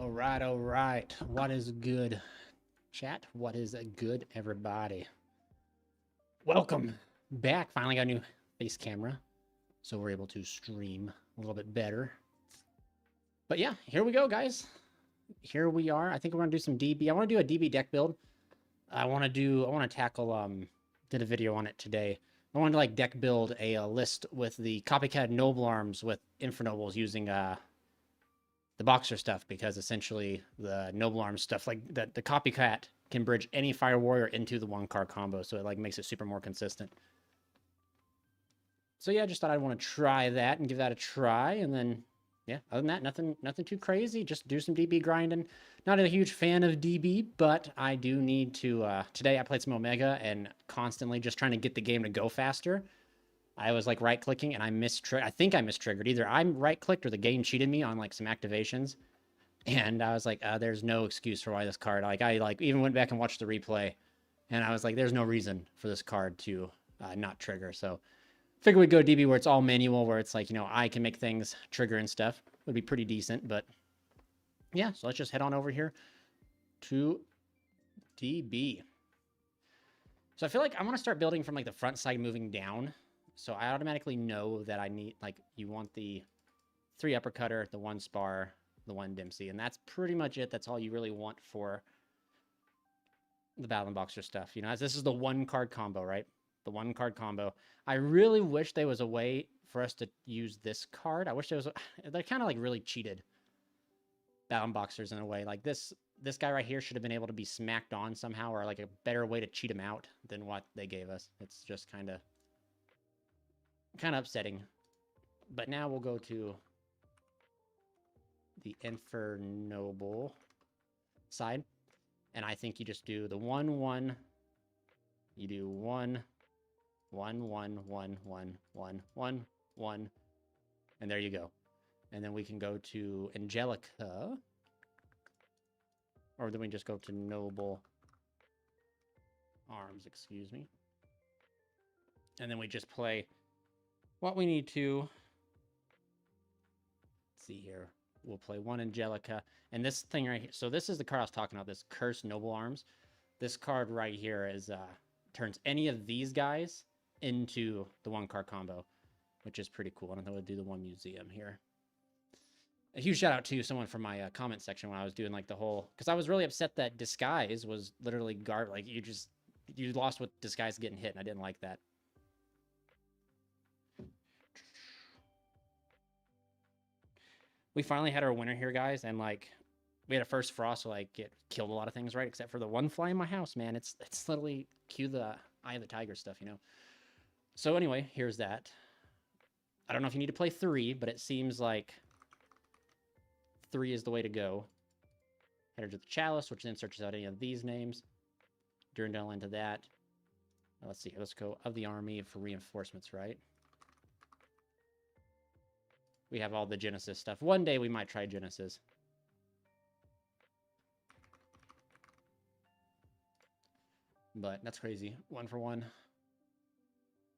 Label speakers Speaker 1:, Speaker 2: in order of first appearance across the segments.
Speaker 1: All right. What is good, chat? What is good, everybody? Welcome back. Finally got a new face camera, so we're able to stream a little bit better. But yeah, here we go, guys. Here we are. I think we're gonna do some DB. I want to do a DB deck build. I want to tackle. Did a video on it today. I want to like deck build a list with the copycat noble arms with infernobles using the boxer stuff, because essentially the noble arms stuff, like the copycat can bridge any fire warrior into the one card combo, so it like makes it super more consistent. So yeah, I just thought I'd want to try that and give that a try, and then yeah, other than that, nothing too crazy. Just do some DB grinding. Not a huge fan of DB, but I do need to. Today I played some Omega and constantly just trying to get the game to go faster. I was like right clicking and I think I mistriggered. Either I right clicked or the game cheated me on like some activations. And I was like, there's no excuse for why this card, like I like even went back and watched the replay and I was like, there's no reason for this card to not trigger. So figure we'd go DB where it's all manual, where it's like, you know, I can make things trigger and stuff. Would be pretty decent, but yeah, so let's just head on over here to DB. So I feel like I want to start building from like the front side moving down. So I automatically know that I need, like, you want the 3 uppercutter, the 1 spar, the 1 Dempsey, and that's pretty much it. That's all you really want for the Battle and Boxer stuff. You know, as this is the 1 card combo, right? The 1 card combo. I really wish there was a way for us to use this card. I wish there was. They're kind of like really cheated Battle and Boxers in a way. Like this guy right here should have been able to be smacked on somehow, or like a better way to cheat him out than what they gave us. It's just kind of upsetting. But now we'll go to the Infernoble side. And I think you just do the 1-1. You do 1, 1, 1, 1, 1, 1, 1, 1. And there you go. And then we can go to Angelica. Or then we just go to Noble Arms, excuse me. And then we just play what we need to. Let's see here. We'll play 1 Angelica. And this thing right here. So this is the card I was talking about, this Cursed Noble Arms. This card right here is turns any of these guys into the 1 card combo, which is pretty cool. I don't know, we'll do the 1 museum here. A huge shout out to someone from my comment section when I was doing like the whole, because I was really upset that Disguise was literally like you lost with Disguise getting hit, and I didn't like that. We finally had our winner here, guys, and like we had a first frost, so like it killed a lot of things, right? Except for the 1 fly in my house, man. It's literally cue the Eye of the Tiger stuff, you know. So anyway, here's that. I don't know if you need to play 3, but it seems like 3 is the way to go. Header to the Chalice, which then searches out any of these names. Durandal into that. Let's see. Let's go of the army for reinforcements, right? We have all the Genesis stuff. One day we might try Genesis. But that's crazy. 1 for 1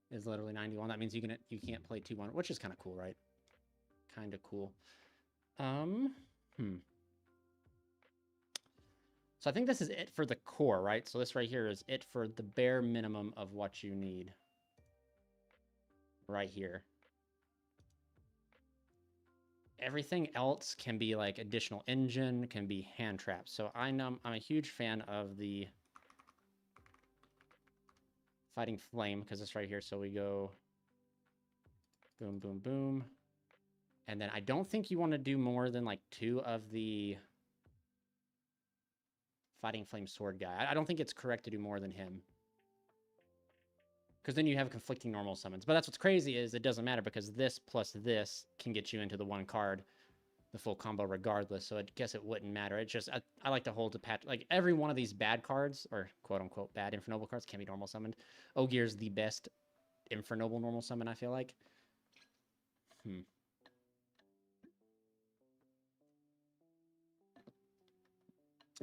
Speaker 1: is literally 91. That means you can't play 2-1, which is kind of cool, right? Kind of cool. So I think this is it for the core, right? So this right here is it for the bare minimum of what you need. Right here. Everything else can be like additional engine, can be hand traps. So I'm a huge fan of the Fighting Flame, because it's right here. So we go boom, boom, boom. And then I don't think you want to do more than like 2 of the Fighting Flame sword guy. I don't think it's correct to do more than him, because then you have conflicting normal summons. But that's what's crazy is it doesn't matter, because this plus this can get you into the 1 card, the full combo regardless. So I guess it wouldn't matter. It's just I like to hold the patch. Like every one of these bad cards, or quote unquote bad Infernoble cards, can be normal summoned. Ogier's the best Infernoble normal summon, I feel like. I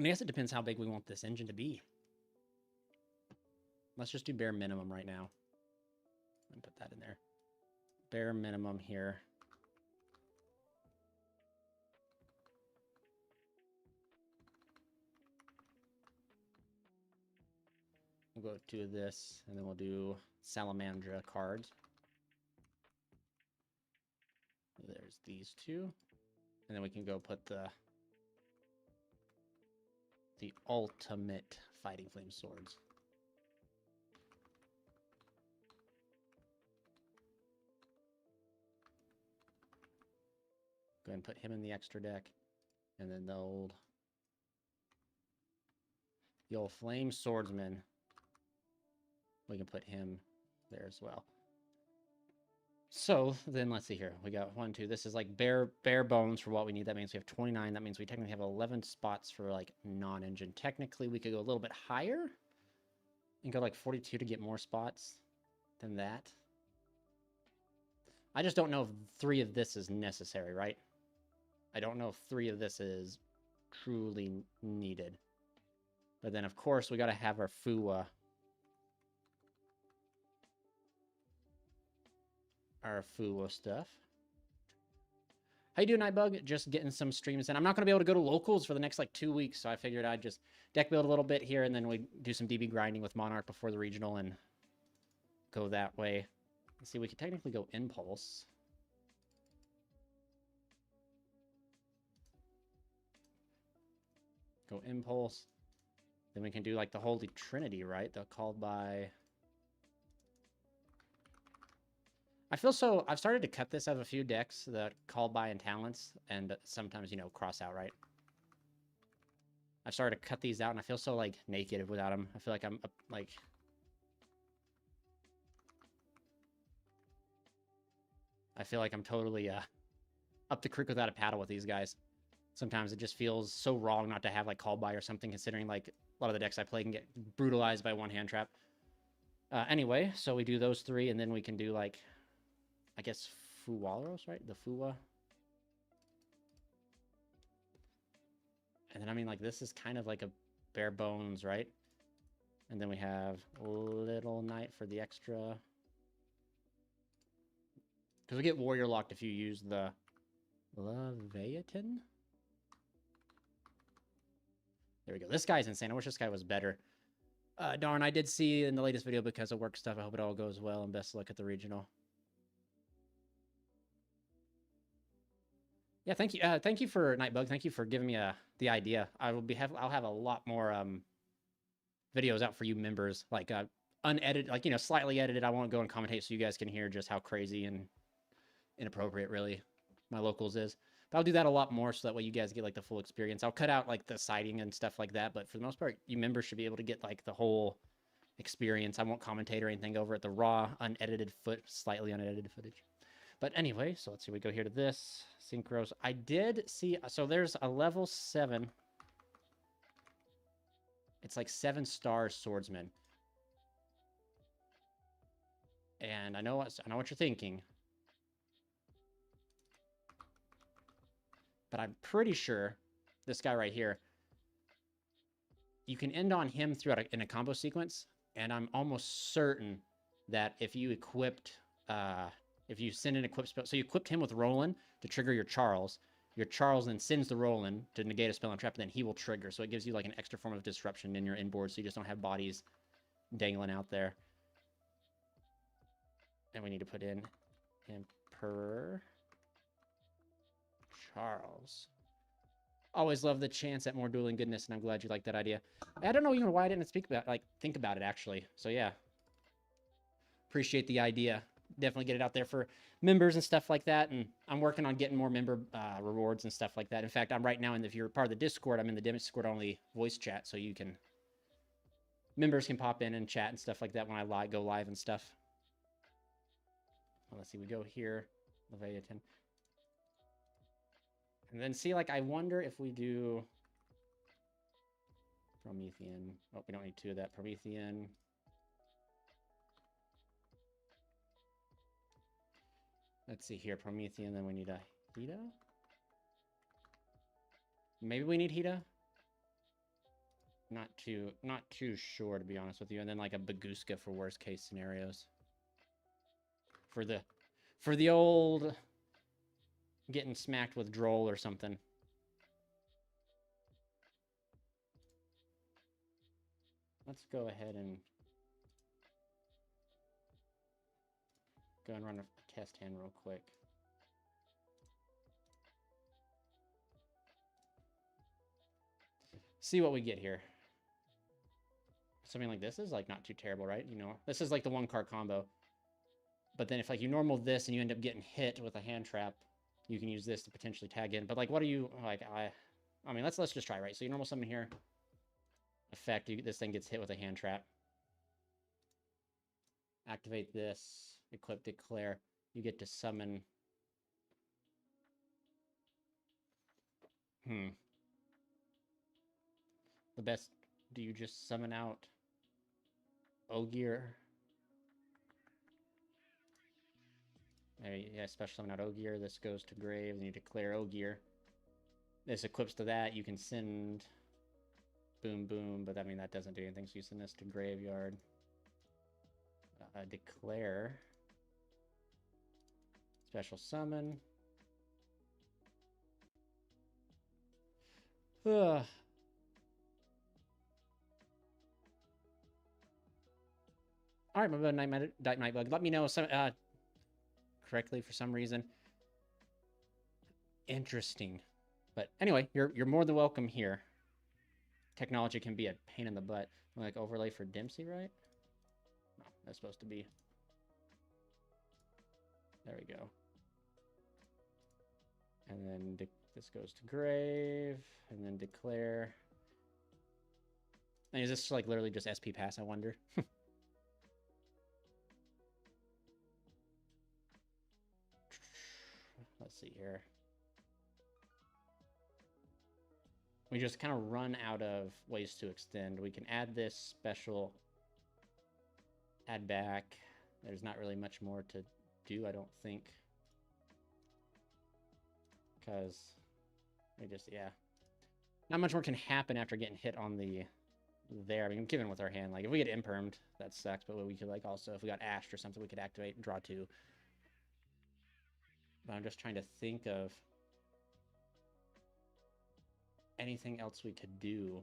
Speaker 1: guess it depends how big we want this engine to be. Let's just do bare minimum right now. Let me put that in there. Bare minimum here. go to this, and then we'll do Salamandra cards. There's these two. And then we can go put the ultimate Fighting Flame swords. Go ahead and put him in the extra deck. And then the old Flame Swordsman. We can put him there as well. So then let's see here. We got 1, 2. This is like bare bones for what we need. That means we have 29. That means we technically have 11 spots for like non-engine. Technically, we could go a little bit higher and go like 42 to get more spots than that. I just don't know if 3 of this is necessary, right? I don't know if 3 of this is truly needed. But then, of course, we got to have our Fuwa. Our Fuwa stuff. How you doing, Nightbug? Just getting some streams in. I'm not going to be able to go to locals for the next like 2 weeks, so I figured I'd just deck build a little bit here, and then we do some DB grinding with Monarch before the regional and go that way. Let's see, we could technically go Impulse. Go Impulse. Then we can do like the Holy Trinity, right? The Called by... I feel so... I've started to cut this out of a few decks, the Called by and Talents, and sometimes, you know, cross out, right? I've started to cut these out, and I feel so, like, naked without them. I feel like I'm, like... I feel like I'm totally, up the creek without a paddle with these guys. Sometimes it just feels so wrong not to have, like, Called by or something, considering, like, a lot of the decks I play can get brutalized by one hand trap. Anyway, so we do those 3, and then we can do, like... I guess Fuwaros, right? The Fuwa. And then, I mean, like, this is kind of like a bare bones, right? And then we have Little Knight for the extra. Because we get Warrior locked if you use the Leviathan. There we go. This guy's insane. I wish this guy was better. Darn, I did see in the latest video because of work stuff. I hope it all goes well, and best of luck at the regional. Yeah, thank you. Thank you for Nightbug. Thank you for giving me the idea. I'll have a lot more videos out for you members, like unedited, like, you know, slightly edited. I won't go and commentate so you guys can hear just how crazy and inappropriate really my locals is. But I'll do that a lot more so that way you guys get like the full experience. I'll cut out like the siding and stuff like that, but for the most part, you members should be able to get like the whole experience. I won't commentate or anything over it. The raw, unedited slightly unedited footage. But anyway, so let's see. We go here to this. Synchros. I did see... So there's a level 7. It's like 7-star swordsman. And I know what you're thinking. But I'm pretty sure this guy right here, you can end on him throughout in a combo sequence. And I'm almost certain that if you equipped... if you send an equip spell, so you equipped him with Roland to trigger your Charles then sends the Roland to negate a spell and trap, and then he will trigger. So it gives you like an extra form of disruption in your inboard, so you just don't have bodies dangling out there. And we need to put in Emperor Charles. Always love the chance at more dueling goodness, and I'm glad you like that idea. I don't know even why I didn't think about it actually. So yeah, appreciate the idea. Definitely get it out there for members and stuff like that. And I'm working on getting more member rewards and stuff like that. In fact, I'm right now, and if you're part of the Discord, I'm in the Discord only voice chat, so you can, members can pop in and chat and stuff like that when I go live and stuff. Well, let's see, we go here, Leviathan. And then see, like, I wonder if we do Promethean. Oh, we don't need 2 of that. Promethean. Let's see here, Promethean, then we need a Hida? Maybe we need Hida? Not too sure, to be honest with you. And then like a Baguska for worst case scenarios. For the old getting smacked with Droll or something. Let's go ahead and go and run a test hand real quick. See what we get here. Something like this is like not too terrible, right? You know, this is like the 1-card combo. But then if like you normal this and you end up getting hit with a hand trap, you can use this to potentially tag in. But like, what are you like? I mean, let's just try, right? So you normal summon here. Effect, this thing gets hit with a hand trap. Activate this. Equip Declare. You get to summon. The best. Do you just summon out Ogier? Yeah, special summon out Ogier. This goes to grave, then you declare Ogier. This equips to that. You can send boom, boom, but I mean, that doesn't do anything, so you send this to graveyard. Declare. Special summon. All right, my Nightbug. Let me know some correctly for some reason. Interesting, but anyway, you're more than welcome here. Technology can be a pain in the butt. Like overlay for Dempsey, right? No, that's supposed to be. There we go. And then this goes to grave, and then declare. And is this like literally just SP pass? I wonder. Let's see here. We just kind of run out of ways to extend. We can add this special, add back. There's not really much more to do, I don't think. Because we just, yeah. Not much more can happen after getting hit on the there. I mean, given with our hand, like if we get impermed, that sucks. But we could like also, if we got ashed or something, we could activate and draw 2. But I'm just trying to think of anything else we could do.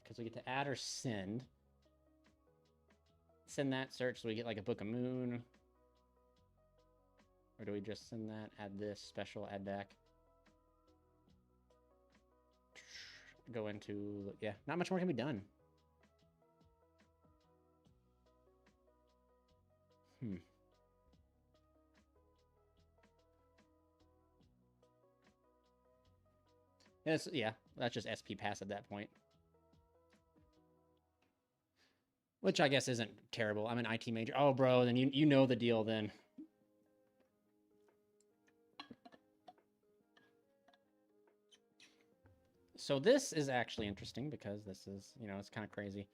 Speaker 1: Because we get to add or send. Send that, search, so we get like a Book of Moon. Or do we just send that, add this, special, add back? Go into, yeah, not much more can be done. Yeah, that's just SP pass at that point. Which I guess isn't terrible. I'm an IT major. Oh, bro, then you know the deal then. So this is actually interesting because this is, you know, it's kind of crazy.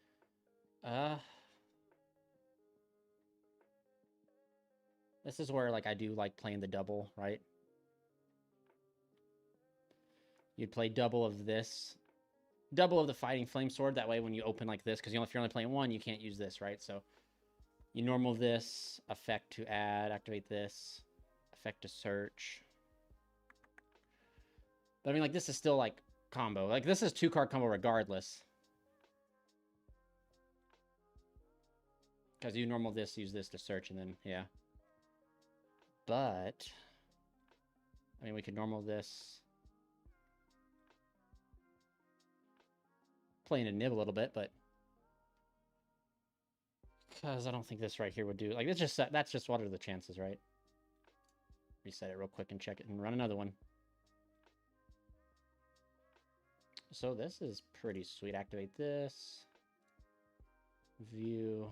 Speaker 1: This is where, like, I do like playing the double, right? You'd play double of this. Double of the Fighting Flame Sword. That way when you open like this, because if you're only playing one, you can't use this, right? So you normal this, effect to add, activate this, effect to search. But I mean, like, this is still, like, combo. Like, this is 2-card combo regardless. Because you normal this, use this to search, and then, yeah. But, I mean, we could normal this. Playing a nib a little bit, but because I don't think this right here would do. Like, it's just, that's just what are the chances, right? Reset it real quick and check it and run another one. So this is pretty sweet. Activate this. View.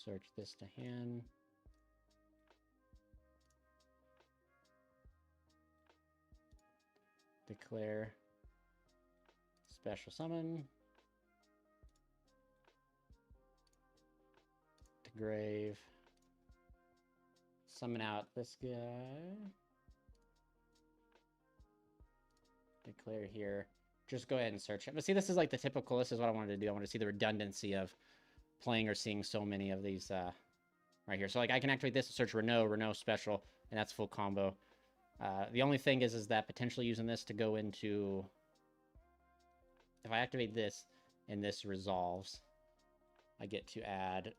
Speaker 1: Search this to hand. Declare. Special summon. To grave. Summon out this guy. Declare here. Just go ahead and search it. But see, this is like the typical, this is what I wanted to do. I want to see the redundancy of playing or seeing so many of these right here. So like I can activate this to search Renault special, and that's full combo. The only thing is that potentially using this to go into, if I activate this and this resolves, I get to add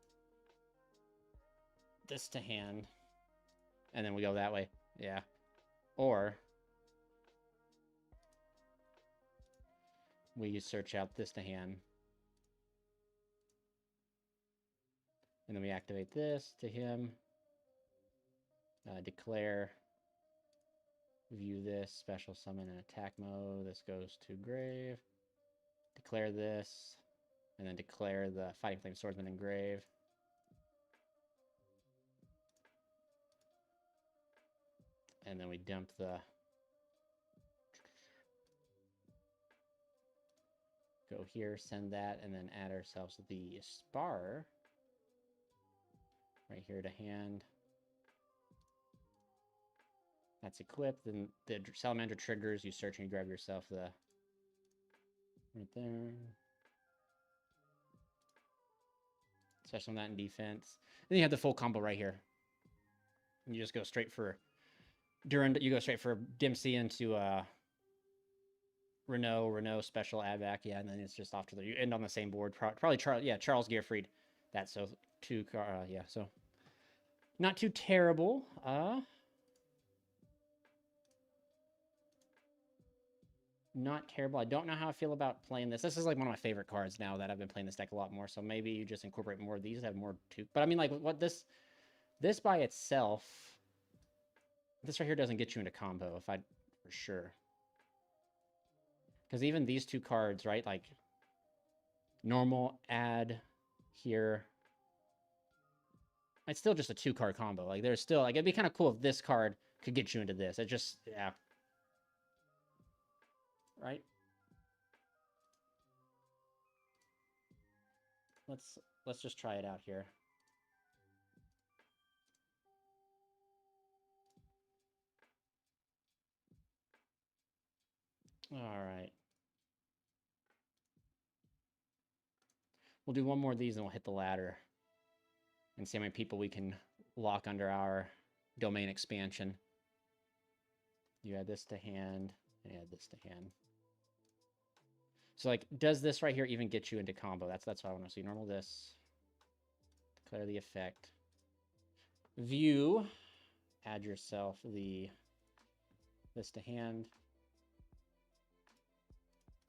Speaker 1: this to hand, and then we go that way. Yeah. Or we search out this to hand, and then we activate this to him. Declare, view this, special summon in attack mode. This goes to grave. Declare this, and then declare the Fighting Flame Swordsman in grave. And then we dump the... Go here, send that, and then add ourselves the spar. Right here to hand. That's equipped. Then the Salamander triggers. You search and you grab yourself the... Right there. Special on that in defense. Then you have the full combo right here. And you just go straight for... You go straight for Dempsey into Renault special add back. Yeah, and then it's just off to the... You end on the same board. Probably Charles Gearfried. That's so... yeah, so... Not too terrible. Not terrible. I don't know how I feel about playing this. This is like one of my favorite cards now that I've been playing this deck a lot more. So maybe you just incorporate more of these, have more too. But I mean, like, what this by itself, this right here doesn't get you into combo, for sure. Because even these two cards, right? Like, normal, add, here. It's still just a 2-card combo. Like, there's still, like, it'd be kind of cool if this card could get you into this. It just, yeah. Right? Let's just try it out here. All right. We'll do one more of these and we'll hit the ladder and see how many people we can lock under our domain expansion. You add this to hand, and add this to hand. So, like, does this right here even get you into combo? That's what I want to see. Normal this. Declare the effect. View. Add yourself this to hand.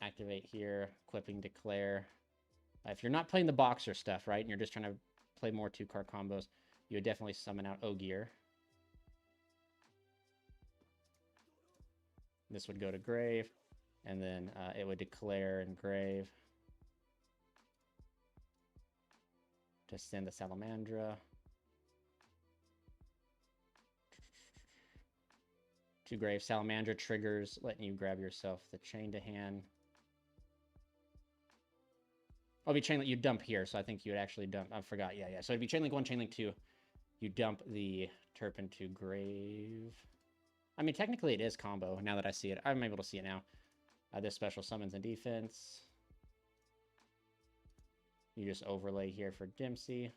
Speaker 1: Activate here. Equipping, declare. If you're not playing the boxer stuff, right, and you're just trying to play more 2-card combos, you would definitely summon out Ogier. This would go to grave. And then it would declare in grave to send the Salamandra to grave. Salamandra triggers, letting you grab yourself the chain to hand. Oh, it'd be Chainlink, you dump here, so I think you would actually dump. I forgot, yeah. So it'd be Chainlink 1, Chainlink 2. You dump the Turpin to grave. I mean, technically it is combo now that I see it. I'm able to see it now. This special summons and defense. You just overlay here for Dempsey.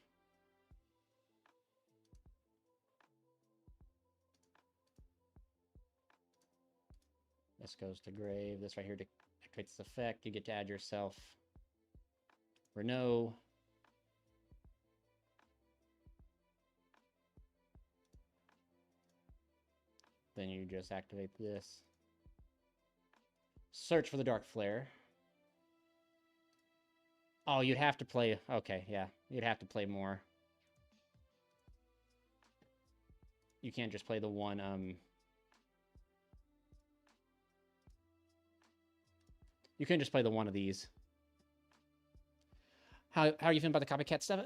Speaker 1: This goes to grave. This right here activates this effect. You get to add yourself Renault. Then you just activate this. Search for the Dark Flare. Oh, you'd have to play... Okay, yeah. You'd have to play more. You can't just play the one, You can just play the one of these. How are you feeling about the copycat stuff?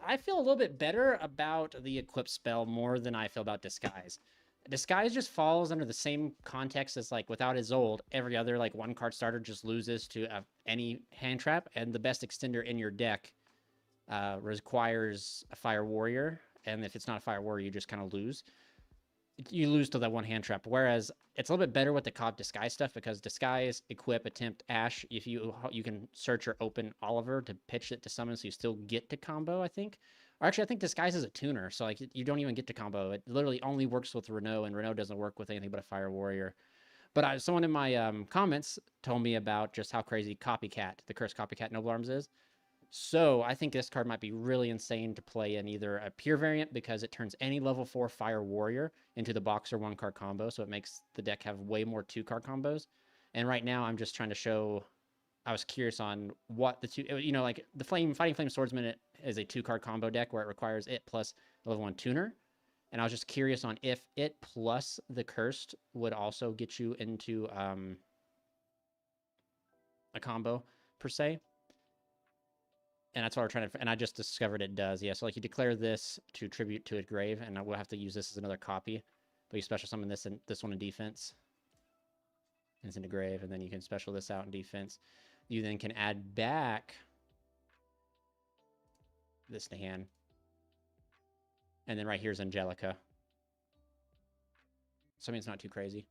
Speaker 1: I feel a little bit better about the equip spell more than I feel about Disguise. Disguise just falls under the same context as, like, without Isolde, every other, like, 1-card starter just loses to any hand trap, and the best extender in your deck requires a Fire Warrior, and if it's not a Fire Warrior, you just kind of lose. You lose to that one hand trap, whereas it's a little bit better with the Cobb Disguise stuff, because Disguise, Equip, Attempt, Ash, if you can search or open Oliver to pitch it to summon, so you still get to combo, I think. Or actually, I think Disguise is a tuner, so like you don't even get to combo. It literally only works with Renault, and Renault doesn't work with anything but a Fire Warrior. But someone in my comments told me about just how crazy Copycat, the Cursed Copycat Noble Arms is. So I think this card might be really insane to play in either a pure variant because it turns any level 4 Fire Warrior into the Boxer 1-card combo, so it makes the deck have way more 2-card combos. And right now I'm just trying to show, I was curious on what the two, like the Fighting Flame Swordsman is a 2-card combo deck where it requires it plus the level 1 tuner. And I was just curious on if it plus the Cursed would also get you into a combo per se. And that's what we're trying to, and I just discovered it does. Yeah, so like you declare this to tribute to a grave, and we'll have to use this as another copy. But you special summon this and this one in defense. And it's into grave, and then you can special this out in defense. You then can add back this to hand. And then right here's Angelica. So I mean, it's not too crazy.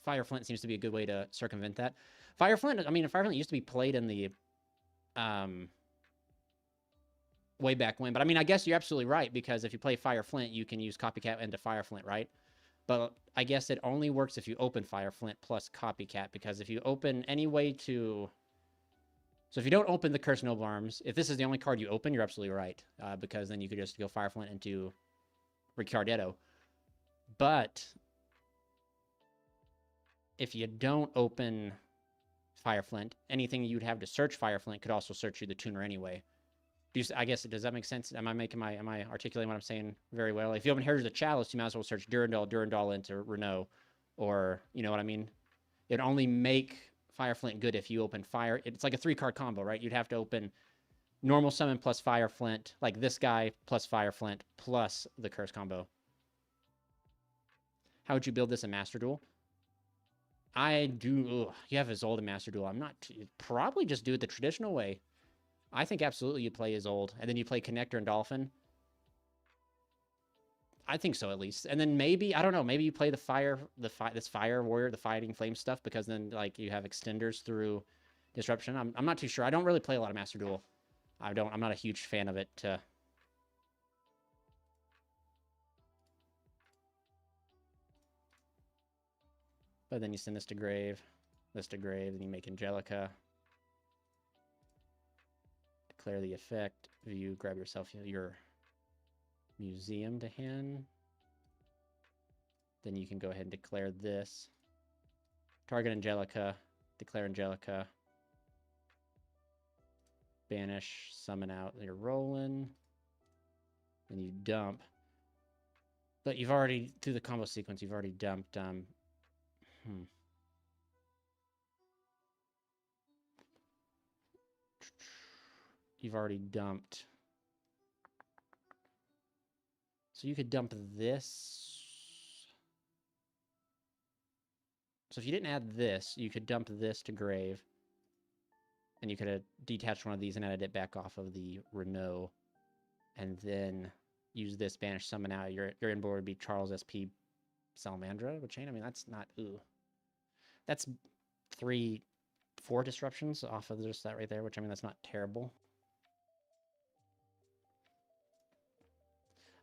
Speaker 1: Fire Flint seems to be a good way to circumvent that. Fire Flint, I mean, Fire Flint used to be played in the way back when. But I mean, I guess you're absolutely right, because if you play Fire Flint, you can use Copycat into Fire Flint, right? But I guess it only works if you open Fire Flint plus Copycat, because if you open any way to... So if you don't open the Cursed Noble Arms, if this is the only card you open, you're absolutely right, because then you could just go Fire Flint into Ricardetto. But if you don't open Fire Flint, anything you'd have to search Fire Flint could also search you the tuner anyway. I guess, does that make sense? Am I articulating what I'm saying very well? If you open Heritage of the Chalice, you might as well search Durandal into Renault, or, you know what I mean? It'd only make Fire Flint good if you open Fire. It's like a 3-card combo, right? You'd have to open normal summon plus Fire Flint, like this guy plus Fire Flint plus the Curse combo. How would you build this in Master Duel? You have Isolde in Master Duel. Probably just do it the traditional way. I think absolutely you'd play Isolde, and then you play Connector and Dolphin. I think so, at least. And then maybe, I don't know, maybe you play this Fire Warrior, the Fighting Flame stuff, because then like you have extenders through Disruption. I'm not too sure. I don't really play a lot of Master Duel. I'm not a huge fan of it. But then you send this to grave, then you make Angelica. Declare the effect. You grab yourself your museum to hand. Then you can go ahead and declare this. Target Angelica. Declare Angelica. Banish. Summon out. You're rolling. Then you dump. But you've already, through the combo sequence, you've already dumped... You've already dumped. So you could dump this. So if you didn't add this, you could dump this to grave. And you could have detached one of these and added it back off of the Renault. And then use this banish summon out. Your inboard would be Charles SP Salamandra with chain. I mean, that's not... Ooh. That's 3-4 disruptions off of just that right there, which, I mean, that's not terrible.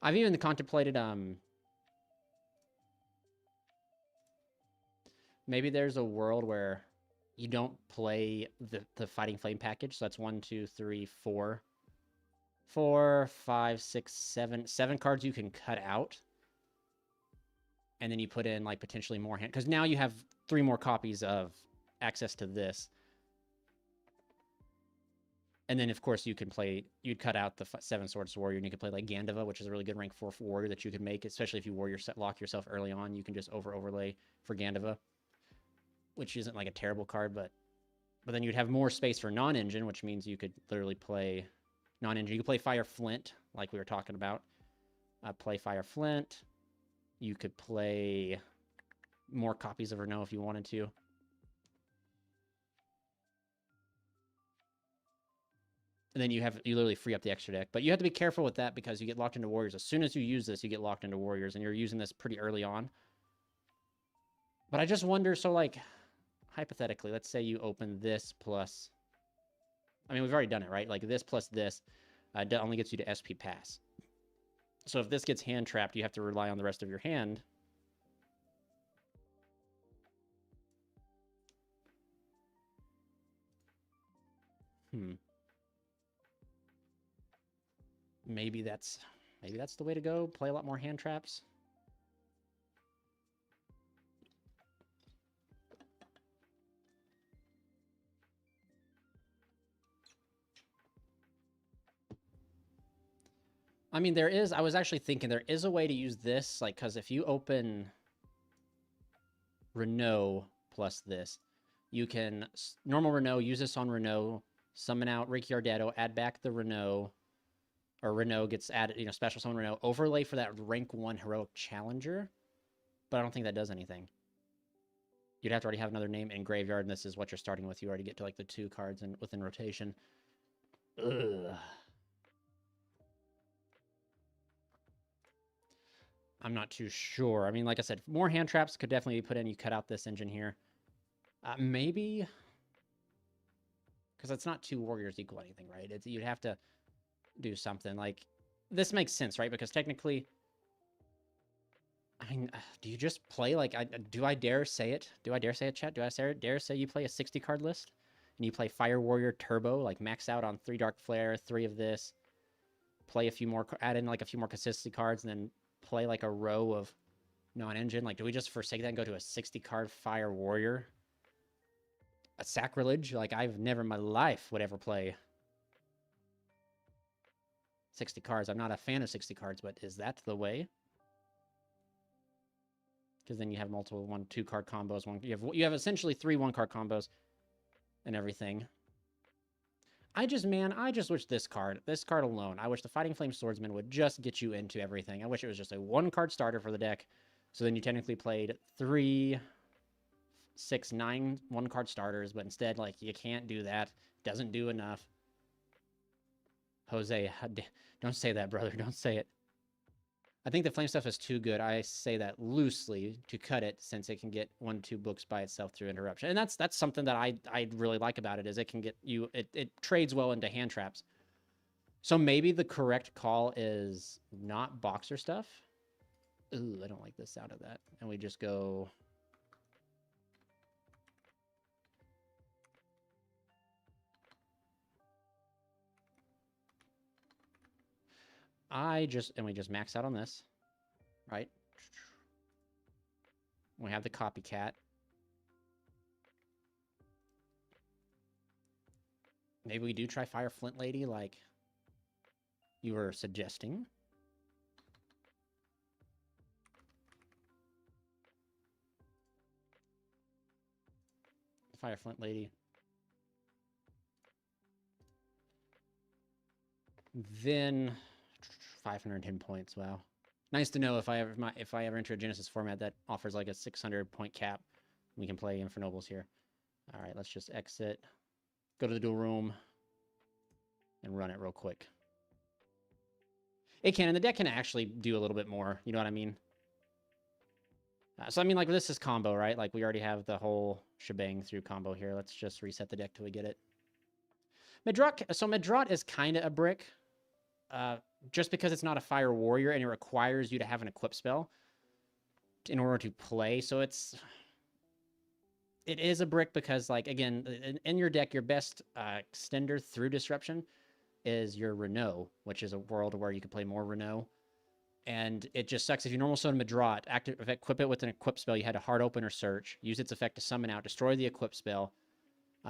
Speaker 1: I've even contemplated, maybe there's a world where you don't play the Fighting Flame package. So that's 1, 2, 3, 4. 4, 5, 6, 7. 7 cards you can cut out. And then you put in, like, potentially more hand. Because now you have 3 more copies of access to this. And then, of course, you'd cut out the 7 Swords Warrior, and you could play, like, Gandava, which is a really good rank 4 warrior that you could make, especially if you lock yourself early on. You can just overlay for Gandava, which isn't, like, a terrible card, but then you'd have more space for non-engine, which means you could literally play non-engine. You could play Fire Flint, like we were talking about. Play Fire Flint. You could play more copies of Renault if you wanted to. And then you literally free up the extra deck. But you have to be careful with that because you get locked into warriors. As soon as you use this, you get locked into warriors, and you're using this pretty early on. But I just wonder, so like, hypothetically, let's say you open this plus... I mean, we've already done it, right? Like this plus this only gets you to SP pass. So if this gets hand trapped, you have to rely on the rest of your hand. Maybe that's the way to go. Play a lot more hand traps. I mean, I was actually thinking there is a way to use this, like, because if you open Renault plus this, you can normal Renault, use this on Renault, summon out Ricciardetto, add back the Renault, or Renault gets added, special summon Renault, overlay for that rank 1 heroic challenger, but I don't think that does anything. You'd have to already have another name in graveyard, and this is what you're starting with. You already get to like the 2 cards within rotation. Ugh. I'm not too sure. I mean, like I said, more hand traps could definitely be put in. You cut out this engine here. Maybe, because it's not 2 warriors equal anything, right? You'd have to do something. Like, this makes sense, right? Because technically, I mean, do you just play, like, do I dare say it? Do I dare say it, chat? Do I dare say you play a 60-card list? And you play Fire Warrior Turbo, like, max out on 3 Dark Flare, 3 of this, play a few more, add in, like, a few more consistency cards, and then play like a row of non-engine. Like, do we just forsake that and go to a 60-card Fire Warrior? A sacrilege? Like, I've never in my life would ever play 60 cards. I'm not a fan of 60 cards, but is that the way? Because then you have multiple 1-2 card combos. You have essentially 3 1-card combos and everything. I just wish this card alone, I wish the Fighting Flame Swordsman would just get you into everything. I wish it was just a 1-card starter for the deck. So then you technically played 3, 6, 9 1-card starters, but instead, like, you can't do that. Doesn't do enough. Jose, don't say that, brother. Don't say it. I think the flame stuff is too good. I say that loosely to cut it, since it can get 1-2 books by itself through interruption. And that's something that I really like about it, is it can get you, it trades well into hand traps. So maybe the correct call is not boxer stuff. Ooh, I don't like the sound of that. And we just go... we just max out on this, right? We have the copycat. Maybe we do try Fire Flint Lady, like you were suggesting. Fire Flint Lady. Then 510 points. Wow. Nice to know if I ever enter a Genesis format that offers like a 600 point cap, we can play Infernobles here. All right, let's just exit, go to the duel room, and run it real quick. It can, and the deck can actually do a little bit more. You know what I mean? So I mean, like, this is combo, right? Like, we already have the whole shebang through combo here. Let's just reset the deck till we get it. Medrot is kind of a brick. Just because it's not a Fire Warrior and it requires you to have an equip spell in order to play. So it is a brick because, like, again, in your deck, your best extender through Disruption is your Renault, which is a world where you can play more Renault. And it just sucks if you normal summon Medrot, equip it with an equip spell, you had to hard open or search, use its effect to summon out, destroy the equip spell.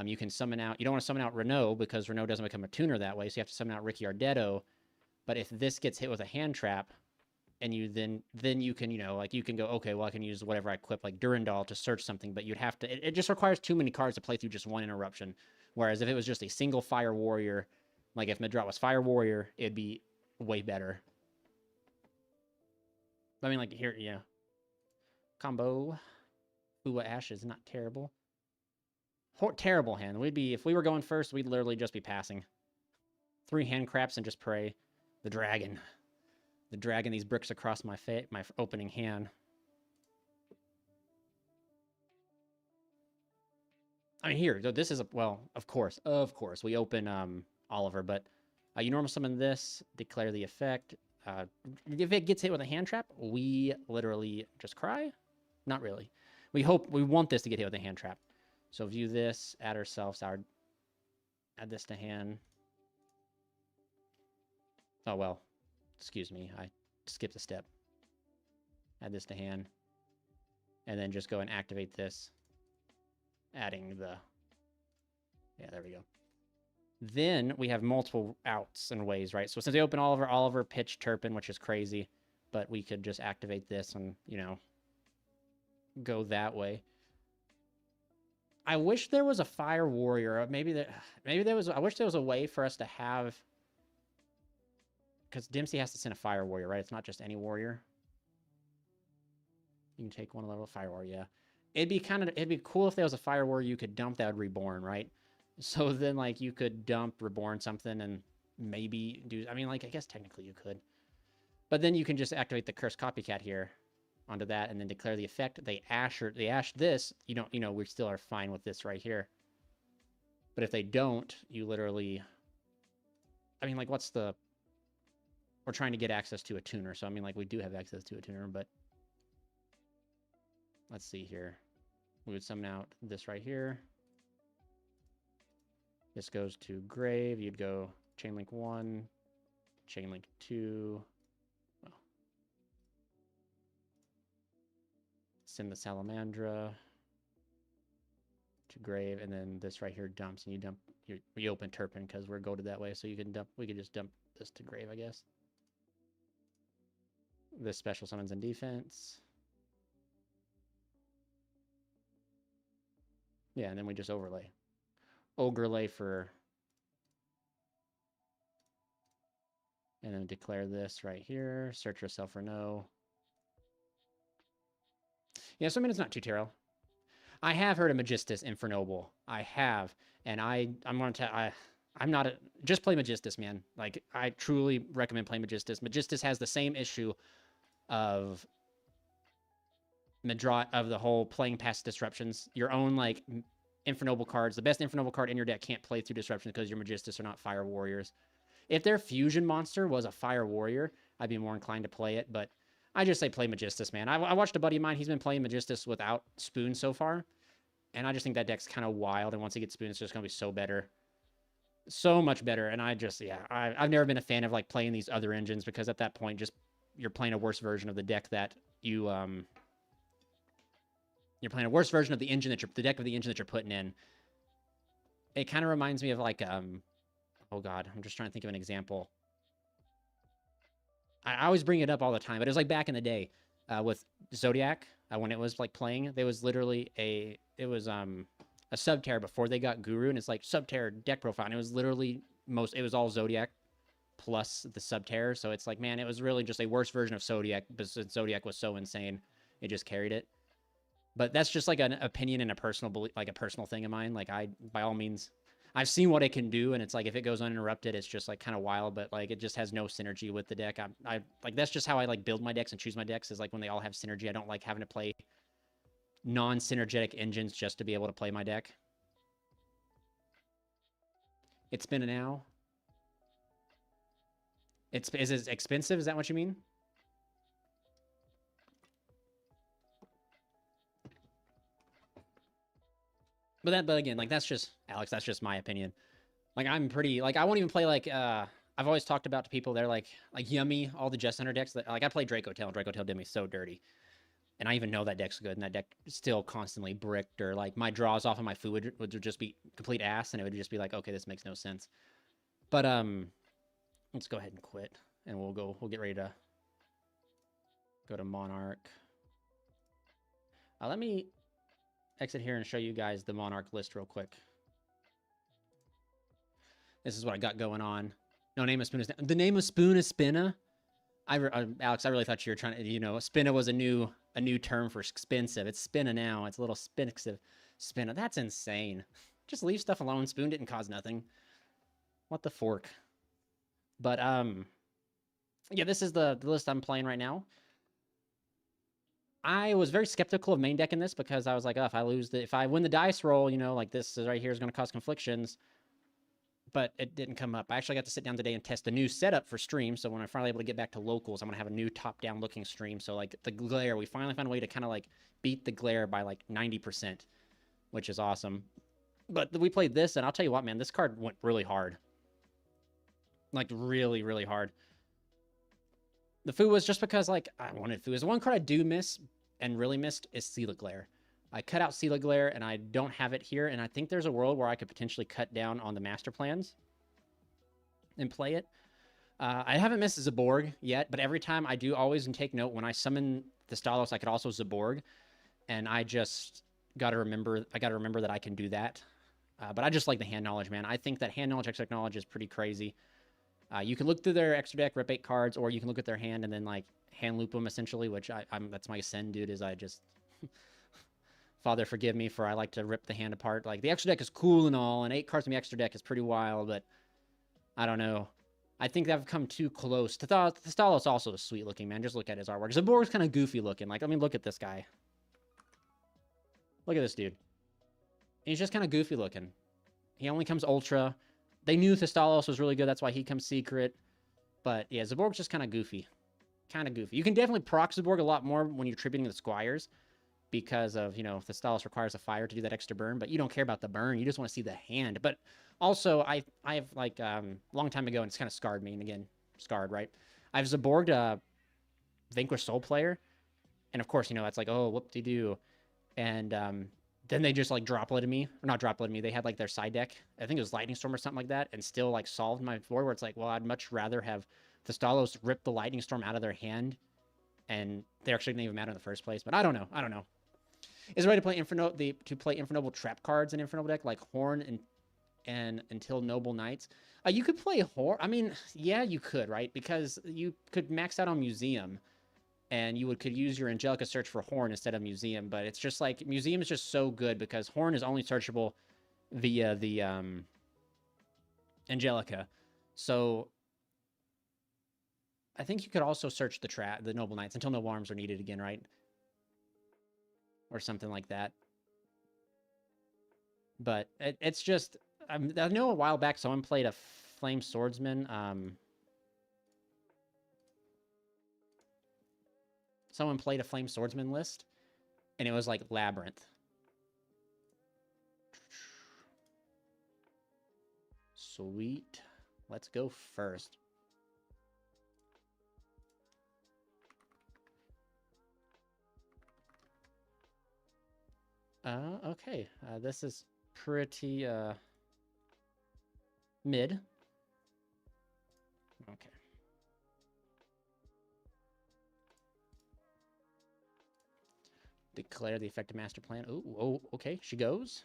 Speaker 1: You can summon out, you don't want to summon out Renault because Renault doesn't become a tuner that way, so you have to summon out Ricciardetto. But if this gets hit with a hand trap, and you then you can, like, you can go, okay, well, I can use whatever I equip, like Durandal, to search something, but you'd have to, it just requires too many cards to play through just one interruption. Whereas if it was just a single Fire Warrior, like if Medrot was Fire Warrior, it'd be way better. I mean, like, here, yeah. Combo. Uwa Ashes, not terrible. Terrible hand. If we were going first, we'd literally just be passing. 3 hand craps and just pray. The dragon. The dragon, these bricks across my opening hand. I mean, here, this is well, of course, we open Oliver, but you normal summon this, declare the effect. If it gets hit with a hand trap, we literally just cry. Not really. We want this to get hit with a hand trap. So view this, add ourselves our Add this to hand. Oh, well. Excuse me. I skipped a step. Add this to hand. And then just go and activate this. Adding the... Yeah, there we go. Then we have multiple outs and ways, right? So since they open Oliver, Pitch, Turpin, which is crazy, but we could just activate this and, you know, go that way. I wish there was a Fire Warrior. Maybe there was. I wish there was a way for us to have, because Dempsey has to send a Fire Warrior, right? It's not just any warrior. You can take one level of Fire Warrior. Yeah, it'd be cool if there was a Fire Warrior you could dump that would Reborn, right? So then, like, you could dump, Reborn something, and maybe do... I mean, like, I guess technically you could. But then you can just activate the Cursed Copycat here onto that, and then declare the effect. They ash this. You know, we still are fine with this right here. But if they don't, you literally... I mean, like, what's the... We're trying to get access to a tuner, so I mean, like, we do have access to a tuner, but... Let's see here. We would summon out this right here. This goes to Grave. You'd go Chainlink 1, Chainlink 2. Well, send the Salamandra to Grave, and then this right here dumps, and you dump you open Turpin because we're goaded that way, so you can dump. We could just dump this to Grave, I guess. This special summons in defense. Yeah, and then we just overlay. Ogrelay for... And then declare this right here. Search yourself for no. Yeah, so I mean, it's not too terrible. I have heard of Magistus Infernoble. I have. And I'm going to... I'm not a... Just play Magistus, man. Like, I truly recommend playing Magistus. Magistus has the same issue of... of the whole playing past disruptions. Your own, like... Infernoble cards. The best Infernoble card in your deck can't play through disruption because your Magistus are not Fire Warriors. If their fusion monster was a Fire Warrior, I'd be more inclined to play it, but I just say play Magistus, man. I watched a buddy of mine. He's been playing Magistus without Spoon so far, and I just think that deck's kind of wild, and once he gets Spoon, it's just going to be so better. So much better, and I've never been a fan of, like, playing these other engines, because at that point, just you're playing a worse version of the deck that you... You're playing a worse version of the engine the deck of the engine that you're putting in. It kind of reminds me of, like, oh god, I'm just trying to think of an example. I always bring it up all the time, but it was like back in the day with Zodiac, when it was like playing, there was literally a Subterror before they got Guru, and it's like Subterror deck profile, and it was literally it was all Zodiac plus the Subterror, so it's like, man, it was really just a worse version of Zodiac, but since Zodiac was so insane, it just carried it. But that's just like an opinion and a personal belief, like a personal thing of mine. Like, by all means, I've seen what it can do, and it's like, if it goes uninterrupted, it's just like kind of wild, but like, it just has no synergy with the deck. I like, that's just how I like build my decks and choose my decks, is like when they all have synergy. I don't like having to play non-synergetic engines just to be able to play my deck. It's been now. Is it expensive? Is that what you mean? But again, like, that's just, Alex, that's just my opinion. Like, I'm pretty, like, I won't even play, like, I've always talked about to people, they're like Yummy, all the Jess Hunter decks, that, like, I play Dracotail, and Dracotail did me so dirty. And I even know that deck's good, and that deck is still constantly bricked, or, like, my draws off of my food would just be complete ass, and it would just be like, okay, this makes no sense. But, let's go ahead and quit, and we'll get ready to go to Monarch. Let me exit here and show you guys the Monarch list real quick. This is what I got going on. No name of Spoon is... The name of Spoon is Spinna? Alex, I really thought you were trying to... You know, Spinna was a new term for expensive. It's Spinna now. It's a little expensive. Spinna. That's insane. Just leave stuff alone. Spoon didn't cause nothing. What the fork? But, yeah, this is the list I'm playing right now. I was very skeptical of main decking this, because I was like, oh, if I win the dice roll, you know, like, this right here is going to cause conflictions. But it didn't come up. I actually got to sit down today and test a new setup for stream. So when I'm finally able to get back to locals, I'm going to have a new top-down looking stream. So, like, the glare, we finally found a way to kind of, like, beat the glare by, like, 90%, which is awesome. But we played this, and I'll tell you what, man, this card went really hard. Like, really, really hard. The Fu was just because, like, I wanted Fu. Is one card I do miss and really missed is Seela Glare. I cut out Seela Glare, and I don't have it here, and I think there's a world where I could potentially cut down on the master plans and play it. I haven't missed Zaborg yet, but every time I do always take note when I summon the Stalos, I could also Zaborg, and I just gotta remember. I gotta remember that I can do that. But I just like the hand knowledge, man. I think that hand knowledge, extra knowledge is pretty crazy. You can look through their extra deck, rip 8 cards, or you can look at their hand and then like hand loop them essentially, which I'm that's my Ascend, dude. Is I just Father forgive me for I like to rip the hand apart. Like the extra deck is cool and all, and 8 cards in the extra deck is pretty wild, but I don't know. I think they've come too close. Stalos also is sweet looking, man. Just look at his artwork. Zaborg's kind of goofy looking. Like, I mean, look at this guy. Look at this dude. He's just kind of goofy looking. He only comes Ultra. They knew Thestalos was really good. That's why he comes Secret. But yeah, Zaborg's just kind of goofy. Kind of goofy. You can definitely proc Zaborg a lot more when you're tributing the Squires because of, you know, Thestalos requires a fire to do that extra burn, but you don't care about the burn. You just want to see the hand. But also, I have, like, long time ago, and it's kind of scarred me, and again, scarred, right? I've Zaborged Vanquish Soul Player, and of course, you know, that's like, oh, whoop-de-doo. And then they just, like, dropletted me. Or not dropletted me. They had, like, their side deck. I think it was Lightning Storm or something like that, and still, like, solved my board where it's like, well, I'd much rather have Thestalos rip the Lightning Storm out of their hand, and they actually didn't even matter in the first place. But I don't know. I don't know. Is it ready to play Infernoble trap cards in Infernoble deck, like Horn and Until Noble Knights? You could play Horn. I mean, yeah, you could, right? Because you could max out on Museum, and you could use your Angelica search for Horn instead of Museum. But it's just like Museum is just so good because Horn is only searchable via the Angelica. So I think you could also search the Noble Knights until Noble Arms are needed again, right? Or something like that. But it's just, I know a while back someone played a Flame Swordsman. Someone played a Flame Swordsman list, and it was like Labyrinth. Sweet. Let's go first. Okay. This is pretty, mid. Okay. Declare the effective master plan. Ooh, oh, okay. She goes.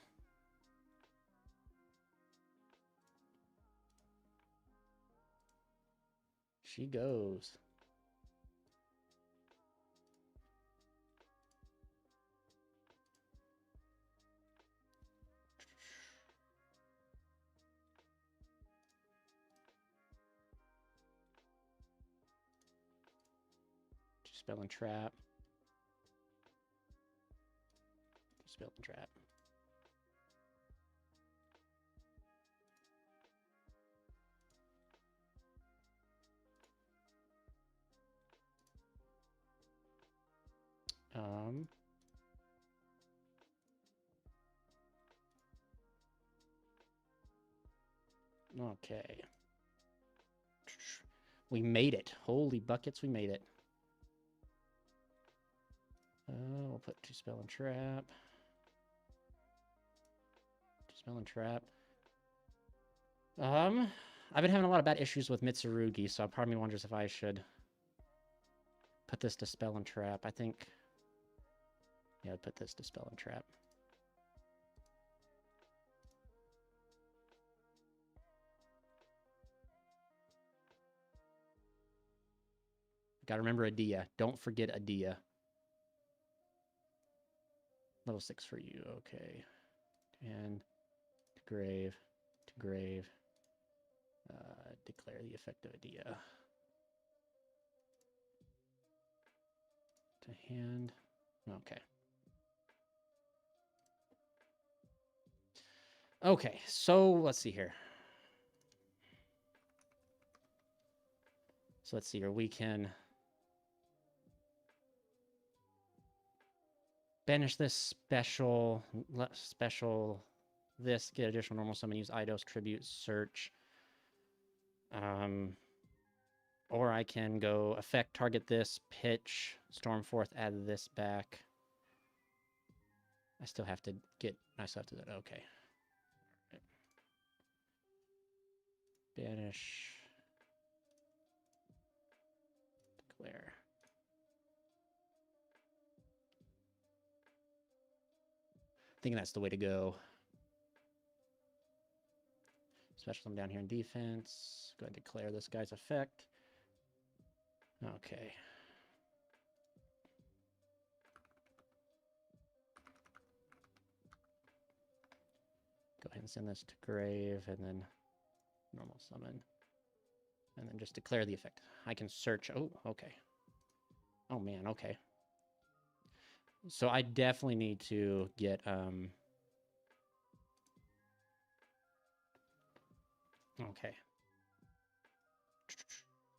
Speaker 1: She goes. Spell and trap. Spell and trap. Okay. We made it. Holy buckets, we made it. We'll put 2 spell and trap. 2 spell and trap. I've been having a lot of bad issues with Mitsurugi, so part of me wonders if I should put this to spell and trap. I think, yeah, I'd put this to spell and trap. Gotta remember Adia. Don't forget Adia. Level 6 for you. Okay. And to grave. To grave. Declare the effect of Adia. To hand. Okay. Okay, so let's see here. So let's see here. We can banish this special this, get additional normal summon, use Eidos, Tribute, Search. Or I can go effect, target this, pitch, Stormforth, add this back. I still have to get, I still have to, okay. Right. Banish. Declare. I think that's the way to go. Special summon down here in defense. Go ahead and declare this guy's effect. Okay. Go ahead and send this to grave and then normal summon. And then just declare the effect. I can search. Oh, okay. Oh man, okay. So I definitely need to get okay.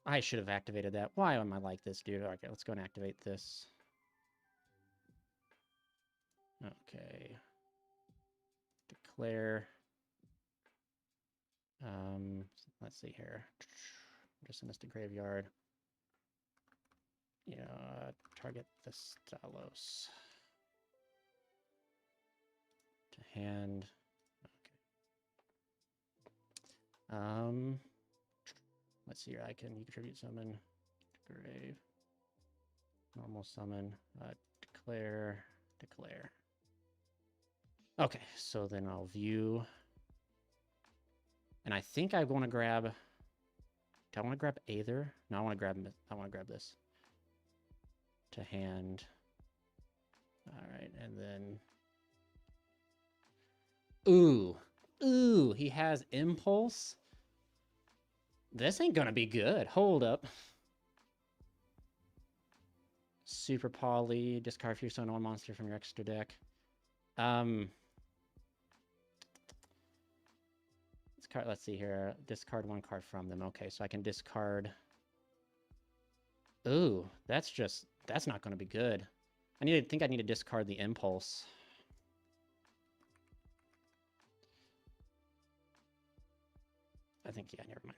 Speaker 1: I should have activated that. Why am I like this, dude? Okay, let's go and activate this. Okay. Declare. Let's see here. Just send this to graveyard. Yeah, target the Stalos. To hand. Okay. Let's see here. I can contribute summon. Grave. Normal summon. Declare. Declare. Okay, so then I'll view. And I think I want to grab. Do I want to grab Aether? No, I want to grab this. To hand. All right, and then. Ooh, he has Impulse. This ain't gonna be good. Hold up. Super Poly, discard Fierce Unknown monster from your extra deck. Let's see here. Discard one card from them. Okay, so I can discard. Ooh, that's not gonna be good. I think I need to discard the Impulse. I think, yeah, never mind.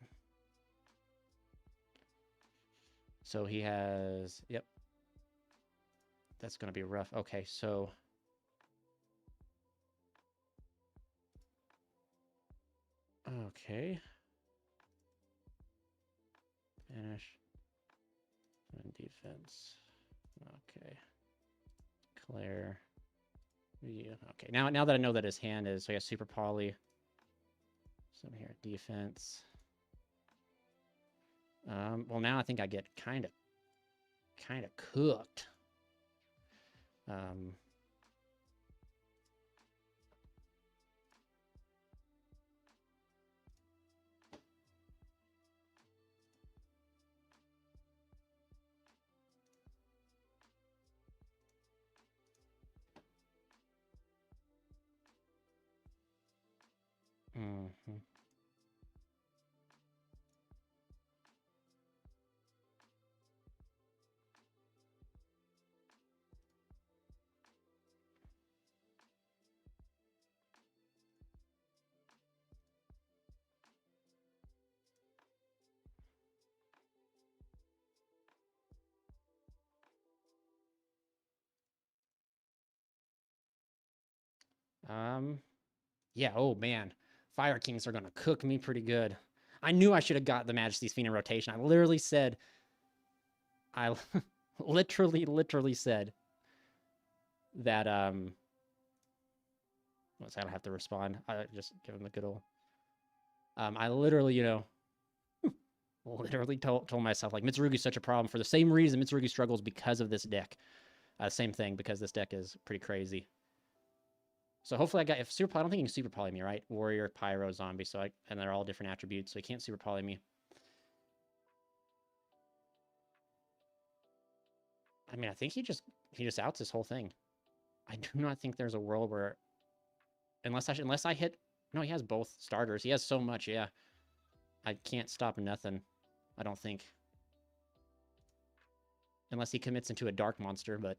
Speaker 1: So he has, yep. That's going to be rough. Okay, so. Okay. Banish. And defense. Okay. Declare. Yeah, okay. Now that I know that his hand is, so he has Super Poly. So here, defense. Well, now I think I get kind of cooked. Mm-hmm. Yeah, oh man. Fire Kings are gonna cook me pretty good. I knew I should have got the Majesty's Fiend in rotation. I literally said, I literally said that, I don't have to respond. I just give him the good old, I literally, literally told myself, like, Mitsurugi's such a problem for the same reason Mitsurugi struggles because of this deck. Same thing, because this deck is pretty crazy. So hopefully I don't think he can Super Poly me, right? Warrior, Pyro, Zombie, and they're all different attributes, so he can't Super Poly me. I mean, I think he just outs this whole thing. I do not think there's a world where, unless I hit, no, he has both starters. He has so much, yeah. I can't stop nothing, I don't think. Unless he commits into a dark monster, but.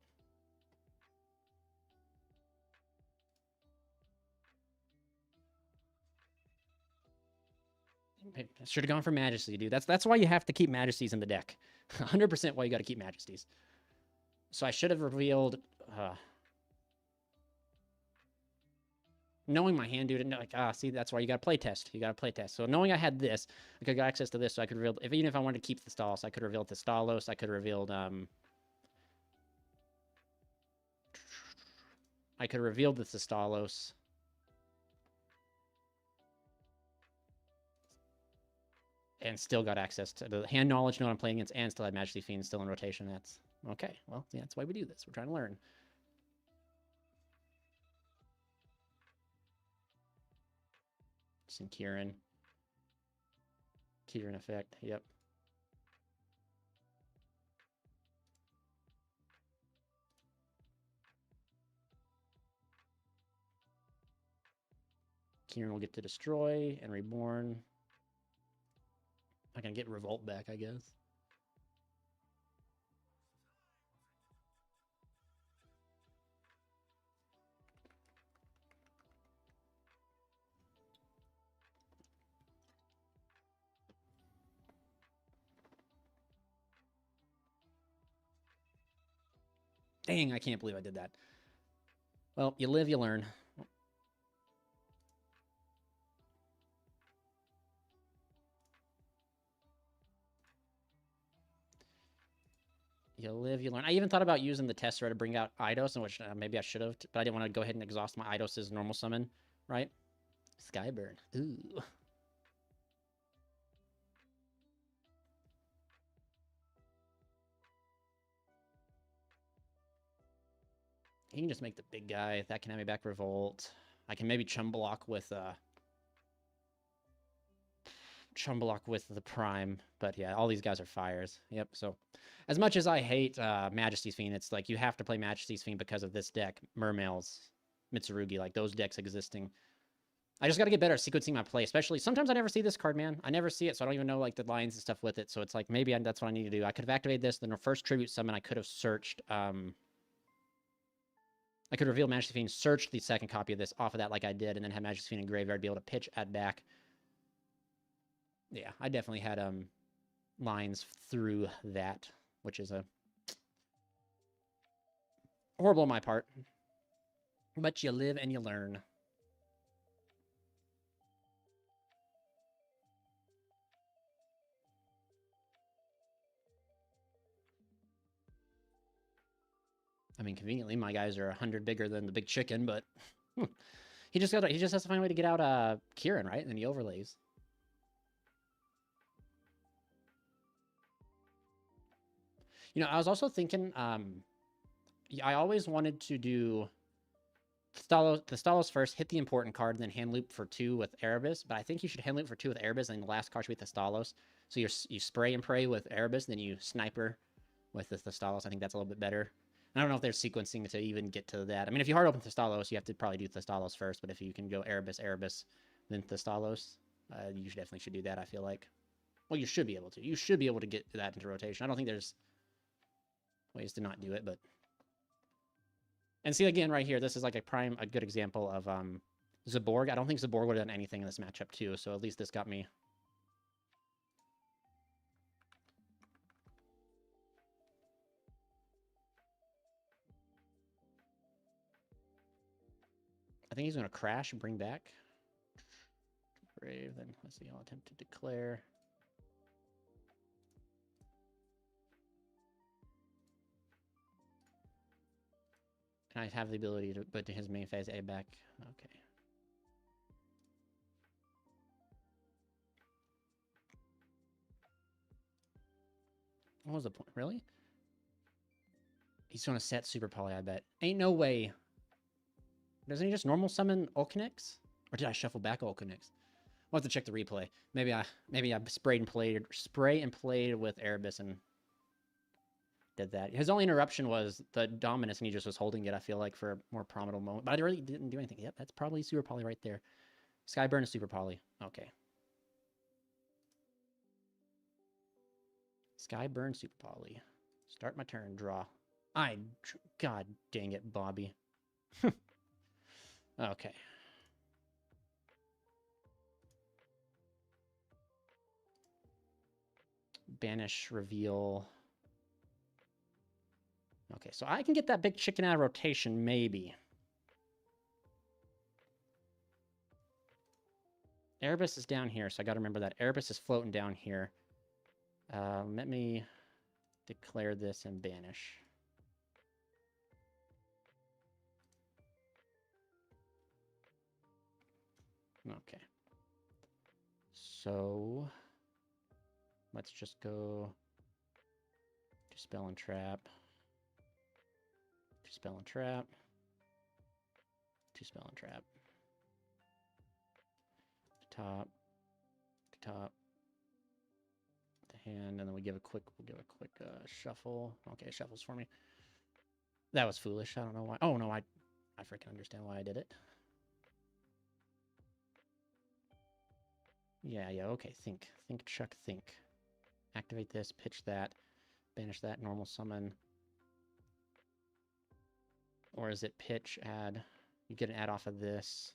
Speaker 1: I should have gone for Majesty, dude. That's why you have to keep Majesties in the deck. 100% why you got to keep Majesties. So I should have revealed... knowing my hand, dude, like, see, that's why you got to play test. You got to play test. So knowing I had this, I could get access to this, so I could reveal... even if I wanted to keep the Stalos, I could have revealed the Stalos. I could have revealed... I could have revealed the Stalos. And still got access to the hand knowledge, know what I'm playing against, and still had Majesty Fiend still in rotation. That's okay. Well, yeah, that's why we do this. We're trying to learn. Some Kieran. Kieran effect. Yep. Kieran will get to destroy and reborn. I can get Revolt back, I guess. Dang, I can't believe I did that. Well, you live, you learn. You live, you learn. I even thought about using the Tessera to bring out Eidos, in which maybe I should have, but I didn't want to go ahead and exhaust my Eidos' normal summon, right? Skyburn. Ooh. He can just make the big guy. That can have me back Revolt. I can maybe chum block with the Prime. But yeah, all these guys are fires. Yep, so as much as I hate Majesty's Fiend, it's like you have to play Majesty's Fiend because of this deck. Mermails, Mitsurugi, like those decks existing. I just got to get better at sequencing my play, especially sometimes I never see this card, man. I never see it, so I don't even know like the lines and stuff with it. So it's like maybe that's what I need to do. I could have activated this, then the first Tribute Summon I could have searched... I could reveal Majesty Fiend, search the second copy of this off of that like I did, and then have Majesty Fiend in graveyard, be able to pitch, add back. Yeah, I definitely had lines through that, which is a horrible on my part. But you live and you learn. I mean, conveniently, my guys are 100 bigger than the big chicken, but he just has to find a way to get out Kieran, right? And then he overlays. You know, I was also thinking, I always wanted to do the Stalos first, hit the important card, and then hand loop for 2 with Erebus. But I think you should hand loop for 2 with Erebus, and the last card should be the Stalos. So you spray and pray with Erebus, then you sniper with the Stalos. I think that's a little bit better. I don't know if there's sequencing to even get to that. I mean, if you hard open Thestalos, you have to probably do Thestalos first. But if you can go Erebus, then Thestalos, you definitely should do that, I feel like. Well, you should be able to. You should be able to get that into rotation. I don't think there's ways to not do it, but... And see, again, right here, this is like a good example of Zaborg. I don't think Zaborg would have done anything in this matchup, too. So at least this got me... I think he's going to crash and bring back. Brave, then let's see, I'll attempt to declare. And I have the ability to put his main phase A back. Okay. What was the point? Really? He's going to set Super Poly, I bet. Ain't no way. Doesn't he just normal summon Ulcanix? Or did I shuffle back Ulcanix? We'll have to check the replay. Maybe I spray and played with Erebus and did that. His only interruption was the Dominus, and he just was holding it, I feel like, for a more prominent moment. But I really didn't do anything. Yep, that's probably Super Poly right there. Skyburn is Super Poly. Okay. Skyburn, Super Poly. Start my turn, draw. God dang it, Bobby. Okay. banish, reveal. Okay, so I can get that big chicken out of rotation, maybe. Erebus is down here, so I got to remember that. Erebus is floating down here. Let me declare this and banish. Okay. So let's just go to spell and trap. To spell and trap. To spell and trap. To top. To top. The hand, and then we'll give a quick shuffle. Okay, shuffles for me. That was foolish. I don't know why. Oh no, I freaking understand why I did it. Yeah, okay. Think, Chuck, think. Activate this, pitch that, banish that, normal summon. Or is it pitch, add? You get an add off of this.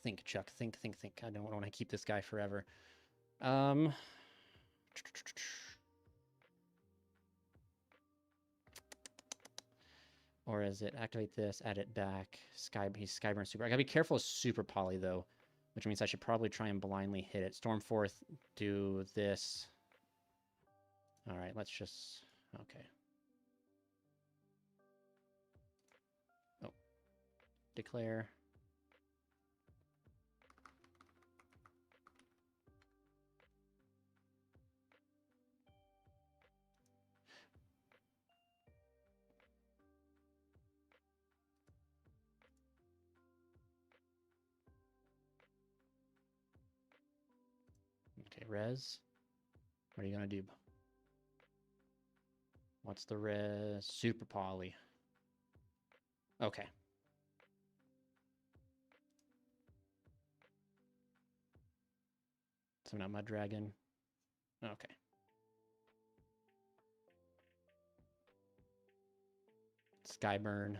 Speaker 1: Think, Chuck, think. I don't want to keep this guy forever. Or is it activate this, add it back, he's Skyburn Super. I gotta be careful of Super Poly though, which means I should probably try and blindly hit it. Stormforth, do this. All right, let's just, okay. Oh, declare. Okay, res. What are you gonna do? What's the res? Super Poly. Okay. So not Mud Dragon. Okay. Skyburn.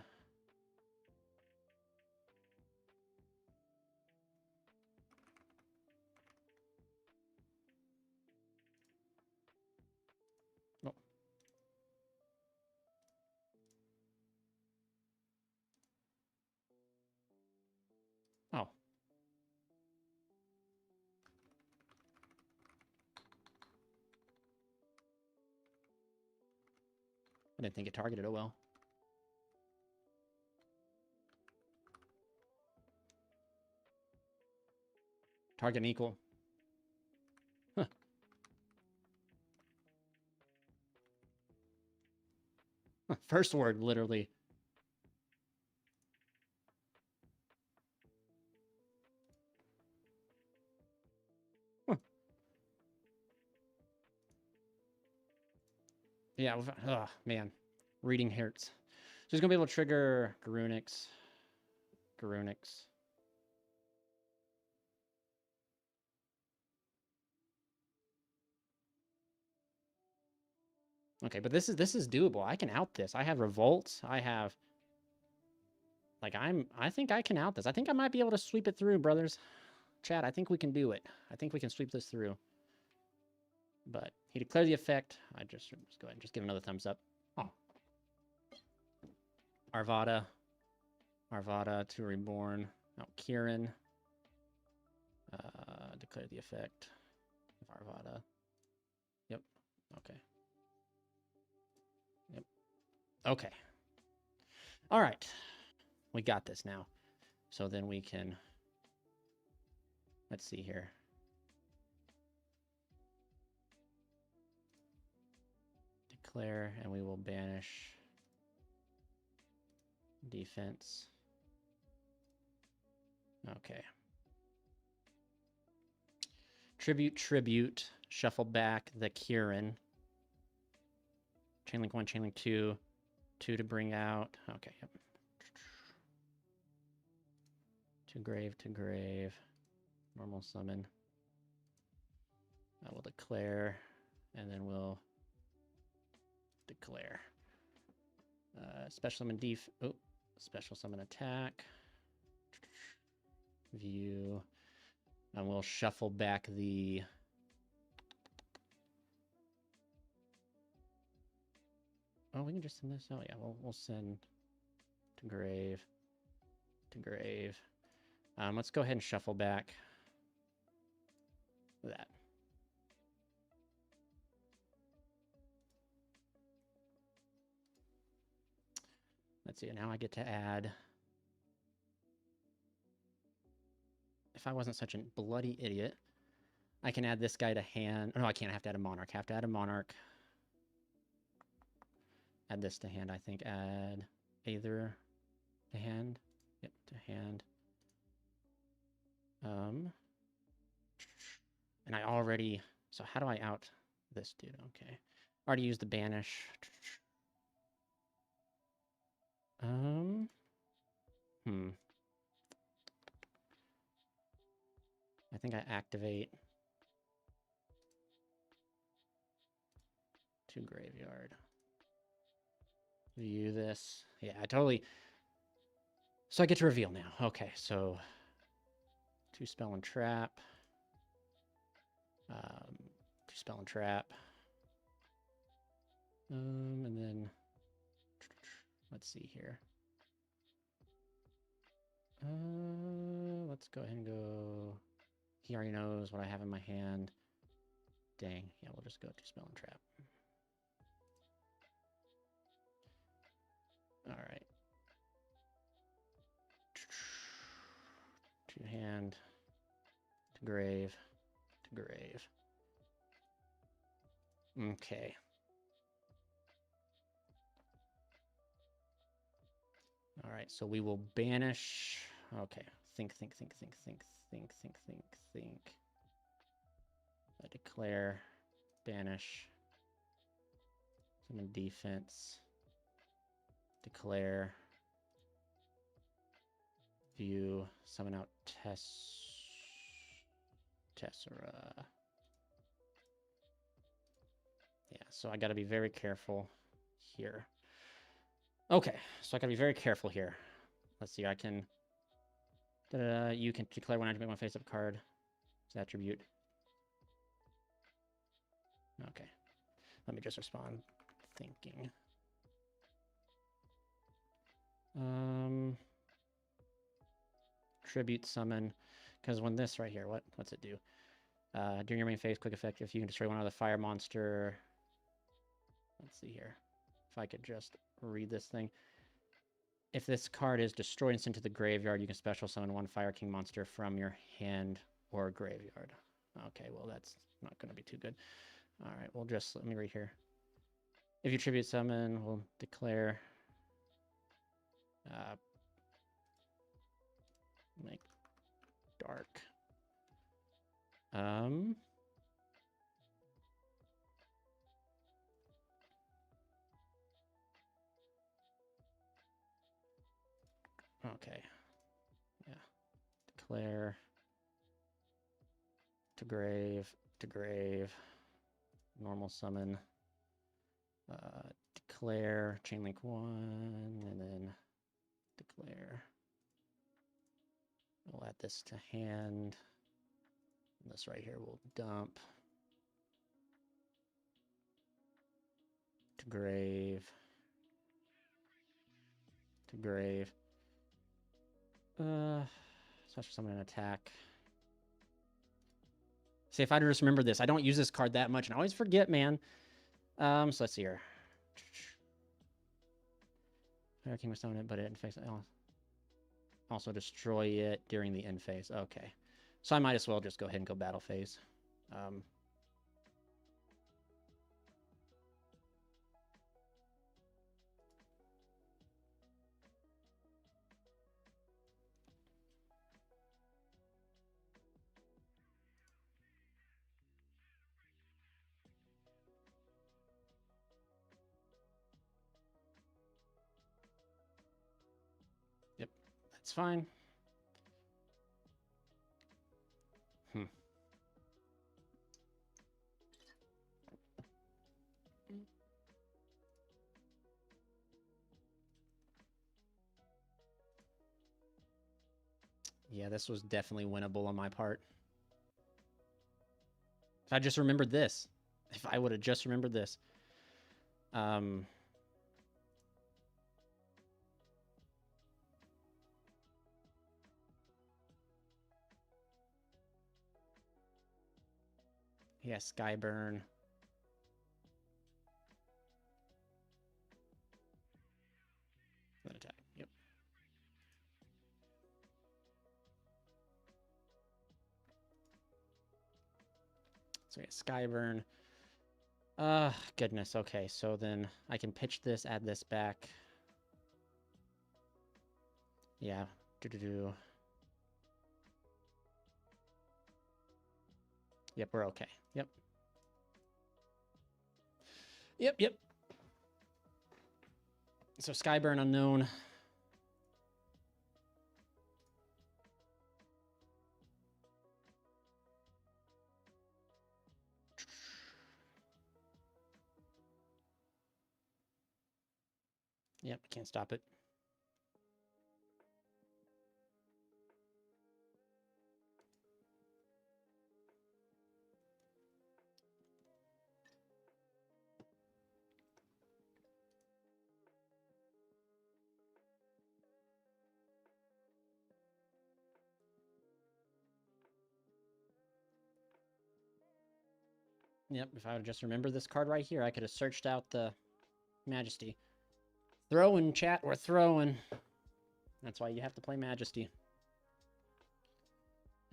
Speaker 1: Oh. Oh. I didn't think it targeted it well. Target equal. Huh. First word, literally. Huh. Yeah, oh, man. Reading hurts. So he's going to be able to trigger Garunix. Okay, but this is doable. I can out this. I have Revolt. I have... Like, I think I can out this. I think I might be able to sweep it through, brothers. Chat, I think we can do it. I think we can sweep this through. But he declared the effect. I just go ahead and just give another thumbs up. Oh. Arvada to Reborn. Oh, Kieran. Declare the effect of Arvada. Yep. Okay. Yep. Okay. All right. We got this now. So then we can... Let's see here. Declare, and we will banish defense. Okay. Tribute. Shuffle back the Kieran. Chainlink 1, Chainlink 2. 2 to bring out. Okay, yep. To grave. Normal summon. I will declare, and then we'll declare. Special summon special summon attack. View. And we'll shuffle back the... Oh, we can just send this. Oh, yeah, we'll send to grave, to grave. Let's go ahead and shuffle back that. Let's see, now I get to add... If I wasn't such a bloody idiot, I can add this guy to hand. Oh, no, I can't. I have to add a monarch. I have to add a monarch. Add this to hand, I think. Add either to hand. Yep, to hand. And I already... So how do I out this dude? Okay. Already used the banish. I think I activate to graveyard. View this. Yeah, I totally... So I get to reveal now. Okay, so... 2 spell and trap. 2 spell and trap. And then... Let's see here. Let's go ahead and go... He already knows what I have in my hand. Dang. Yeah, we'll just go 2 spell and trap. Alright. 2 hand. To grave. To grave. Okay. Alright, so we will banish... Okay. Think. Declare. Banish. Summon defense. Declare. View. Summon out Tessera. Yeah, so I gotta be very careful here. Okay, so I gotta be very careful here. Let's see, I can... you can declare when I make my face-up card. It's attribute. Okay. Let me just respond. Thinking. Tribute summon. Because when this right here, what's it do? During your main phase, quick effect, if you can destroy one of the fire monster... Let's see here. If I could just read this thing. If this card is destroyed and sent to the graveyard, you can special summon 1 Fire King monster from your hand or graveyard. Okay, well, that's not going to be too good. All right, we'll just... Let me read here. If you tribute summon, we'll declare... make dark. Okay. Yeah. Declare. To grave. To grave. Normal summon. Declare. Chainlink 1. And then declare. We'll add this to hand. And this right here will dump. To grave. To grave. Special summon an attack. See, if I just remember this, I don't use this card that much, and I always forget, man. So let's see here. Fire King will summon it, but it infects it. Also destroy it during the end phase. Okay. So I might as well just go ahead and go battle phase. Yep, that's fine. Yeah, this was definitely winnable on my part. If I just remembered this. If I would have just remembered this. Yeah, Skyburn. Then attack. Yep. So yeah, Skyburn. Goodness. Okay, so then I can pitch this, add this back. Yeah. Do. Yep, we're okay. Yep. Yep. So Skyburn unknown. Yep, can't stop it. Yep, if I would just remember this card right here, I could have searched out the Majesty. Throwing, chat, we're throwing. That's why you have to play Majesty.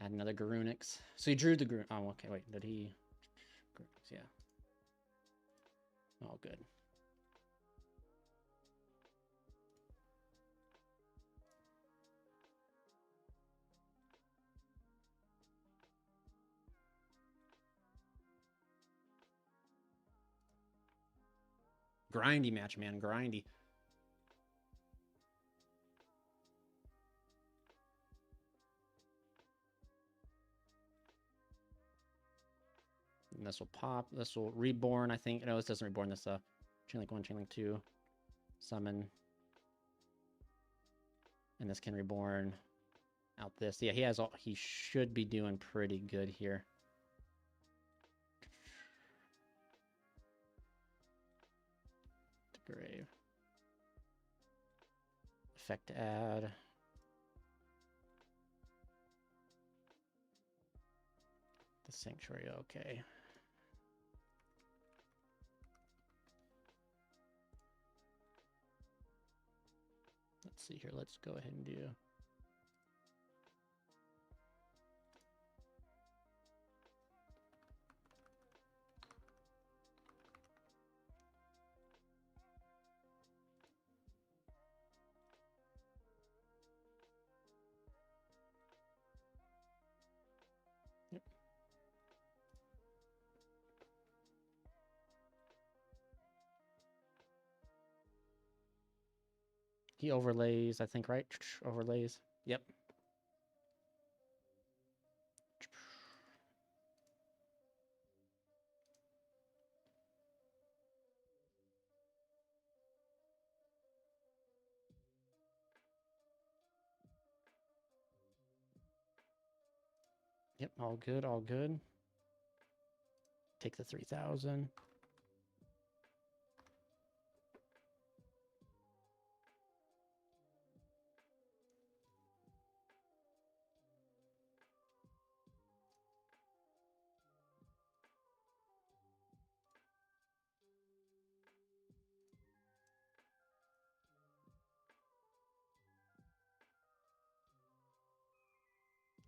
Speaker 1: Add another Garunix. So he drew the Garunix. Oh, okay, wait, did he? Garunix, yeah. All good. Grindy match, man, grindy. And this will pop. This will reborn, I think. No, this doesn't reborn. This Chainlink 1, Chainlink 2. Summon. And this can reborn out this. Yeah, he has all. He should be doing pretty good here. Grave. Effect add. The Sanctuary, okay. Let's see here. Let's go ahead and do. Yep. He overlays, I think, right? Overlays. Yep. Yep, all good, all good. Take the 3,000.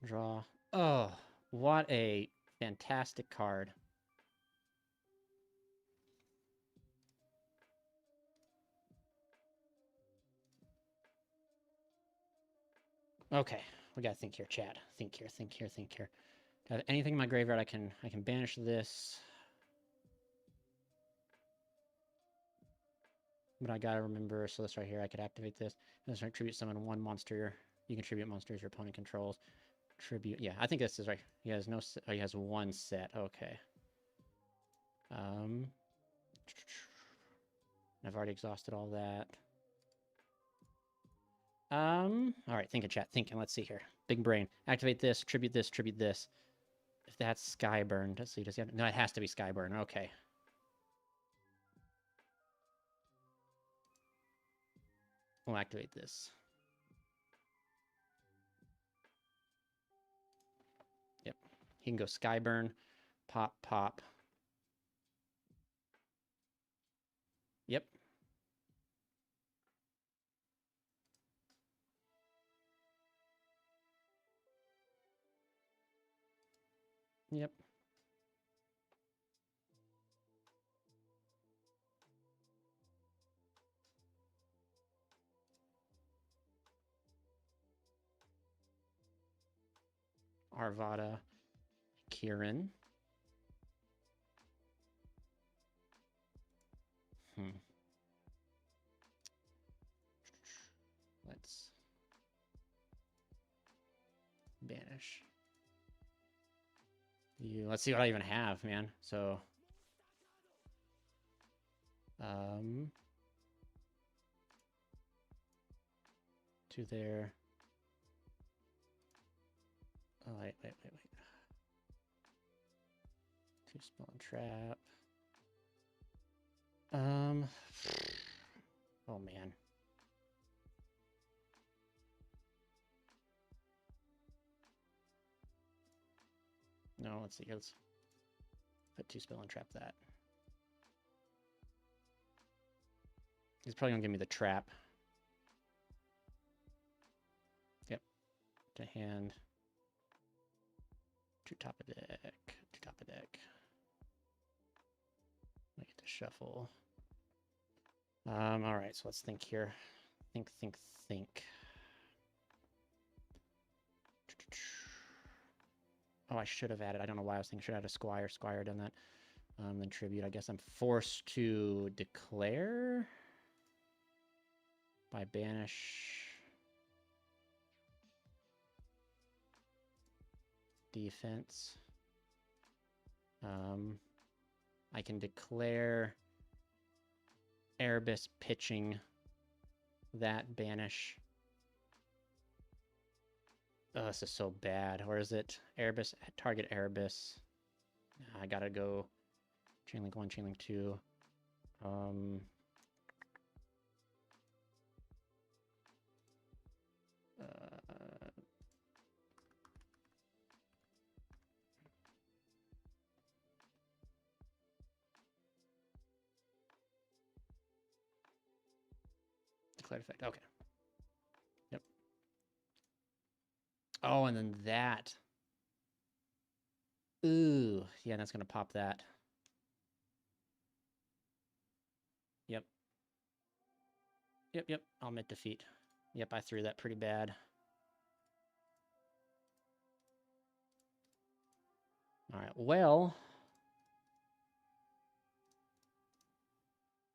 Speaker 1: Draw. Oh, what a fantastic card. Okay, we gotta think here, chat. Think here. Got anything in my graveyard I can banish this. But I gotta remember, so this right here, I could activate this. This right, tribute summon one monster. You can tribute monsters your opponent controls. Tribute, yeah, I think this is right. He has no, oh, he has one set. Okay. I've already exhausted all that. All right, thinking, chat, thinking. Let's see here. Big brain. Activate this, tribute this, tribute this. If that's Skyburn. Let's see, does he have... No, it has to be Skyburn. Okay. We'll activate this. Yep. He can go Skyburn, pop, pop. Yep. Yep. Arvada, Kieran. Let's banish you. Let's see what I even have, man. So, to there. Oh, wait. Two spell and trap. Oh man. No, let's see. Let's put two spell and trap that. He's probably gonna give me the trap. Yep. To hand. To top of deck. To top of deck. I get to shuffle. All right, so let's think here. Think. Oh, I should have added. I don't know why I was thinking. Should have added a Squire. Squire done that. Then tribute. I guess I'm forced to declare by banish. Defense. I can declare Erebus pitching that banish. Oh, this is so bad. Where is it? Erebus, target Erebus. I gotta go Chainlink 1, Chainlink 2. Declared effect. Okay. Yep. Oh, and then that. Ooh. Yeah, that's going to pop that. Yep. Yep. I'll admit defeat. Yep, I threw that pretty bad. All right, well.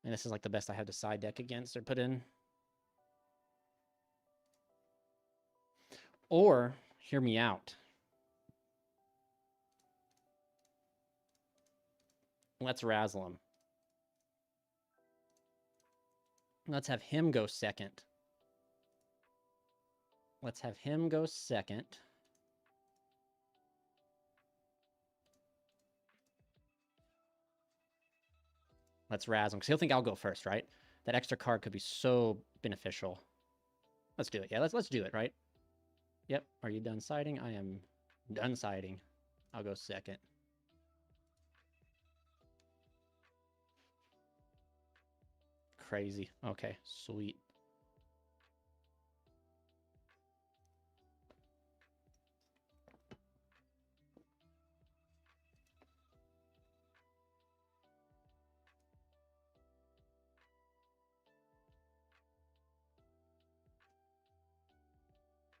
Speaker 1: And this is like the best I have to side deck against or put in. Or, hear me out. Let's razzle him. Let's have him go second. Let's have him go second. Let's razz him, because he'll think I'll go first, right? That extra card could be so beneficial. Let's do it. Yeah, let's do it, right? Yep. Are you done siding? I am done siding. I'll go second. Crazy. Okay, sweet.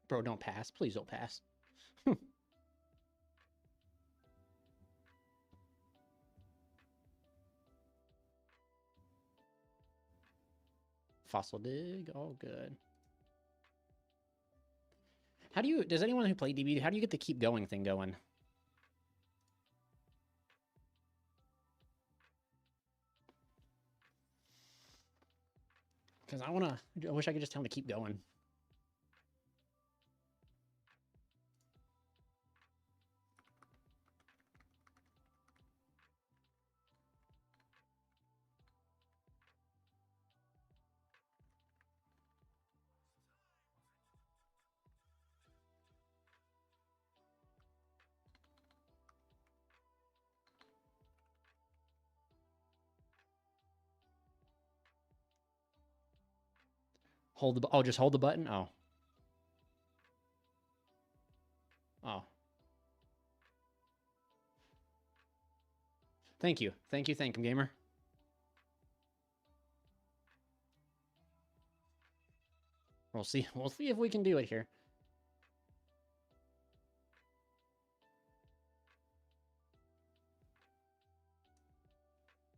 Speaker 1: Bro, don't pass. Please don't pass. Fossil dig. All good. How do you... Does anyone who play DB... How do you get the keep going thing going? Because I want to... I wish I could just tell him to keep going. Hold the... Oh, just hold the button? Oh. Oh. Thank you. Thank you, gamer. We'll see. We'll see if we can do it here.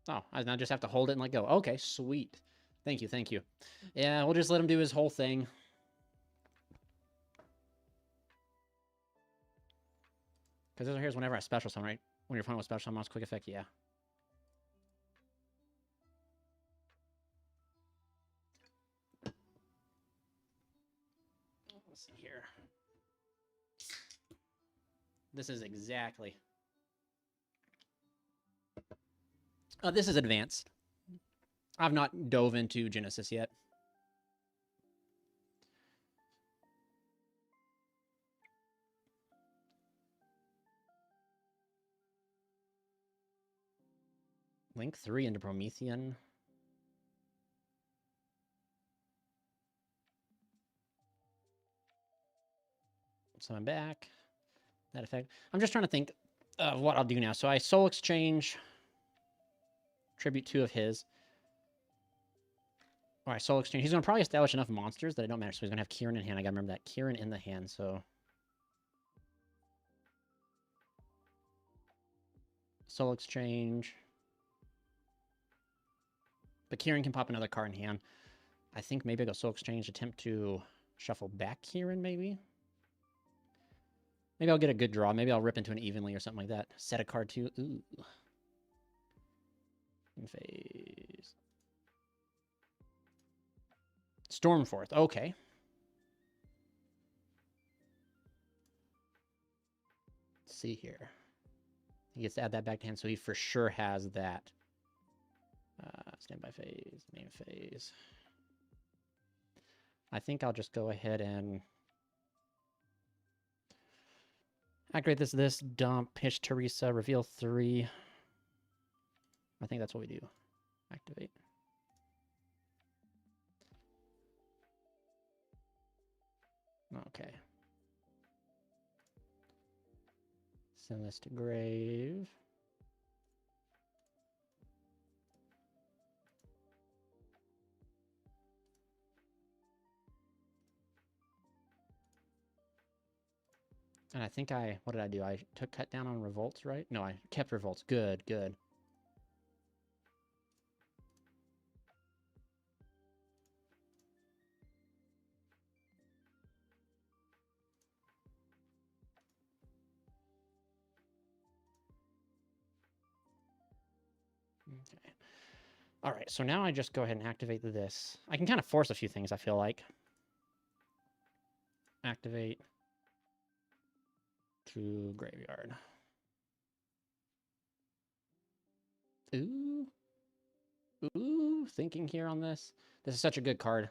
Speaker 1: Oh, I now just have to hold it and let go. Okay, sweet. Thank you, thank you. Yeah, we'll just let him do his whole thing. Because here's whenever I special summon, right? When you're playing with special summon, quick effect, yeah. Let's see here. This is exactly... Oh, this is advanced. I've not dove into Genesis yet. Link 3 into Promethean. So I'm back. That effect. I'm just trying to think of what I'll do now. So I Soul Exchange. Tribute 2 of his. All right, Soul Exchange. He's going to probably establish enough monsters that it don't matter. So he's going to have Kieran in hand. I got to remember that. Kieran in the hand, so... Soul Exchange. But Kieran can pop another card in hand. I think maybe I go Soul Exchange, attempt to shuffle back Kieran, maybe? Maybe I'll get a good draw. Maybe I'll rip into an evenly or something like that. Set a card too. Ooh. In phase. Stormforth. Okay. Let's see here. He gets to add that back to hand, so he for sure has that. Standby phase, main phase. I think I'll just go ahead and activate this, dump, pitch Teresa, reveal 3. I think that's what we do. Activate. Okay. Send this to grave. And I think what did I do? I took cut down on revolts, right? No, I kept revolts. Good, good. Okay. All right, so now I just go ahead and activate this. I can kind of force a few things, I feel like. Activate to graveyard. Ooh. Ooh, thinking here on this. This is such a good card.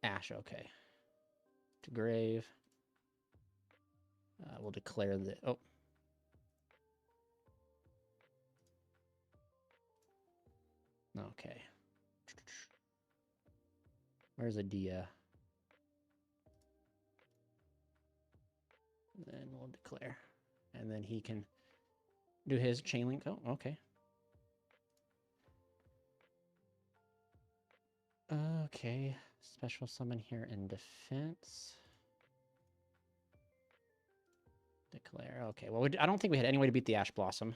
Speaker 1: Ash, okay. To grave. We'll declare the... Oh. Okay. Where's Adia? Then we'll declare. And then he can do his chain link. Oh, okay. Okay. Special summon here in defense. Declare. Okay. Well, I don't think we had any way to beat the Ash Blossom.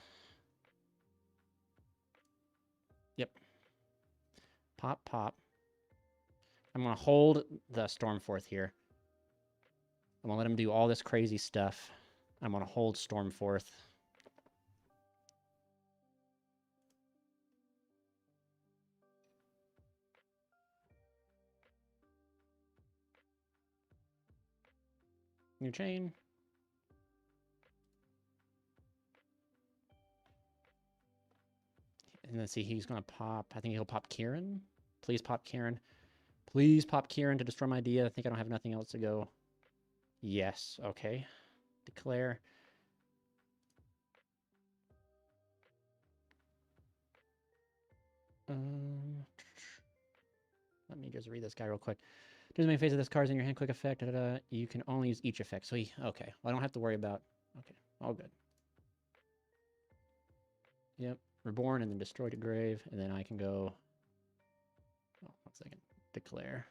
Speaker 1: Yep. Pop, pop. I'm going to hold the Stormforth here. I'm going to let him do all this crazy stuff. I'm going to hold Stormforth. New chain. And let's see, he's going to pop. I think he'll pop Kieran. Please pop Kieran. Please pop Kieran to destroy my idea. I think I don't have nothing else to go. Yes. Okay. Declare. Let Let me just read this guy real quick. Do the main phase of this card is in your hand. Quick effect. Da, da, da. You can only use each effect. So he, okay. Well, I don't have to worry about. Okay, all good. Yep. Reborn and then destroy to grave, and then I can go. Oh, 1 second. Declare.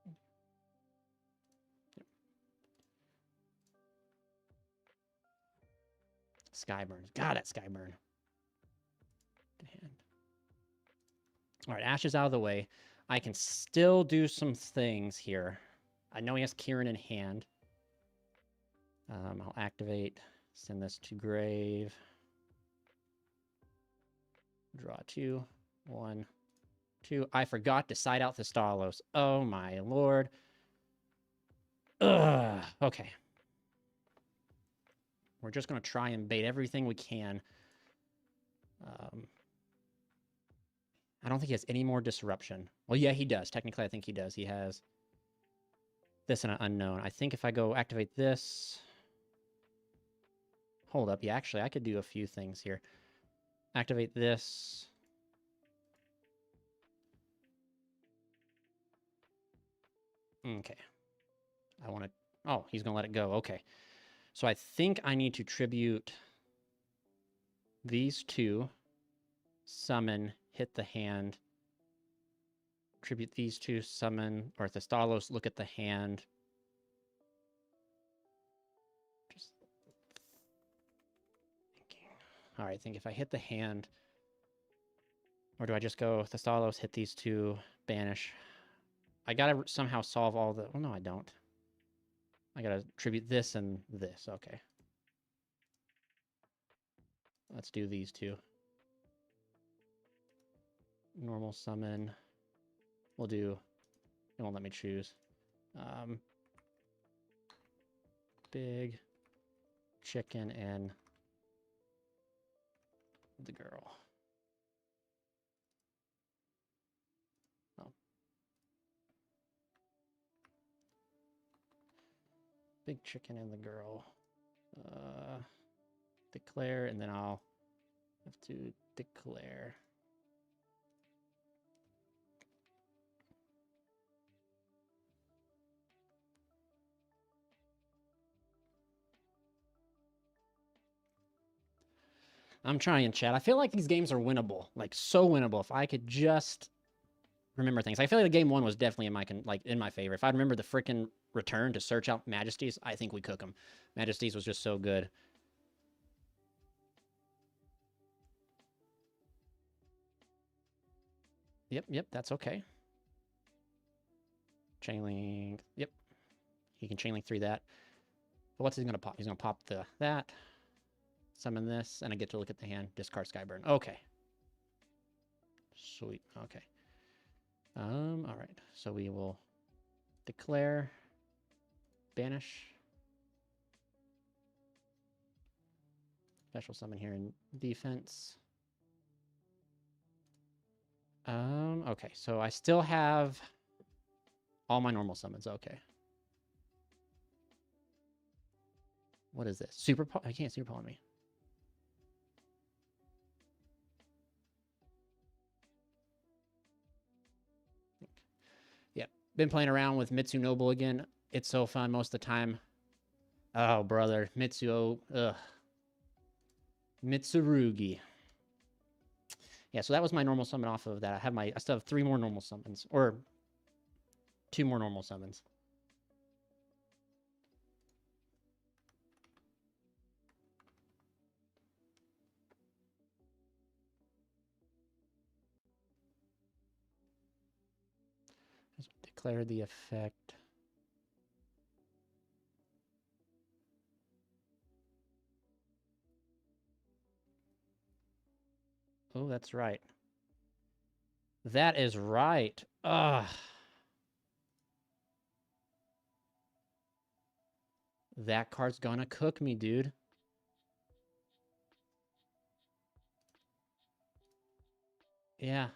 Speaker 1: Yep. Skyburn. God, that Skyburn. Hand. All right, Ash is out of the way. I can still do some things here. I know he has Kieran in hand. I'll activate, send this to grave. Draw 2, 1, 2. I forgot to side out Thestalos. Oh my lord. Ugh. Okay. We're just going to try and bait everything we can. I don't think he has any more disruption. Well, yeah, he does. Technically, I think he does. He has this and an unknown. I think if I go activate this... Hold up. Yeah, actually, I could do a few things here. Activate this. Okay. I want to... Oh, he's going to let it go. Okay. So I think I need to tribute these two. Summon, hit the hand. Tribute these two, summon, or Thestalos, look at the hand. Just thinking. All right, I think if I hit the hand, or do I just go Thestalos, hit these two, banish? I gotta somehow solve all the... Well, no, I don't. I gotta tribute this and this. Okay. Let's do these two. Normal summon. We'll do... It won't let me choose. Big chicken and the girl. Oh. Big chicken and the girl. Declare, and then I'll have to declare. I'm trying, chat. I feel like these games are winnable, like so winnable. If I could just remember things, I feel like the game one was definitely in my favor. If I remember the freaking return to search out Majesties, I think we cook them. Majesties was just so good. Yep, that's okay. Chainlink, yep. He can chainlink through that. But what's he gonna pop? He's gonna pop that. Summon this, and I get to look at the hand. Discard Skyburn. Okay. Sweet. Okay. All right. So we will declare, banish, special summon here in defense. Okay. So I still have all my normal summons. Okay. What is this? Super? I can't super on me. Been playing around with Mitsunobu again. It's so fun most of the time. Oh, brother. Mitsurugi. Yeah, so that was my normal summon off of that. I still have 3 more normal summons. Or 2 more normal summons. Declare the effect. Oh, that's right. That is right. Ugh. That card's gonna cook me, dude. Yeah.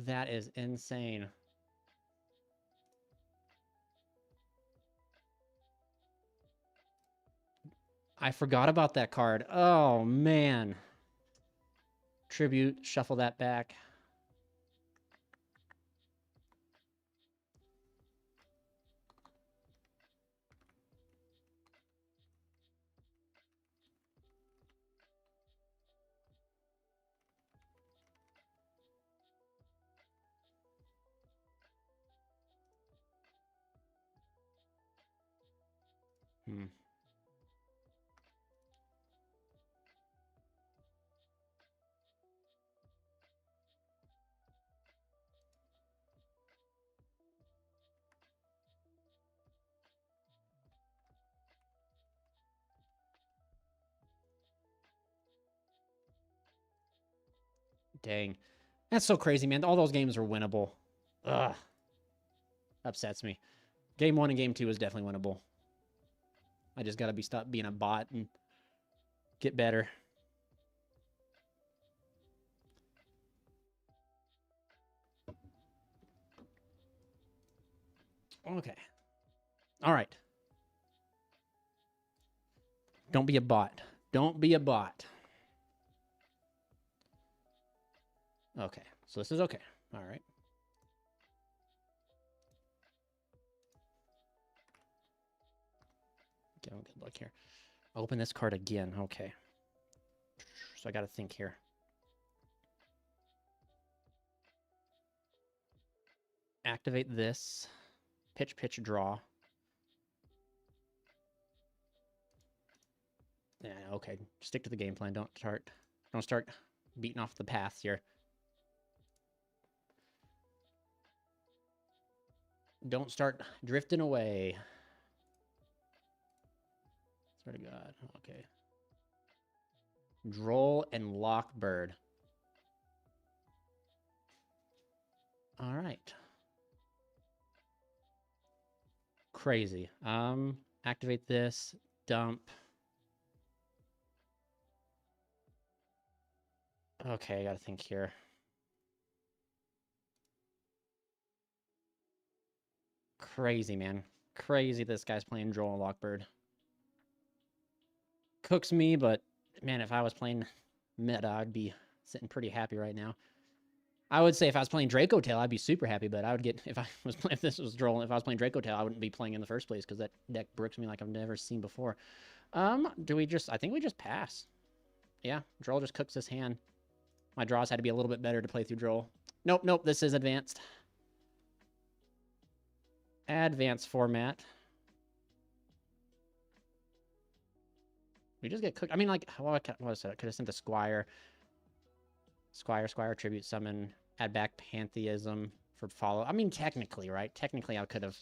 Speaker 1: That is insane. I forgot about that card. Oh, man. Tribute, shuffle that back. Hmm. Dang. That's so crazy, man. All those games were winnable. Ugh. Upsets me. Game 1 and Game 2 is definitely winnable. I just gotta stop being a bot and get better. Okay. All right. Don't be a bot. Don't be a bot. Okay. So this is okay. All right. Get on good luck here. Open this card again. Okay. So I got to think here. Activate this. Pitch, draw. Yeah, okay. Stick to the game plan. Don't start beating off the path here. Don't start drifting away. Swear to God. Okay. Droll and Lockbird. All right. Crazy. Activate this. Dump. Okay, I gotta think here. Crazy, man. Crazy this guy's playing Droll and Lockbird. Cooks me, but man, if I was playing meta, I'd be sitting pretty happy right now. I would say if I was playing Draco Tail, I'd be super happy, but I would get if this was Droll, if I was playing Draco Tail, I wouldn't be playing in the first place because that deck bricks me like I've never seen before. Do we just I think we just pass. Yeah, Droll just cooks this hand. My draws had to be a little bit better to play through Droll. Nope, this is advanced. Advanced format. We just get cooked. I mean, like, what was that? Could have sent the Squire. Squire, tribute summon, add back Pantheism for follow. I mean, technically, right? Technically, I could have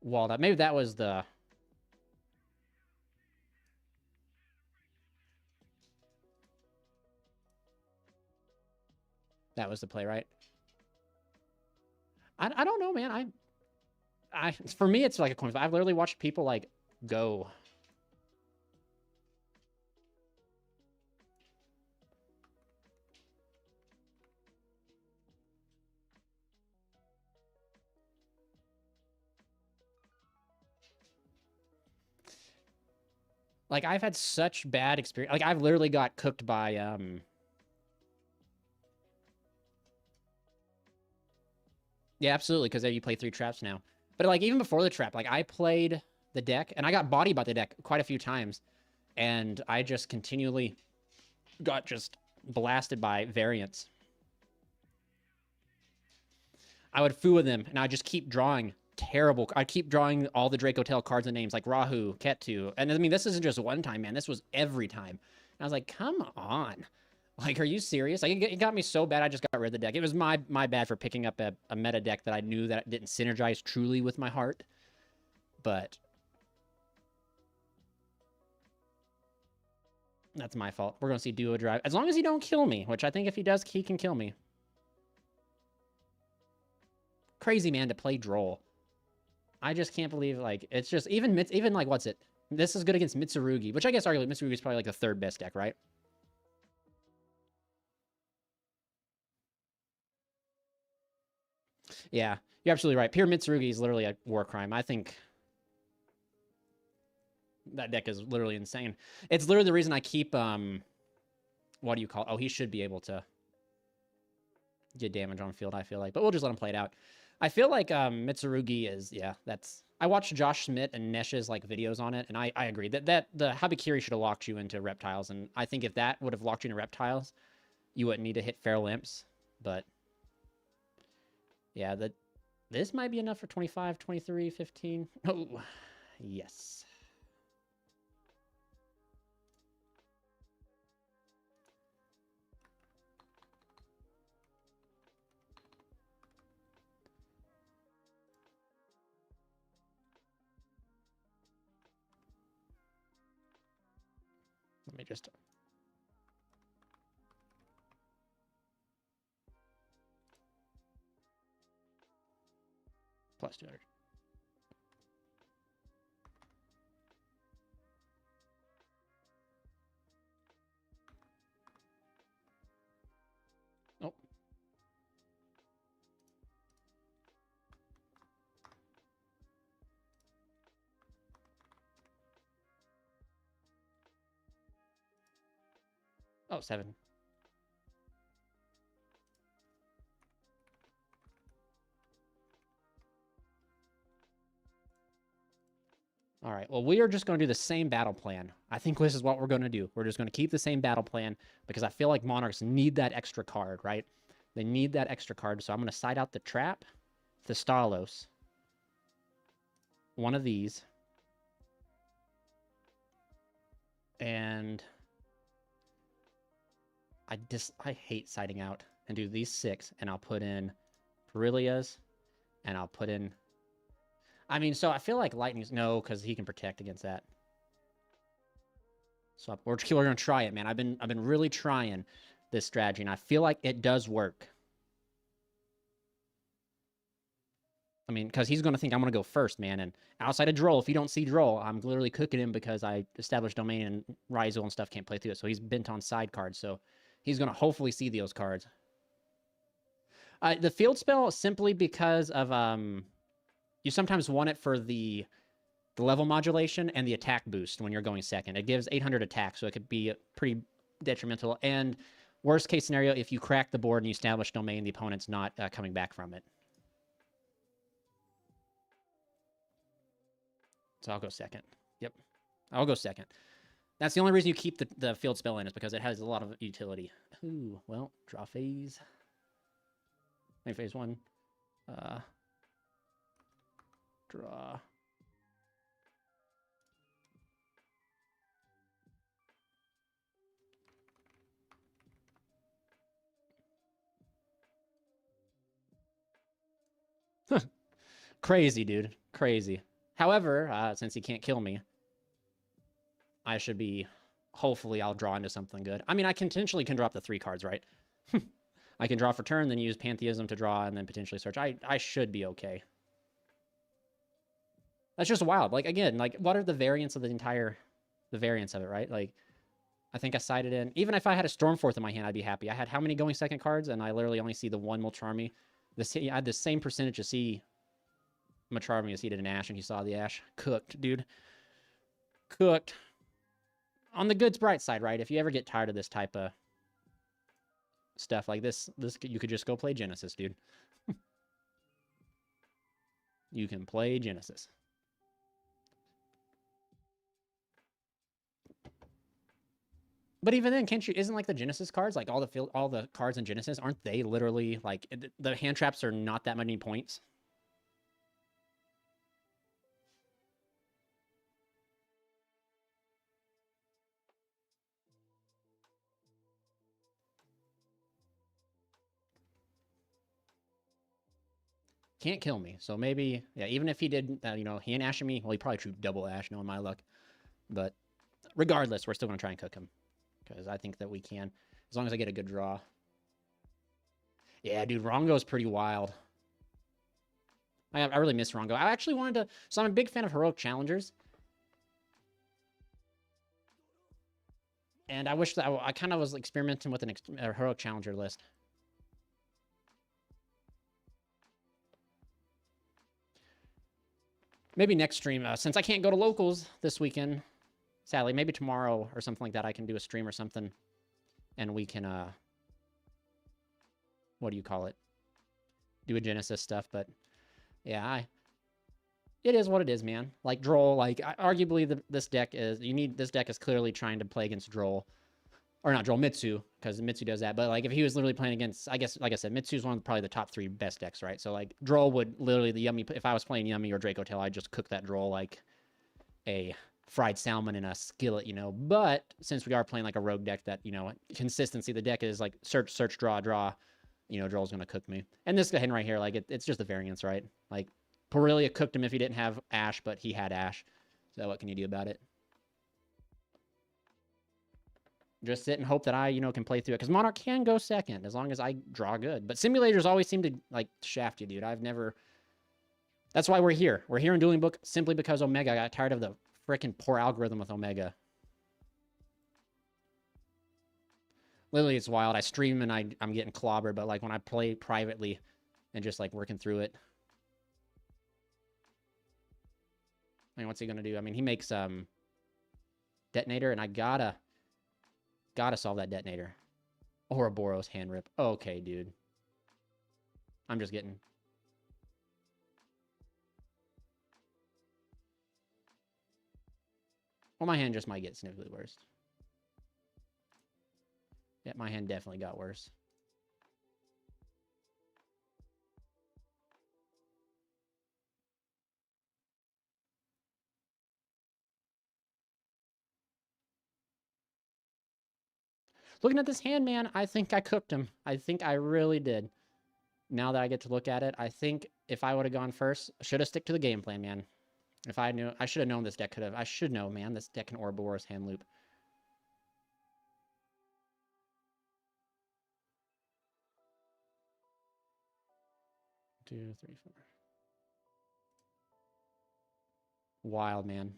Speaker 1: walled up. Maybe that was the... That was the play, right? I don't know, man. For me, it's like a coin flip. I've literally watched people, like, go... Like, I've had such bad experience. Like, I've literally got cooked by, Yeah, absolutely, because you play 3 traps now. But, like, even before the trap, like, I played the deck, and I got bodied by the deck quite a few times. And I just continually got just blasted by variants. I would foo with them, and I'd just keep drawing terrible. I'd keep drawing all the Draco Tail cards and names, like Rahu, Ketu. And, I mean, this isn't just one time, man. This was every time. And I was like, come on. Like, are you serious? Like, it got me so bad, I just got rid of the deck. It was my bad for picking up a meta deck that I knew that didn't synergize truly with my heart. But that's my fault. We're going to see Duo Drive. As long as he don't kill me, which I think if he does, he can kill me. Crazy, man, to play Droll. I just can't believe, like, it's just, even like, what's it? This is good against Mitsurugi, which I guess arguably Mitsurugi is probably like the 3rd best deck, right? Yeah, you're absolutely right. Pure Mitsurugi is literally a war crime. I think That deck is literally insane. It's literally the reason I keep, what do you call it? Oh, he should be able to get damage on field, I feel like. But we'll just let him play it out. I feel like Mitsurugi is, yeah, that's... I watched Josh Schmidt and Nesh's like videos on it, and I agree that the Habakiri should have locked you into reptiles, and I think if that would have locked you into reptiles, you wouldn't need to hit feral imps. But yeah, this might be enough for 25, 23, 15. Oh, yes. Let me just... plus 200. Oh. Oh, 7. All right, well, we are just going to do the same battle plan. I think this is what we're going to do. We're just going to keep the same battle plan because I feel like Monarchs need that extra card, right? They need that extra card, so I'm going to side out the Trap, the Stalos, one of these, and I hate siding out, and do these 6, and I'll put in Perilias, and I'll put in... I mean, so I feel like Lightning's... No, because he can protect against that. So we're going to try it, man. I've been really trying this strategy, and I feel like it does work. I mean, because he's going to think I'm going to go first, man. And outside of Droll, if you don't see Droll, I'm literally cooking him because I established domain and Raizo and stuff can't play through it. So he's bent on side cards. So he's going to hopefully see those cards. The field spell, simply because of... you sometimes want it for the level modulation and the attack boost when you're going second. It gives 800 attack, so it could be pretty detrimental. And worst case scenario, if you crack the board and you establish domain, the opponent's not coming back from it. So I'll go second. Yep, I'll go second. That's the only reason you keep the field spell in, is because it has a lot of utility. Ooh, well, draw phase. Maybe phase 1. Draw. Crazy, dude. Crazy. However, since he can't kill me, I should be... Hopefully, I'll draw into something good. I mean, I potentially can drop the 3 cards, right? I can draw for turn, then use Pantheism to draw, and then potentially search. I should be okay. That's just wild. Like, again, like, what are the variants of the variants of it, right? Like, I think I sided in... Even if I had a Stormforth in my hand, I'd be happy. I had how many going second cards, and I literally only see the 1 Molcharmy. I had the same percentage to see Molcharmy as he did an Ash, and he saw the Ash. Cooked, dude. Cooked. On the good bright side, right? If you ever get tired of this type of stuff like this you could just go play Genesis, dude. You can play Genesis. But even then, can't you... Isn't like the Genesis cards, like all the cards in Genesis, aren't they literally like... The hand traps are not that many points? Can't kill me. So maybe, yeah, even if he did, you know, he and Ashing me, well, he probably drew double Ash, knowing my luck. But regardless, we're still going to try and cook him. Because I think that we can, as long as I get a good draw. Yeah, dude, Rongo's pretty wild. I really miss Rongo. I actually wanted to... So I'm a big fan of Heroic Challengers. And I wish that I kind of was experimenting with a Heroic Challenger list. Maybe next stream, since I can't go to locals this weekend, Sadly, maybe tomorrow or something like that, I can do a stream or something, and we can, what do you call it? Do a Genesis stuff, but yeah, it is what it is, man. Like Droll, like arguably this deck is this deck is clearly trying to play against Droll, or not Droll, Mitsu, because Mitsu does that. But like if he was literally playing against, I guess, like I said, Mitsu's one of probably the top 3 best decks, right? So like Droll would literally the Yummy. If I was playing Yummy or Draco Tail, I'd just cook that Droll like a fried salmon in a skillet, you know. But since we are playing like a rogue deck that, you know, consistency, the deck is like search, draw, you know, Droll's gonna cook me. And this guy right here, like it's just the variance, right? Like Parelia cooked him if he didn't have Ash, but he had Ash. So what can you do about it? Just sit and hope that I, you know, can play through it. Because Monarch can go second as long as I draw good. But simulators always seem to, like, shaft you, dude. I've never... That's why we're here. We're here in Dueling Book simply because Omega. I got tired of the freaking poor algorithm with Omega. Literally, it's wild. I stream and I'm getting clobbered, but, like, when I play privately and just, like, working through it... I mean, what's he gonna do? I mean, he makes, Detonator, and I gotta solve that Detonator. Ouroboros hand rip. Okay, dude. I'm just getting... Well, my hand just might get significantly worse. Yeah, my hand definitely got worse. Looking at this hand, man, I think I cooked him. I think I really did. Now that I get to look at it, I think if I would have gone first, I should have stick to the game plan, man. If I knew, I should have known this deck could have. I should know, man. This deck can Ouroboros hand loop. Two, three, four. Wild, man.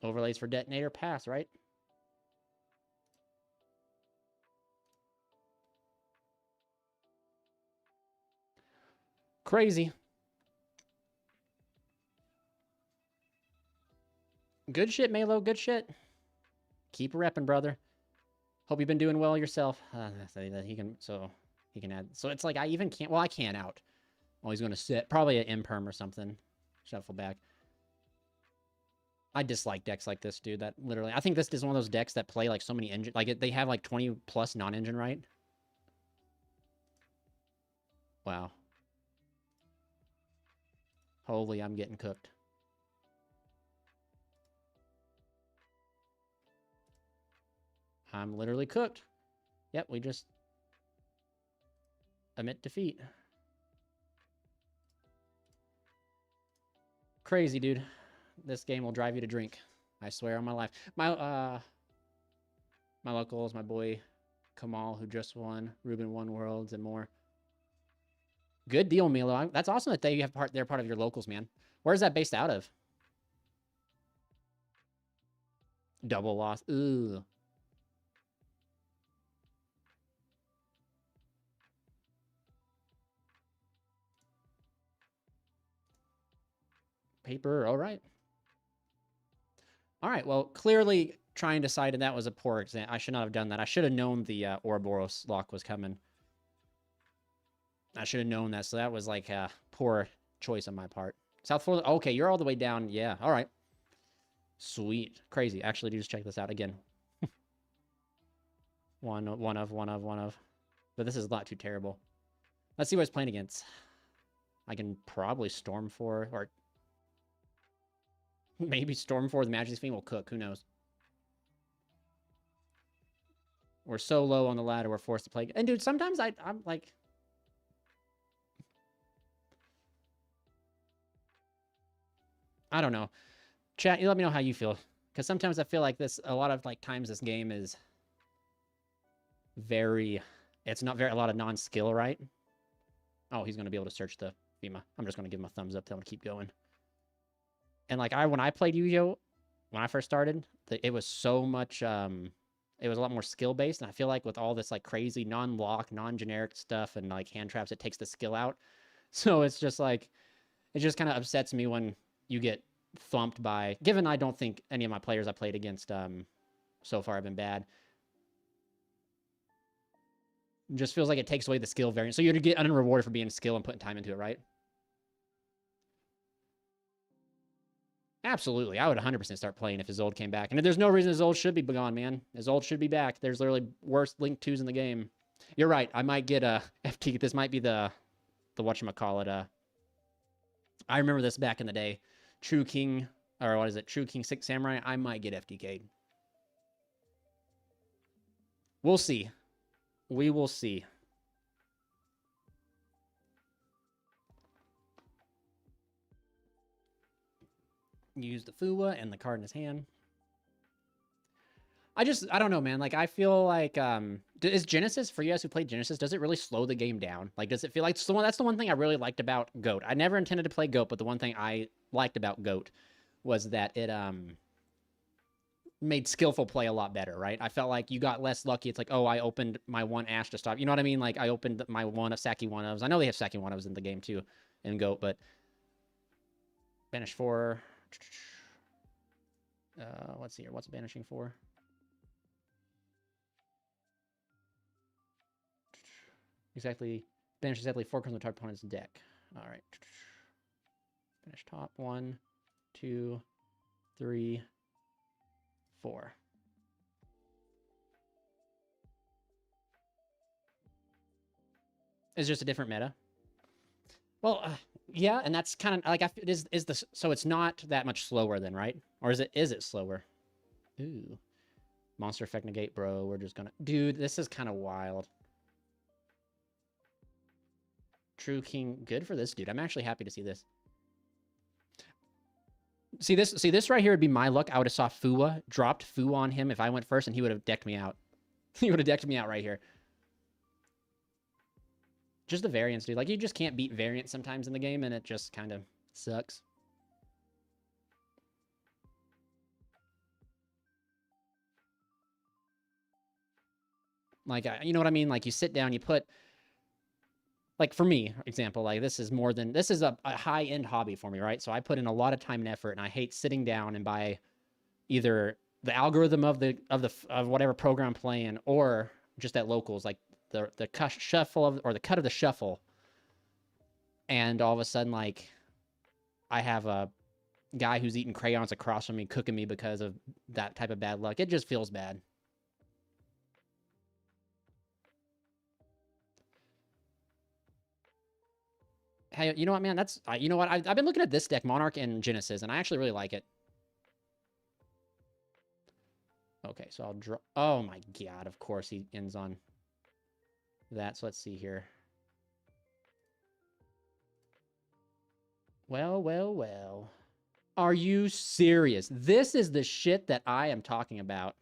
Speaker 1: Overlays for Detonator, pass, right? Crazy. Good shit, Malo. Good shit. Keep repping, brother. Hope you've been doing well yourself. He can add. So it's like I even can't. Well, I can't out. Oh, he's going to sit. Probably an imperm or something. Shuffle back. I dislike decks like this, dude. That literally, I think this is one of those decks that play like so many engine. Like they have like 20 plus non-engine, right? Wow. Holy, I'm getting cooked. I'm literally cooked. Yep, we just admit defeat. Crazy, dude. This game will drive you to drink. I swear on my life. My locals, my boy Kamal, who just won, Ruben won Worlds and more. Good deal, Milo. That's awesome that they're part of your locals, man. Where's that based out of? Double loss. Ooh. Paper, all right. All right, well, clearly trying to decide that was a poor example. I should not have done that. I should have known the Ouroboros lock was coming. I should have known that, so that was like a poor choice on my part. South Florida, okay, you're all the way down. Yeah, all right. Sweet. Crazy. Actually, just check this out again. One of. But this is not too terrible. Let's see what it's playing against. I can probably Storm 4, or maybe Storm 4 the Majesty's Fiend will cook. Who knows? We're so low on the ladder, we're forced to play. And dude, sometimes I'm like... I don't know. Chat, you let me know how you feel. Because sometimes I feel like this, a lot of like times this game is very... It's not very, a lot of non-skill, right? Oh, he's going to be able to search the FEMA. I'm just going to give him a thumbs up, tell him to keep going. And like when I played Yu-Gi-Oh, when I first started, it was so much, it was a lot more skill-based. And I feel like with all this like crazy non-lock, non-generic stuff and like hand traps, it takes the skill out. So it's just like, It just kind of upsets me when you get thumped by, given I don't think any of my players I played against so far have been bad. It just feels like it takes away the skill variance. So you're to get unrewarded for being skill and putting time into it, right? Absolutely. I would 100% start playing if Isolde came back. And there's no reason Isolde should be gone, man. Isolde should be back. There's literally worse Link 2s in the game. You're right. I might get a FT. This might be the whatchamacallit. I remember this back in the day. True King, or what is it? True King 6 Samurai. I might get FTK'd. We'll see. We will see. Use the Fuwa and the card in his hand. I don't know, man. Like, I feel like, is Genesis, for you guys who played Genesis, does it really slow the game down? Like, does it feel like, that's the one thing I really liked about GOAT. I never intended to play GOAT, but the one thing I liked about GOAT was that it, made skillful play a lot better, right? I felt like you got less lucky. It's like, oh, I opened my one Ash to stop. You know what I mean? Like, I opened my one of Saki one-ofs. I know they have Saki one-ofs in the game, too, in GOAT, but banish 4. Let's see here. What's banishing for? Exactly. Banish exactly 4 cards on the target opponent's deck. All right. Finish top. 1, 2, 3, 4. It's just a different meta. Well, yeah, and that's kind of like so it's not that much slower then, right? Or is it slower? Ooh. Monster effect negate, bro. We're just gonna, dude, this is kind of wild. True King, good for this dude. I'm actually happy to see this. See this right here would be my luck. I would have saw Fuwa, dropped Fuwa on him if I went first, and he would have decked me out. He would have decked me out right here. Just the variance, dude. Like, you just can't beat variance sometimes in the game, and it just kind of sucks. Like, you know what I mean? Like, you sit down, you put, like, for me, example, like, this is a high-end hobby for me, right? So I put in a lot of time and effort, and I hate sitting down and by either the algorithm of whatever program I'm playing, or just at locals, like the shuffle of, or the cut of the shuffle, and all of a sudden, like, I have a guy who's eating crayons across from me cooking me because of that type of bad luck. It just feels bad. Hey, you know what, man? You know what? I've been looking at this deck, Monarch and Genesis, and I actually really like it. Okay, so I'll draw. Oh my god, of course he ends on that. So let's see here. Well, well, well. Are you serious? This is the shit that I am talking about.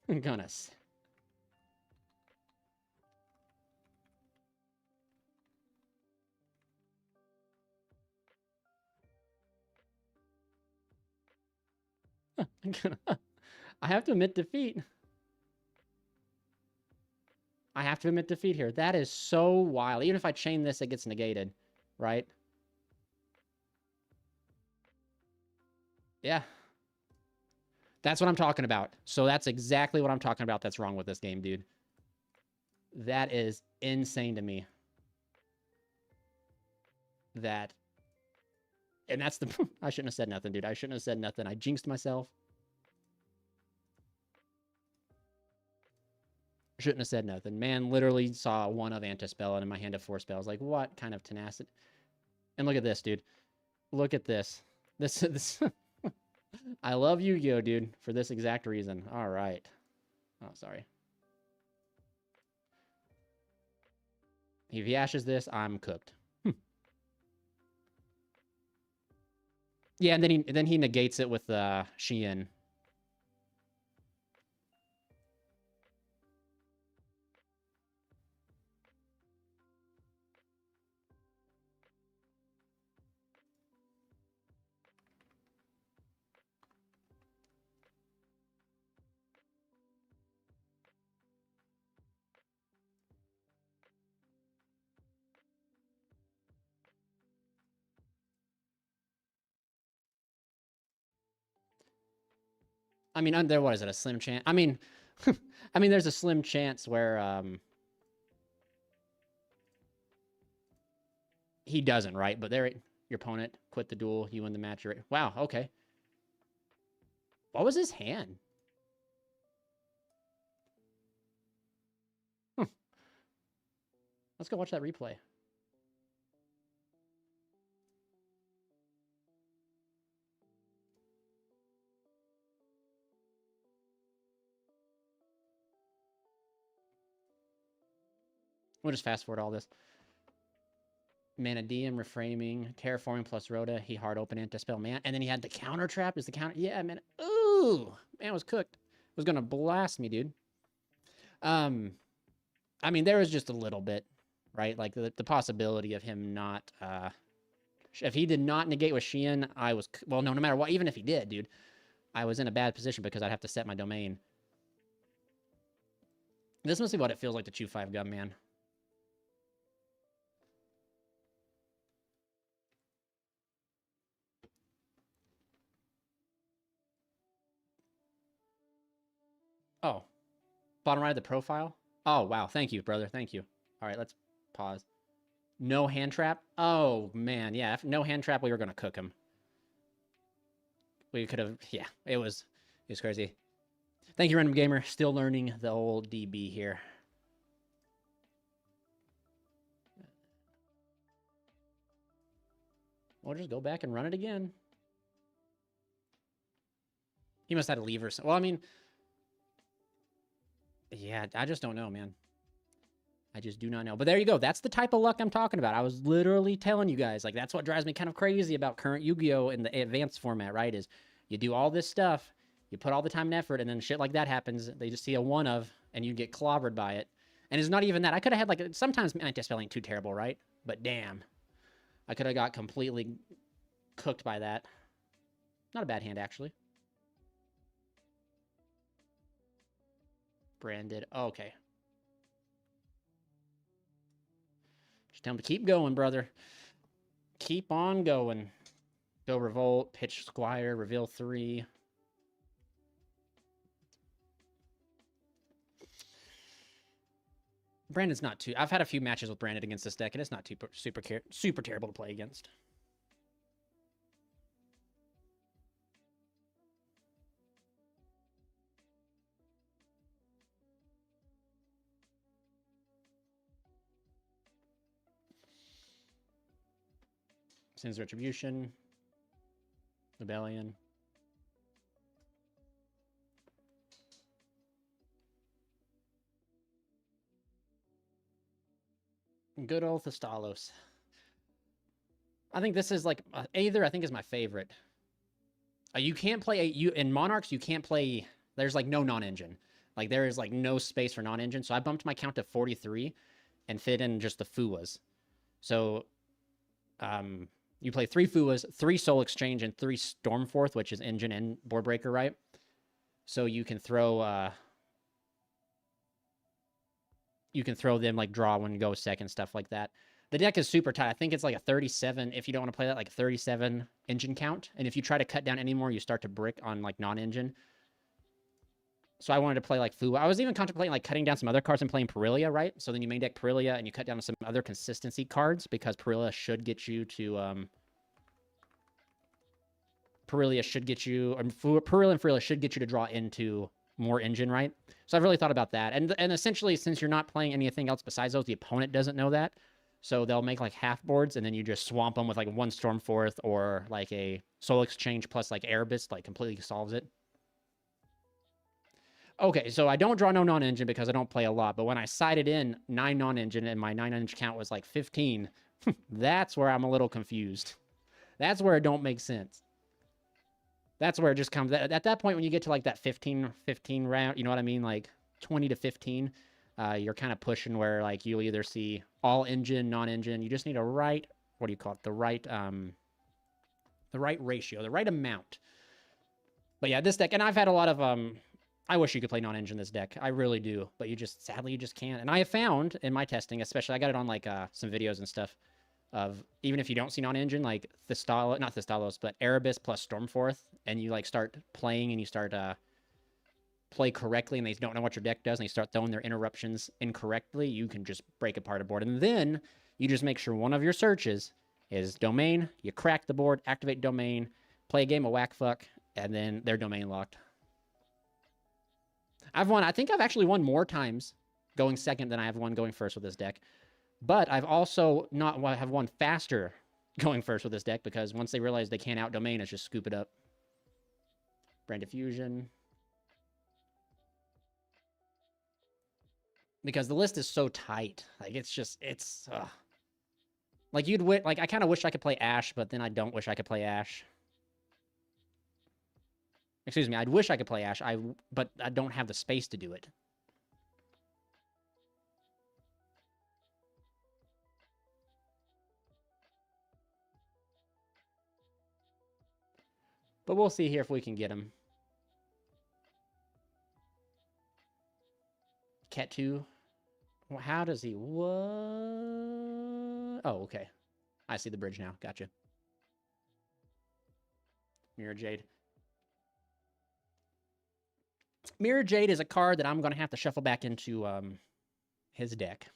Speaker 1: I'm gonna... I have to admit defeat. I have to admit defeat here. That is so wild. Even if I chain this, it gets negated, right? Yeah. That's what I'm talking about. So that's exactly what I'm talking about that's wrong with this game, dude. That is insane to me. That... And that's the... I shouldn't have said nothing, dude. I shouldn't have said nothing. I jinxed myself. Shouldn't have said nothing. Man literally saw one of Antispell and in my hand of 4 spells. Like, what kind of tenacity? And look at this, dude. Look at this. This I love Yu-Gi-Oh, dude, for this exact reason. All right. Oh, sorry. If he ashes this, I'm cooked. Yeah, and then he negates it with Xian. I mean, there, what is it, a slim chance? I mean, I mean, there's a slim chance where he doesn't, right? But there, your opponent quit the duel, you win the match. Wow, okay. What was his hand? Let's go watch that replay. We'll just fast forward all this. Manadium, reframing, terraforming plus Rhoda. He hard open anti-spell man. And then he had the counter trap. Is the counter? Yeah, man. Ooh, man was cooked. Was gonna blast me, dude. I mean, there was just a little bit, right? Like the possibility of him not if he did not negate with Xian, I was, well, no matter what, even if he did, dude, I was in a bad position because I'd have to set my domain. This must be what it feels like to chew 5 gum, man. Oh, bottom right of the profile. Oh, wow. Thank you, brother. Thank you. All right, let's pause. No hand trap. Oh, man. Yeah, if no hand trap, we were going to cook him. We could have, yeah, it was crazy. Thank you, Random Gamer. Still learning the old DB here. We'll just go back and run it again. He must have had to leave or something. Well, I mean, yeah, I just don't know, man. I just do not know. But there you go. That's the type of luck I'm talking about. I was literally telling you guys, like, that's what drives me kind of crazy about current Yu-Gi-Oh! In the advanced format, right? Is you do all this stuff, you put all the time and effort, and then shit like that happens. They just see a one of, and you get clobbered by it. And it's not even that. I could have had, like, sometimes anti-spell ain't too terrible, right? But damn. I could have got completely cooked by that. Not a bad hand, actually. Branded. Oh, okay. Just tell him to keep going, brother. Keep on going. Go Revolt, pitch Squire, reveal 3. Brandon's not too... I've had a few matches with Brandon against this deck, and it's not too super terrible to play against. Sin's Retribution. Rebellion. Good old Thestalos. I think this is like Aether, I think is my favorite. You can't play in Monarchs, you can't play, there's like no non-engine. Like there is like no space for non-engine. So I bumped my count to 43 and fit in just the Fuwas. So you play 3 Fuwas, 3 Soul Exchange, and 3 Stormforth, which is engine and board breaker, right? So you can throw them like draw one, go second, stuff like that. The deck is super tight. I think it's like a 37, if you don't want to play that, like 37 engine count. And if you try to cut down any more, you start to brick on like non-engine. So I wanted to play like Fu. I was even contemplating like cutting down some other cards and playing Perilia, right? So then you main deck Perilia and you cut down some other consistency cards because Perilia should get you to Perilia and Perilia should get you to draw into more engine, right? So I've really thought about that. And essentially, since you're not playing anything else besides those, the opponent doesn't know that. So they'll make like half boards, and then you just swamp them with like 1 Stormforth or like a Soul Exchange plus like Erebus, like completely solves it. Okay, so I don't draw no non-engine because I don't play a lot. But when I sided in 9 non-engine and my 9-inch count was like 15, that's where I'm a little confused. That's where it don't make sense. That's where it just comes at that point when you get to like that 15 round, you know what I mean? Like 20 to 15, you're kind of pushing where like you'll either see all engine, non-engine. You just need a right, what do you call it? The right ratio, the right amount. But yeah, this deck, and I've had a lot of I wish you could play non-engine this deck. I really do, but sadly you just can't. And I have found in my testing, especially I got it on like some videos and stuff of even if you don't see non-engine, like not Thestalos, but Erebus plus Stormforth, and you like start playing and you start play correctly and they don't know what your deck does and they start throwing their interruptions incorrectly, you can just break apart a board. And then you just make sure one of your searches is domain, you crack the board, activate domain, play a game of whack fuck, and then they're domain locked. I think I've actually won more times going second than I have won going first with this deck. But I've also have won faster going first with this deck because once they realize they can't out-domain, it's just scoop it up. Brand Diffusion. Because the list is so tight. Like, it's... Like, I kind of wish I could play Ash, but then I don't wish I could play Ash. Excuse me, I'd wish I could play Ash, but I don't have the space to do it. But we'll see here if we can get him. Ketu. Well, how does he... What? Oh, okay. I see the bridge now. Gotcha. Mirror Jade. Mirror Jade is a card that I'm going to have to shuffle back into his deck.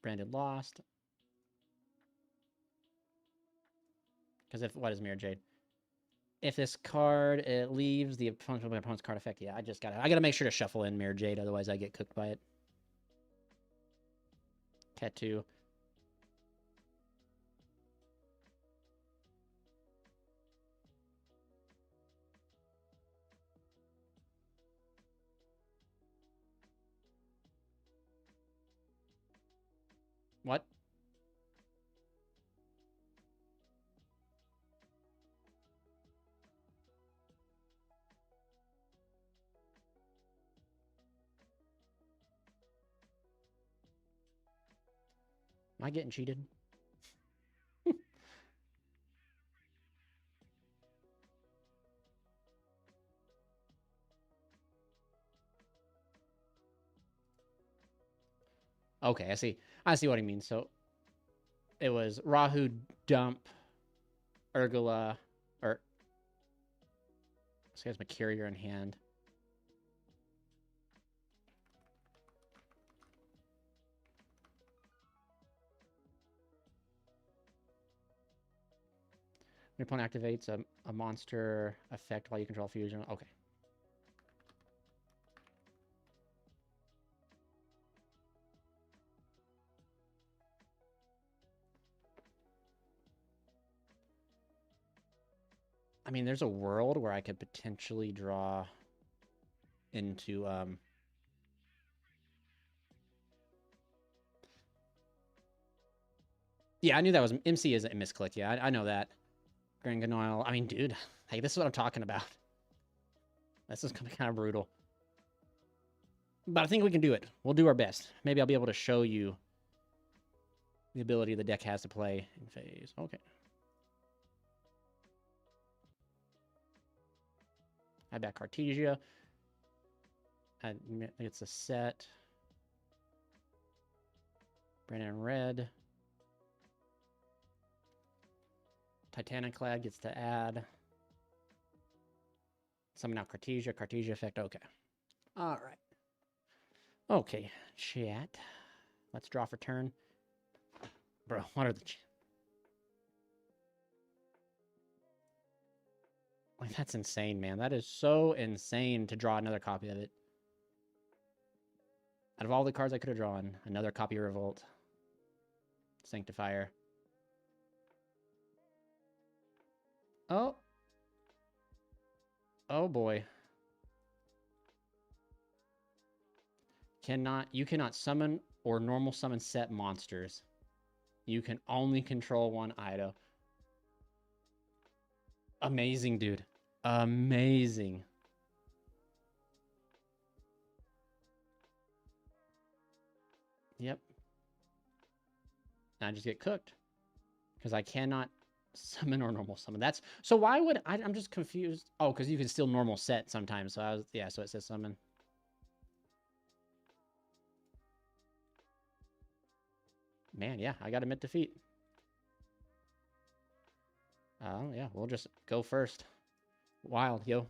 Speaker 1: Branded Lost. Because what is Mirror Jade? If this card leaves the opponent's card effect, yeah, I gotta make sure to shuffle in Mirror Jade, otherwise I get cooked by it. Ketu. What? Am I getting cheated? Okay, I see what he means. So it was Rahu, Dump, Urgula, or this guy's Mercurier in hand. Your opponent activates a monster effect while you control fusion. Okay. I mean, there's a world where I could potentially draw into yeah, I knew that was MC is a misclick. Yeah, I know that. Grand Ganoil. I mean, dude, hey, this is what I'm talking about. This is gonna be kind of brutal. But I think we can do it. We'll do our best. Maybe I'll be able to show you the ability the deck has to play in phase. Okay. I back Cartesia. It's a set. Brandon Red. Titaniclad gets to add. Summon out Cartesia. Cartesia effect. Okay. All right. Okay, chat. Let's draw for turn. Bro, what are the... Like, that's insane, man. That is so insane to draw another copy of it. Out of all the cards I could have drawn, another copy of Revolt. Sanctifier. Oh. Oh, boy. You cannot summon or normal summon set monsters. You can only control one item. Amazing, dude. Amazing. Yep. And I just get cooked. Because I cannot summon or normal summon. That's... So why would... I'm just confused. Oh, because you can still normal set sometimes. So yeah, so it says summon. Man, yeah, I got him at defeat. Yeah, we'll just go first. Wild, yo.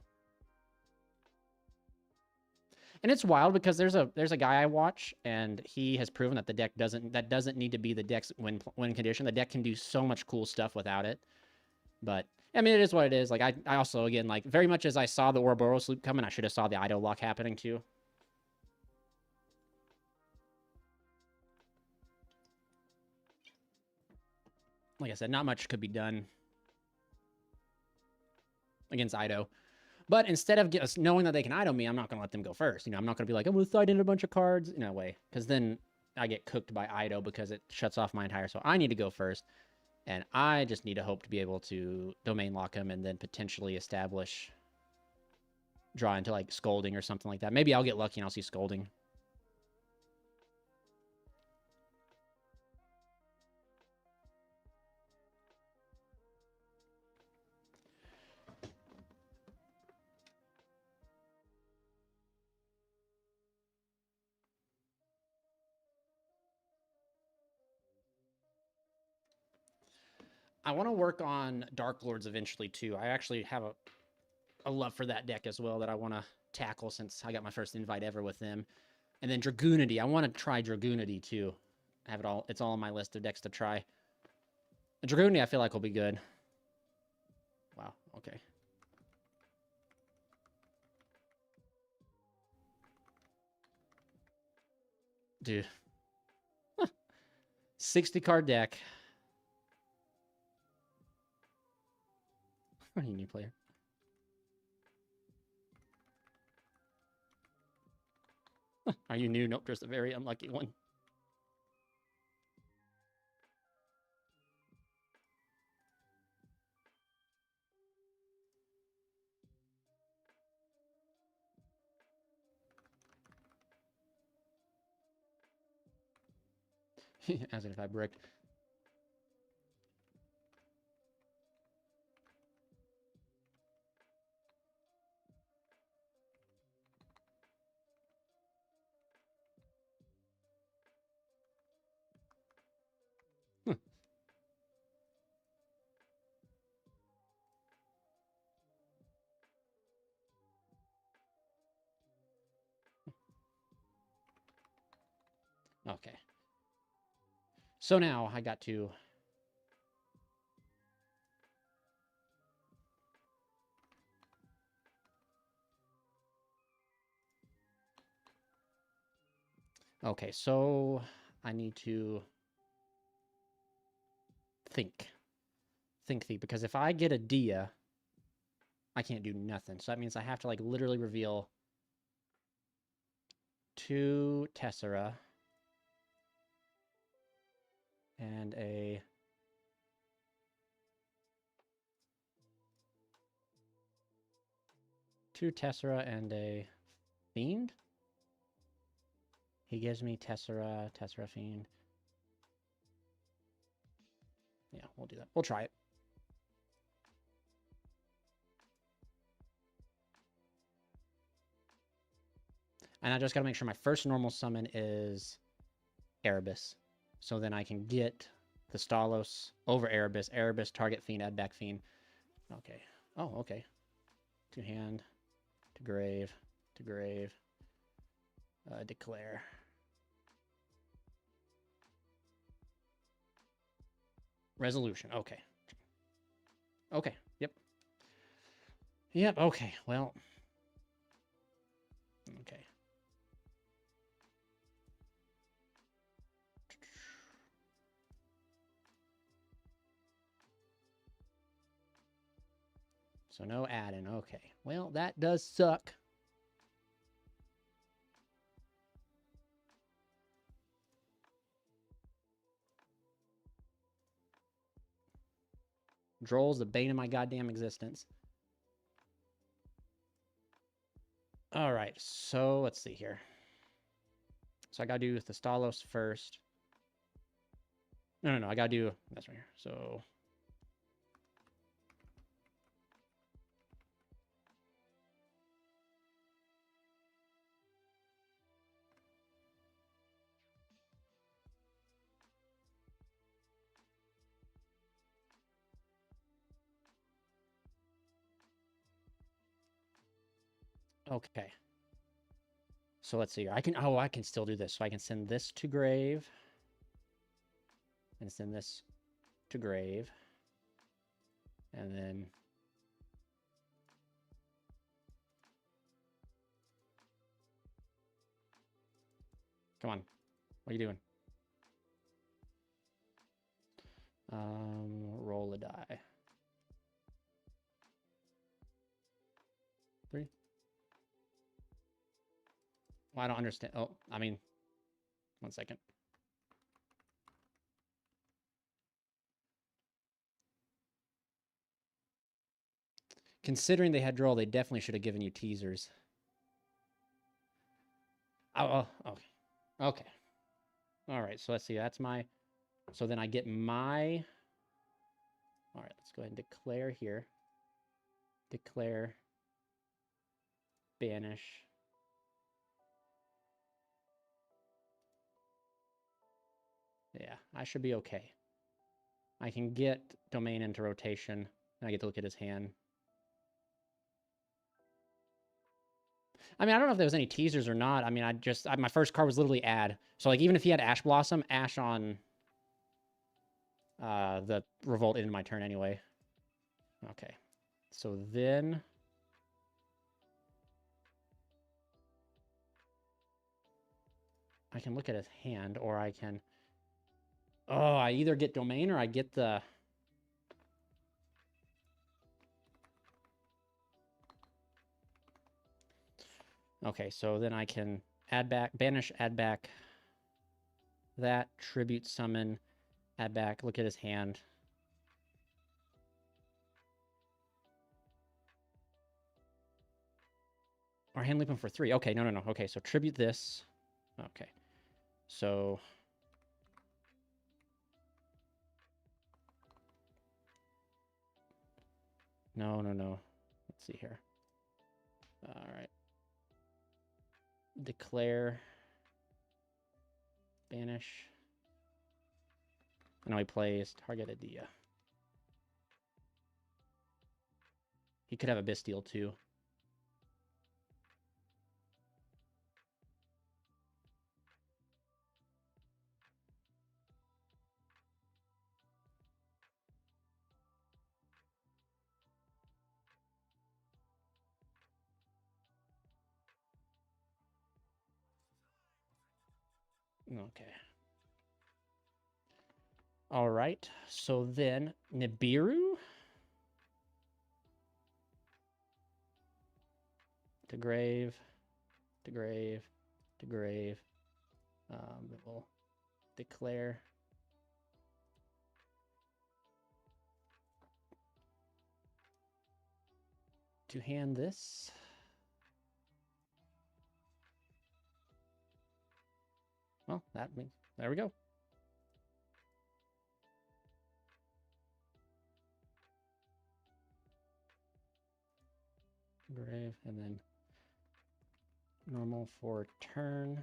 Speaker 1: And it's wild because there's a guy I watch, and he has proven that the deck doesn't need to be the deck's win condition. The deck can do so much cool stuff without it. But I mean, it is what it is. Like I also, again, like very much as I saw the Ouroboros loop coming, I should have saw the Ido lock happening too. Like I said, not much could be done against Ido. But instead of knowing that they can Ido me, I'm not going to let them go first. You know, I'm not going to be like, I'm going to side in a bunch of cards in a way. Because then I get cooked by Ido because it shuts off my entire... So I need to go first. And I just need to hope to be able to domain lock him and then potentially establish... Draw into like Scolding or something like that. Maybe I'll get lucky and I'll see Scolding. I want to work on Dark Lords eventually too. I actually have a love for that deck as well that I want to tackle since I got my first invite ever with them. And then Dragoonity. I want to try Dragoonity too. I have it all. It's all on my list of decks to try. Dragoonity I feel like will be good. Wow. Okay. Dude. 60 card deck. Are you new player? Are you new? Nope, just a very unlucky one. As if I bricked. Okay. So now I got to... Okay, so I need to think. Because if I get a Dia, I can't do nothing. So that means I have to like literally reveal 2 Tessera and a... Two Tessera and a Fiend? He gives me Tessera, Fiend. Yeah, we'll do that. We'll try it. And I just got to make sure my first normal summon is Erebus. So then I can get the Stalos over Erebus. Erebus, target Fiend, add back Fiend. Okay. Oh, okay. To hand, to grave, to grave. Declare. Resolution. Okay. Okay. Yep. Yep. Okay. Well. Okay. So no add-in. Okay. Well, that does suck. Droll's the bane of my goddamn existence. All right. So let's see here. So I got to do the Stalos first. No. I got to do... That's right here. So... Okay. So let's see here. I can still do this. So I can send this to grave. And send this to grave. And then... Come on. What are you doing? Roll a die. 3. Well, I don't understand. Oh, I mean, 1 second. Considering they had draw, they definitely should have given you teasers. Oh, okay. Okay. All right, so let's see. That's my... So then I get my... All right, let's go ahead and declare here. Declare. Banish. Yeah, I should be okay. I can get Domain into rotation, and I get to look at his hand. I mean, I don't know if there was any teasers or not. I mean, my first card was literally add. So, like, even if he had Ash Blossom, Ash on the Revolt into my turn anyway. Okay. So then... I can look at his hand, or I can... Oh, I either get Domain or I get the... Okay, so then I can add back, banish, add back that, tribute summon, add back, look at his hand. Or hand leap him for 3. Okay, no. Okay, so tribute this. Okay, so... No. Let's see here. All right. Declare. Banish. I know he plays target Adia. He could have a Bastille too. Okay. All right. So then Nibiru to grave, to grave, to grave. We'll declare. To hand this. Well, that means there we go. Grave, and then normal for turn.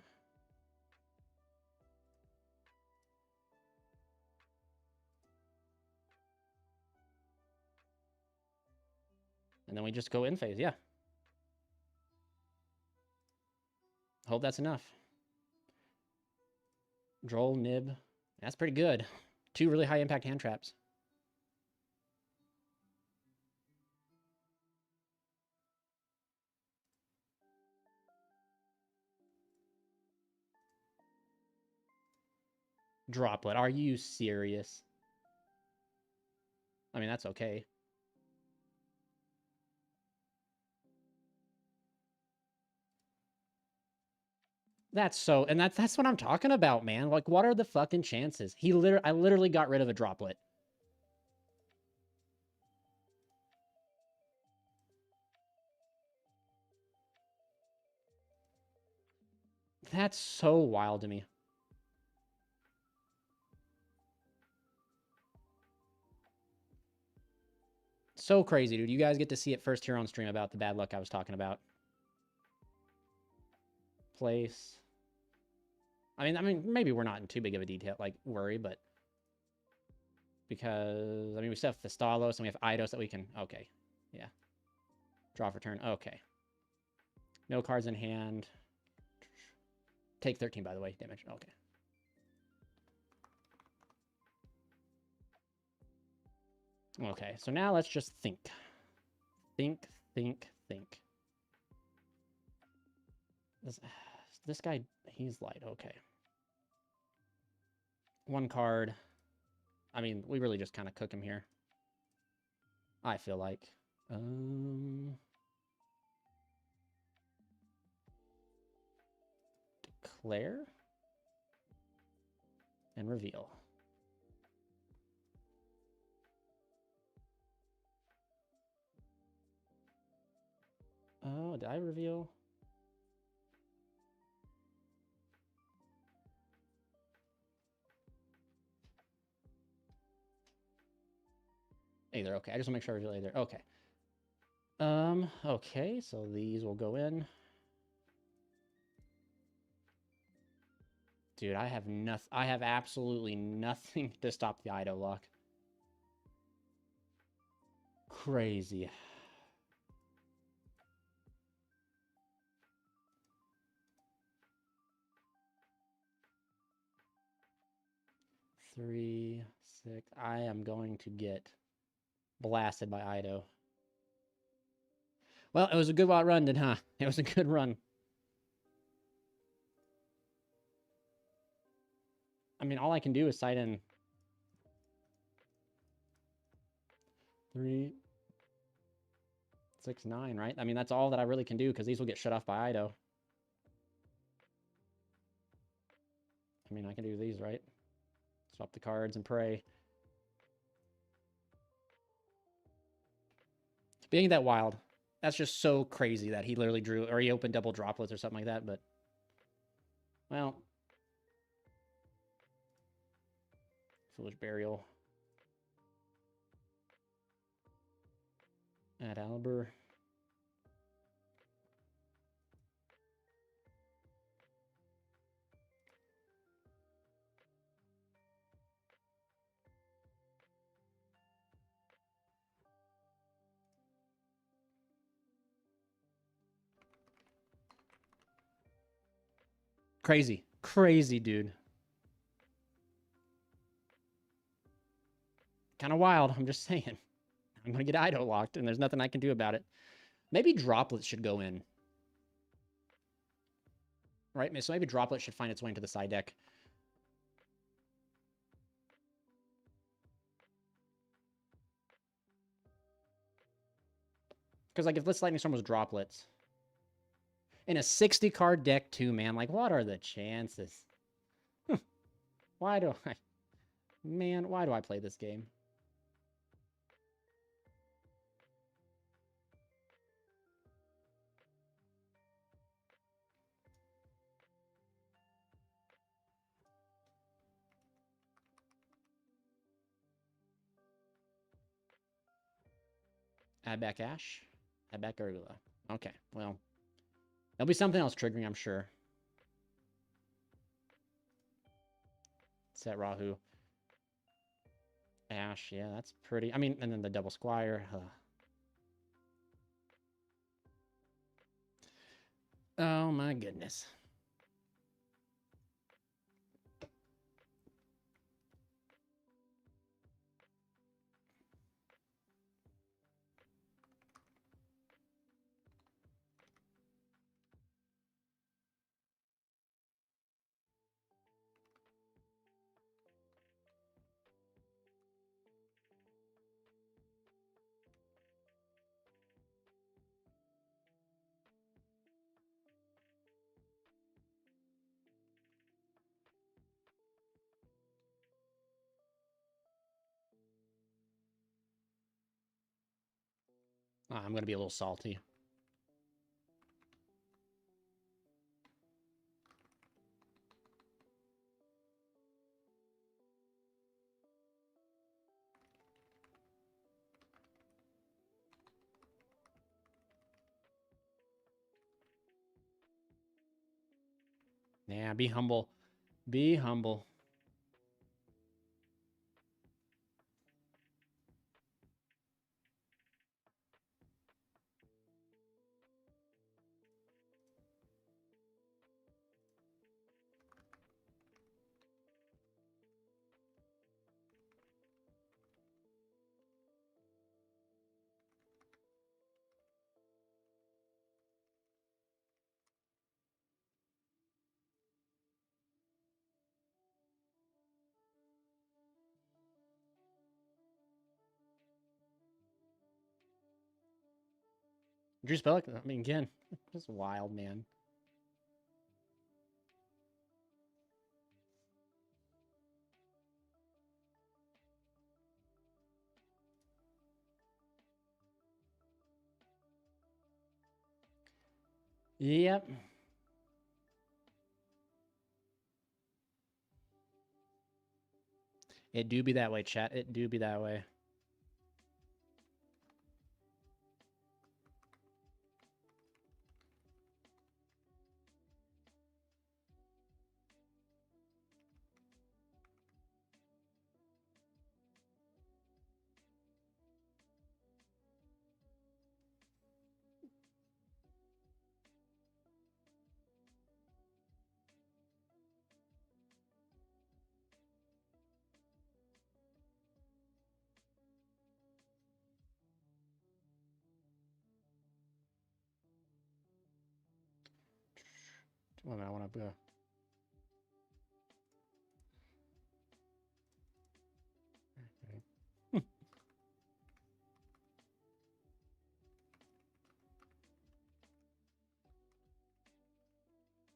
Speaker 1: And then we just go in phase, yeah. Hope that's enough. Droll, Nib. That's pretty good. 2 really high impact hand traps. Droplet. Are you serious? I mean, that's okay. That's so, and that's what I'm talking about, man. Like, what are the fucking chances? I literally got rid of a droplet. That's so wild to me. So crazy, dude. You guys get to see it first here on stream about the bad luck I was talking about. Place. I mean, maybe we're not in too big of a detail, like, worry, but... Because, I mean, we still have Thestalos, and we have Eidos that we can... Okay. Yeah. Draw for turn. Okay. No cards in hand. Take 13, by the way, damage. Okay. Okay, so now let's just think. Think. This guy, he's light. Okay. One card. I mean, we really just kind of cook him here. I feel like. Declare. And reveal. Oh, did I reveal? Either. Okay, I just want to make sure I reveal either. Okay. Okay, so these will go in. Dude, I have nothing. I have absolutely nothing to stop the Ido lock. Crazy. Three, 6. I am going to get blasted by Ido. Well, it was a good wild run, then, huh? It was a good run. I mean, all I can do is sight in 3, 6, 9, right? I mean, that's all that I really can do because these will get shut off by Ido. I mean, I can do these, right? Swap the cards and pray. Being that wild, that's just so crazy that he literally drew, or he opened double droplets or something like that, but, well. Foolish Burial. Add Albur. Crazy. Crazy, dude. Kind of wild, I'm just saying. I'm going to get Ido locked, and there's nothing I can do about it. Maybe Droplets should go in. Right? So maybe Droplet should find its way into the side deck. Because, like, if this Lightning Storm was Droplets... In a 60-card deck, too, man. Like, what are the chances? Why do I... Man, why do I play this game? Add back Ash. Add back Gargula. Okay, well. There'll be something else triggering, I'm sure. Set Rahu. Ash, yeah, that's pretty. I mean, and then the double Squire. Oh my goodness. Oh, I'm going to be a little salty. Yeah, be humble. Be humble. Drew Spellick, I mean, again, just wild, man. Yep. It do be that way, chat. It do be that way. Well, I want to go.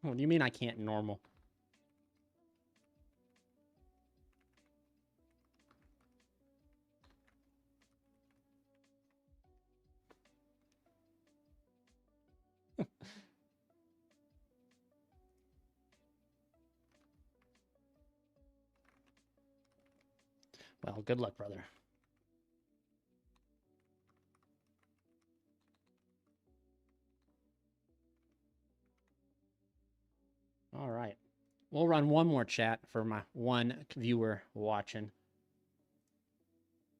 Speaker 1: What do you mean I can't normal? Well, good luck, brother. All right. We'll run one more chat for my one viewer watching.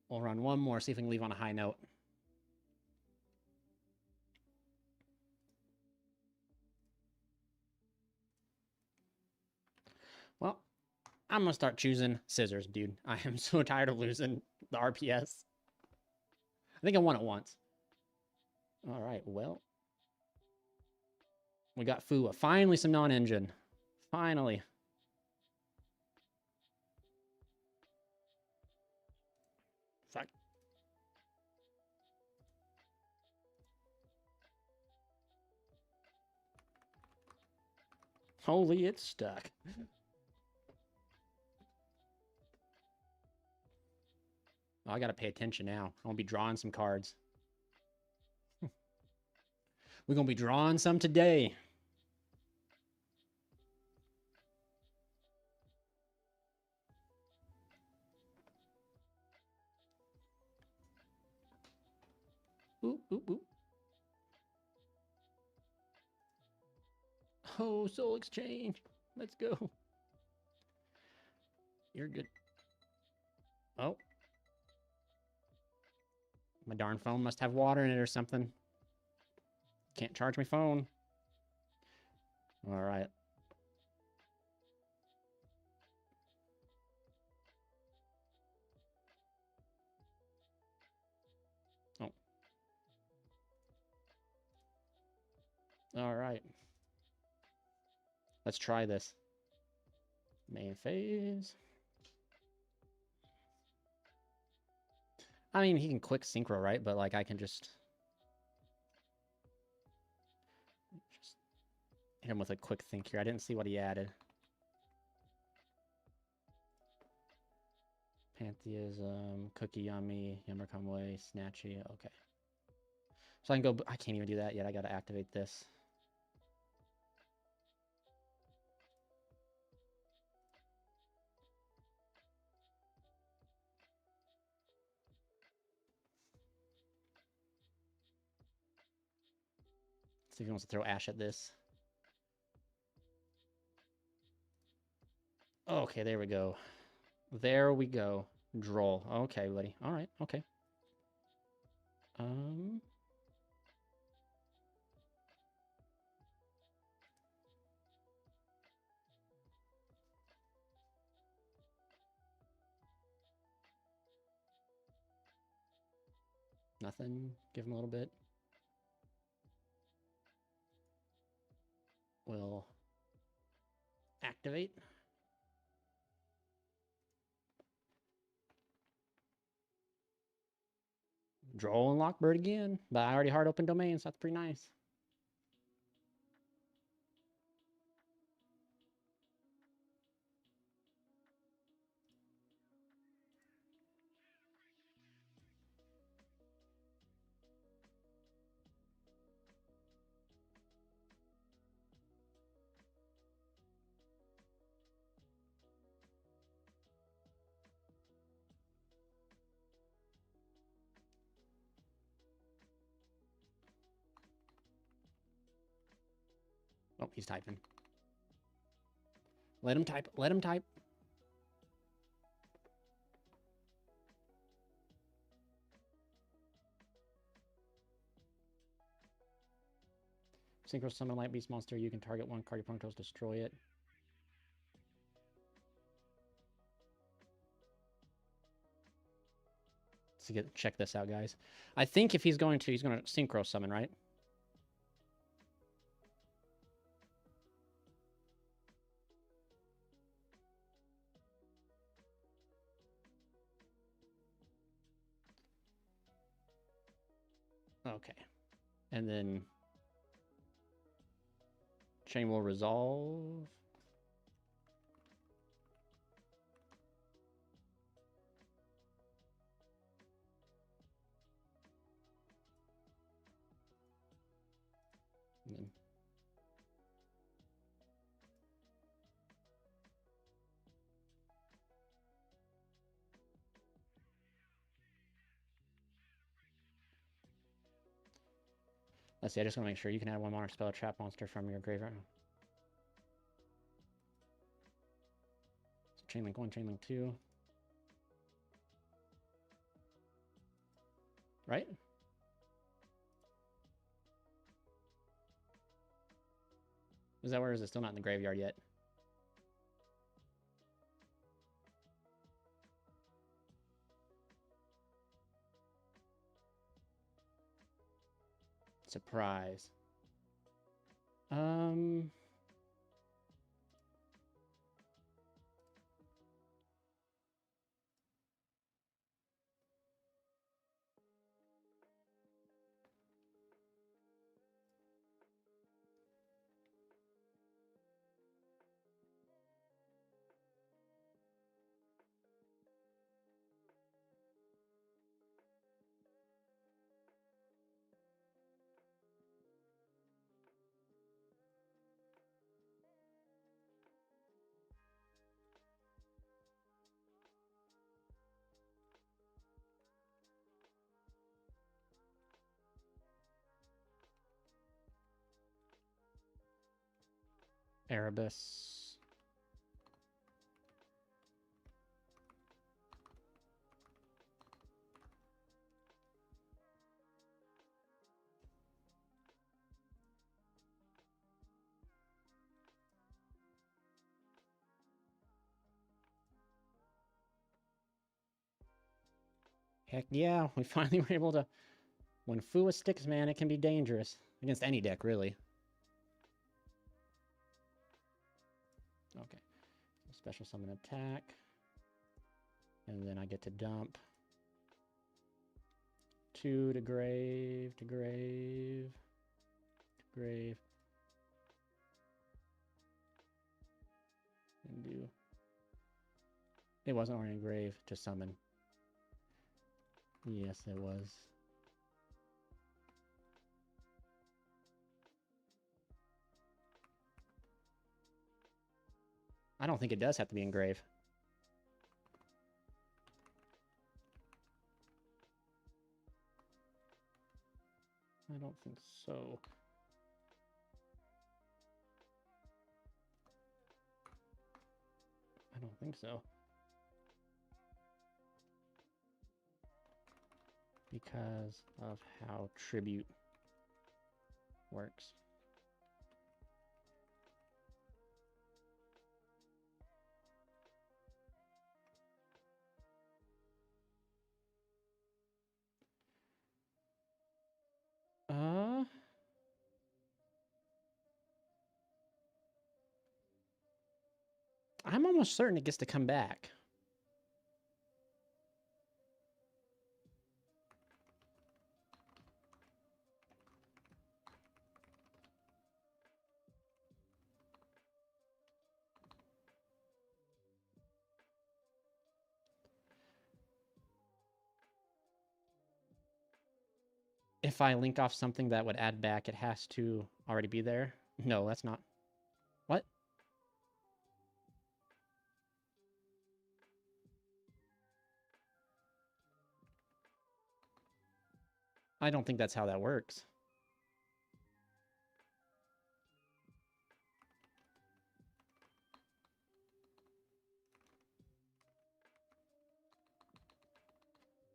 Speaker 1: We'll run one more, see if we can leave on a high note. Well, I'm going to start choosing scissors, dude. I am so tired of losing the RPS. I think I won it once. All right, well. We got Fua. Finally, some non-engine. Finally. Fuck. Holy, it's stuck. Oh, I got to pay attention now. I'm going to be drawing some cards. We're going to be drawing some today. Ooh, ooh, ooh. Oh, Soul Exchange. Let's go. You're good. Oh. My darn phone must have water in it or something. Can't charge my phone. All right. Oh. All right. Let's try this. Main phase. I mean, he can quick synchro, right? But, like, I can just hit him with a quick think here. I didn't see what he added. Pantheism, Cookie Yummy, Yummer Come Away, Snatchy. Okay. So I can go... I can't even do that yet. I got to activate this. See if he wants to throw Ash at this. Okay, there we go. There we go. Droll. Okay, buddy. All right. Okay. Nothing. Give him a little bit. We'll activate. Droll and Lockbird again, but I already hard open domains. So that's pretty nice. Oh, he's typing. Let him type. Let him type. Synchro summon Light Beast monster. You can target one card your opponent controls, destroy it. Let's check this out, guys. I think if he's going to synchro summon, right? Okay. And then chain will resolve. And then let's see, I just want to make sure you can add one monarch spell trap monster from your graveyard. So Chainlink 1, Chainlink 2. Right? Is that where is it still not in the graveyard yet? Surprise. Erebus. Heck yeah, we finally were able to... When Fua sticks, man, it can be dangerous. Against any deck, really. Okay. Special summon attack. And then I get to dump. 2 to grave, to grave, to grave. And do... It wasn't already in grave to summon. Yes, it was. I don't think it does have to be in grave. I don't think so. I don't think so. Because of how tribute works. I'm almost certain it gets to come back. if I link off something that would add back, it has to already be there. No, that's not. What? I don't think that's how that works.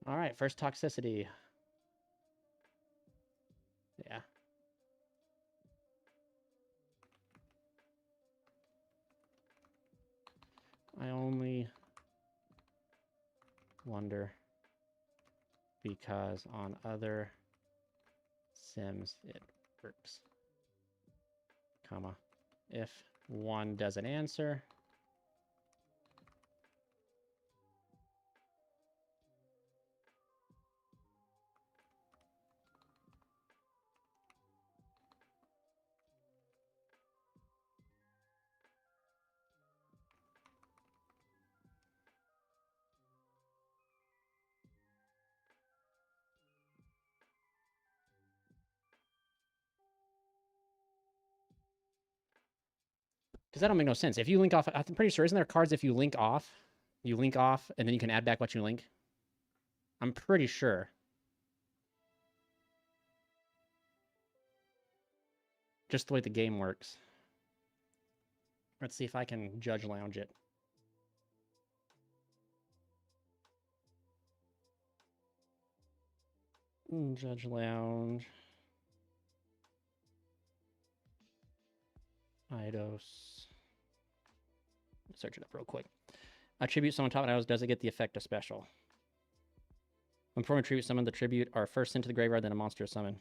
Speaker 1: All right, first toxicity. Yeah. I only wonder because on other sims it works. Comma. If one doesn't answer, because that don't make no sense. If you link off, I'm pretty sure, isn't there cards if you link off, and then you can add back what you link? I'm pretty sure. Just the way the game works. Let's see if I can judge lounge it. Judge lounge. Eidos. Search it up real quick. Attribute someone top Eidos, does it get the effect of special? When performing a tribute summon, the tribute are first sent to the graveyard, then a monster summon.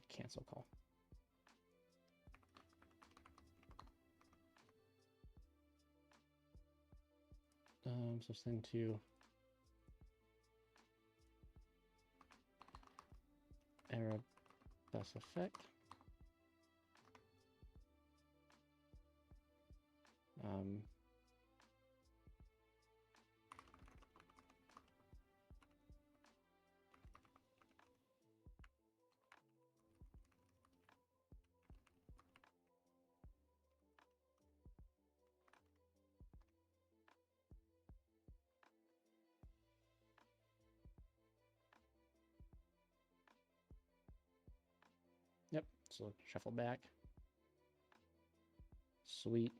Speaker 1: Cancel call. So send to error best effect. Yep, so shuffle back. Sweet.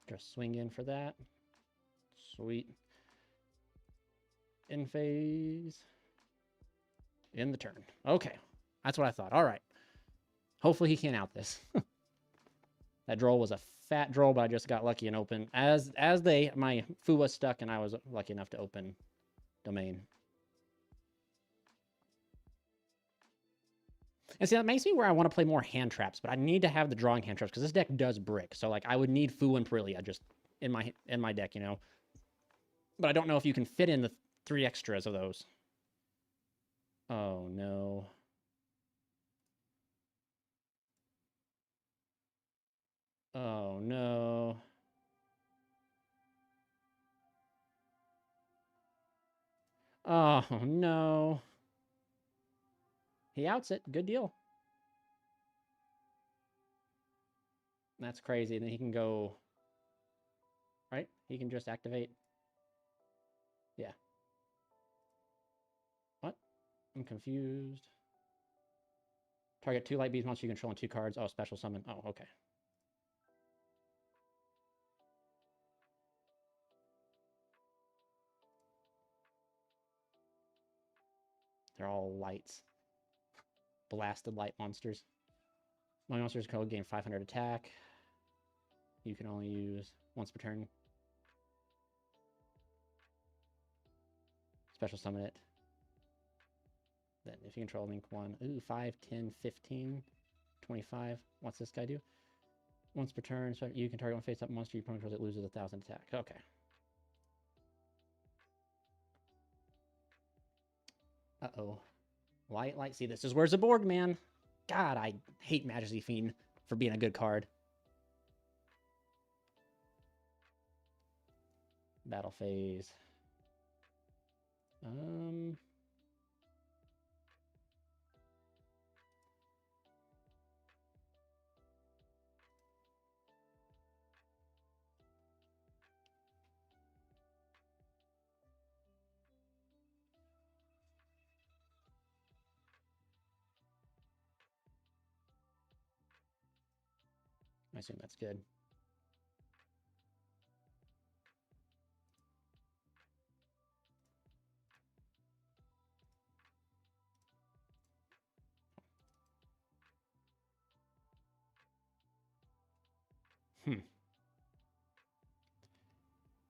Speaker 1: Just swing in for that. Sweet. In phase. In the turn. Okay. That's what I thought. All right. Hopefully he can't out this. That droll was a fat droll, but I just got lucky and open. My foo was stuck and I was lucky enough to open domain. And see, that makes me where I want to play more hand traps, but I need to have the drawing hand traps because this deck does brick. So like I would need Fu and Perilia just in my deck, you know. But I don't know if you can fit in the 3 extras of those. Oh no. Oh no. Oh no. He outs it. Good deal. That's crazy. Then he can go, right? He can just activate. Yeah. What? I'm confused. Target 2 light beast monsters you control on 2 cards. Oh, special summon. Oh, okay. They're all lights. Blasted light monsters. My monsters code gain 500 attack. You can only use once per turn. Special summon it. Then if you control link 1, ooh, 5, 10, 15, 25. What's this guy do? Once per turn, so you can target one face-up monster you control that loses 1,000 attack. Okay. Uh-oh. Light. See, this is where's the board, man. God, I hate Majesty Fiend for being a good card. Battle phase. I assume that's good.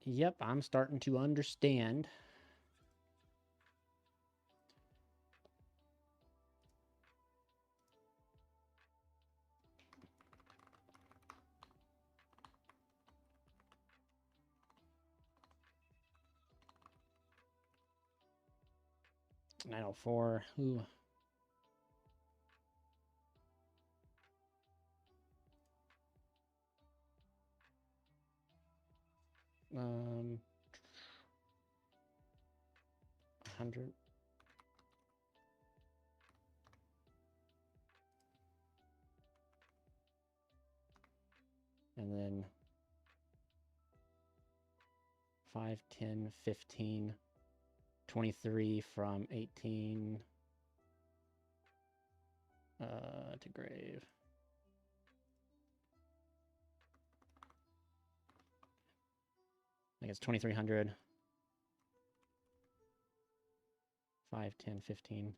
Speaker 1: Yep, I'm starting to understand. $904. Ooh. $100. And then 5, 10, 15, 23 from 18 to grave. I think it's 2,300. 5, 10, 15.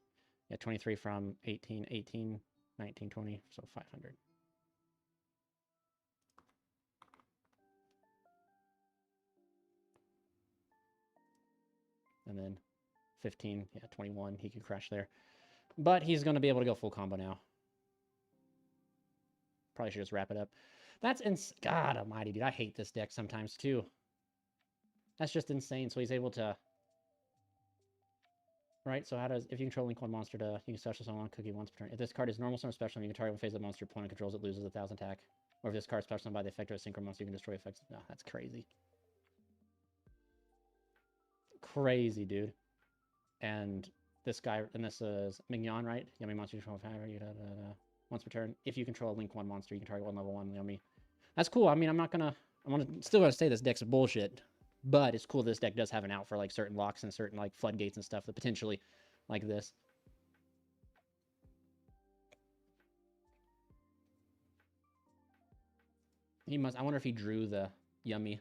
Speaker 1: Yeah, 23 from 18, 18, 19, 20, so 500. And then 15, yeah, 21. He could crash there. But he's going to be able to go full combo now. Probably should just wrap it up. That's God almighty, dude. I hate this deck sometimes, too. That's just insane. So he's able to... Right, so how does... If you control link one monster to... You can special summon one cookie once per turn. If this card is normal summon special, you can target one phase of the monster your opponent controls, it loses 1,000 attack. Or if this card is special summoned by the effect of a synchro monster, you can destroy effects... No, that's crazy. Crazy, dude. And this guy... And this is Mignon, right? Yummy monster you control once per turn. If you control a link one monster, you can target one level 1 Yummy. That's cool. I mean, I'm still gonna say this deck's bullshit. But it's cool this deck does have an out for like certain locks and certain like floodgates and stuff that potentially like this. He must... I wonder if he drew the Yummy.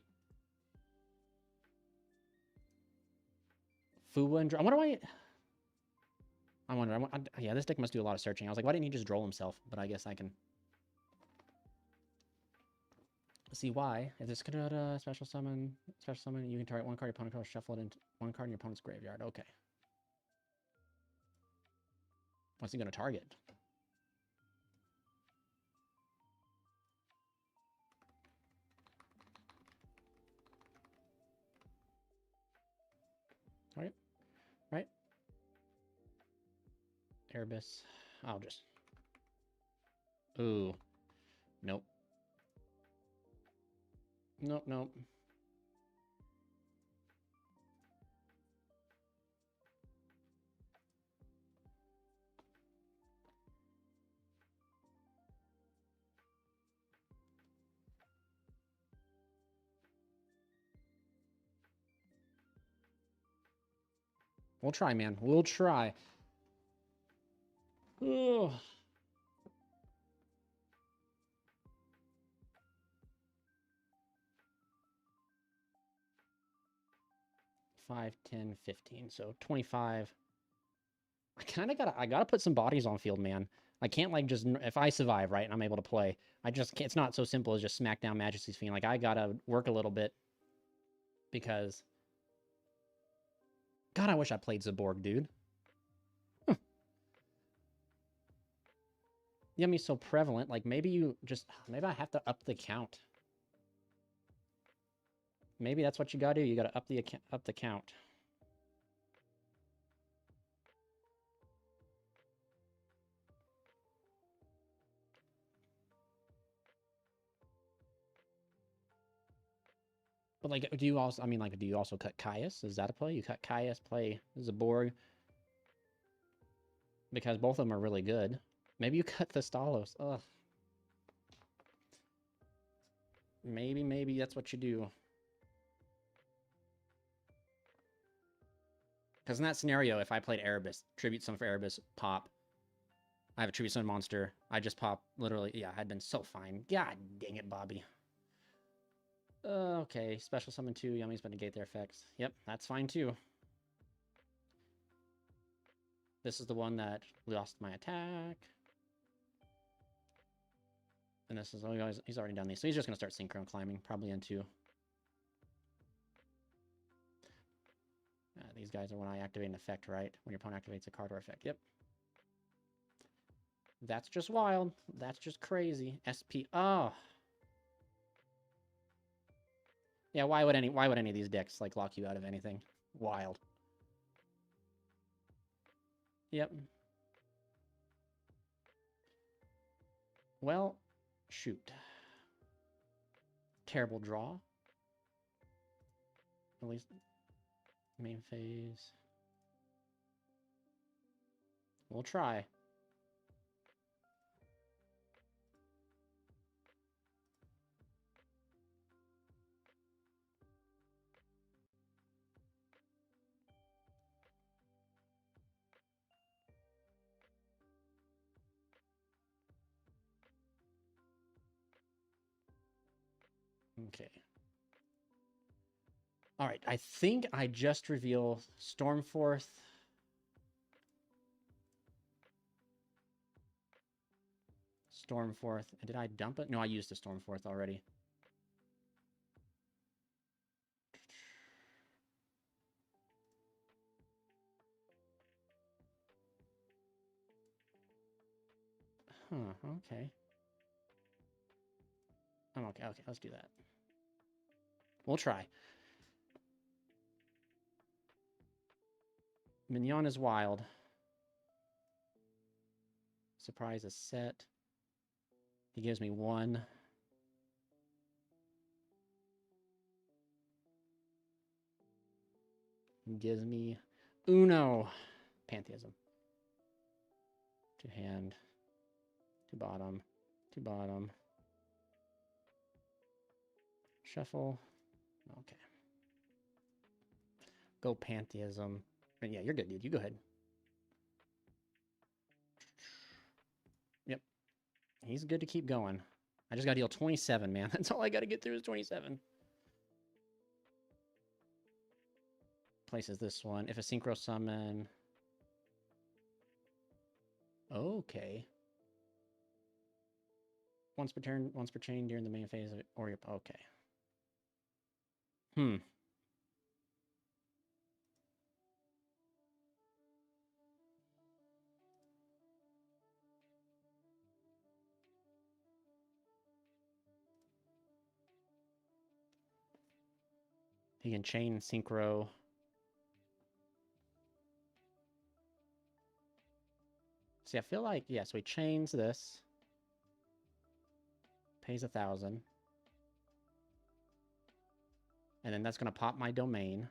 Speaker 1: Fuwa and draw. I wonder why... yeah, this deck must do a lot of searching. I was like, why didn't he just draw himself? But I guess I can... see why. If this could special summon, you can target one card your opponent controls, shuffle it into one card in your opponent's graveyard. Okay. What's he going to target? Alright. Right. Erebus. I'll just... Ooh. Nope. Nope. We'll try, man. We'll try. Ugh. Five, 10, 15. So 25. I gotta put some bodies on field, man. I can't like just, if I survive, right, and I'm able to play, I just can't, it's not so simple as just smack down Majesty's Fiend. Like, I gotta work a little bit because God, I wish I played Zaborg, dude. Yummy's so prevalent. Like, maybe you just... Maybe I have to up the count. Maybe that's what you gotta do. You gotta up the count. But, like, do you also... I mean, like, do you also cut Caius? Is that a play? You cut Caius, play Zaborg. Because both of them are really good. Maybe you cut the Stalos. Ugh. Maybe that's what you do. Because in that scenario, if I played Erebus, Tribute Summon for Erebus, pop. I have a Tribute Summon monster. I just pop, literally, yeah, I'd been so fine. God dang it, Bobby. Okay, Special Summon 2, Yummy's but negate their effects. Yep, that's fine too. This is the one that lost my attack. And this is, oh, he's already done these. So he's just going to start Synchro climbing, probably into... these guys are when I activate an effect, right? When your opponent activates a card or effect. Yep. That's just wild. That's just crazy. SP. Oh. Yeah, why would any of these decks like lock you out of anything? Wild. Yep. Well, shoot. Terrible draw. At least main phase. We'll try. Okay. All right, I think I just reveal Stormforth. Stormforth. Did I dump it? No, I used the Stormforth already. Huh, okay. Oh, okay, let's do that. We'll try. Mignon is wild. Surprise is set. He gives me 1. He gives me Uno. Pantheism. To hand. To bottom. To bottom. Shuffle. Okay. Go Pantheism. And yeah, you're good, dude. You go ahead. Yep. He's good to keep going. I just got to deal 27, man. That's all I got to get through is 27. Places this one. If a Synchro Summon... Okay. Once per turn, once per chain during the main phase of it, or your... Okay. He can chain Synchro. See, I feel like, yeah, so he chains this. Pays 1,000. And then that's going to pop my domain.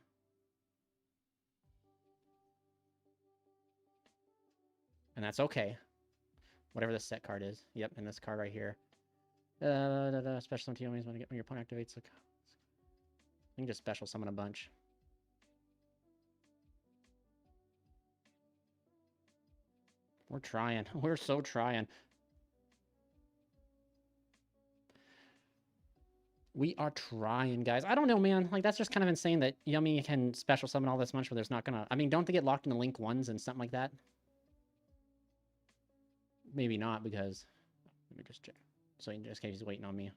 Speaker 1: And that's okay. Whatever the set card is. Yep, and this card right here. Special summon to when your opponent activates. You can just special summon a bunch. We're trying. We're so trying. We are trying, guys. I don't know, man. Like, that's just kind of insane that Yummy can special summon all this much, but there's not gonna... I mean, don't they get locked into Link 1s and something like that? Maybe not, because... Let me just check. So in this case, he's waiting on me.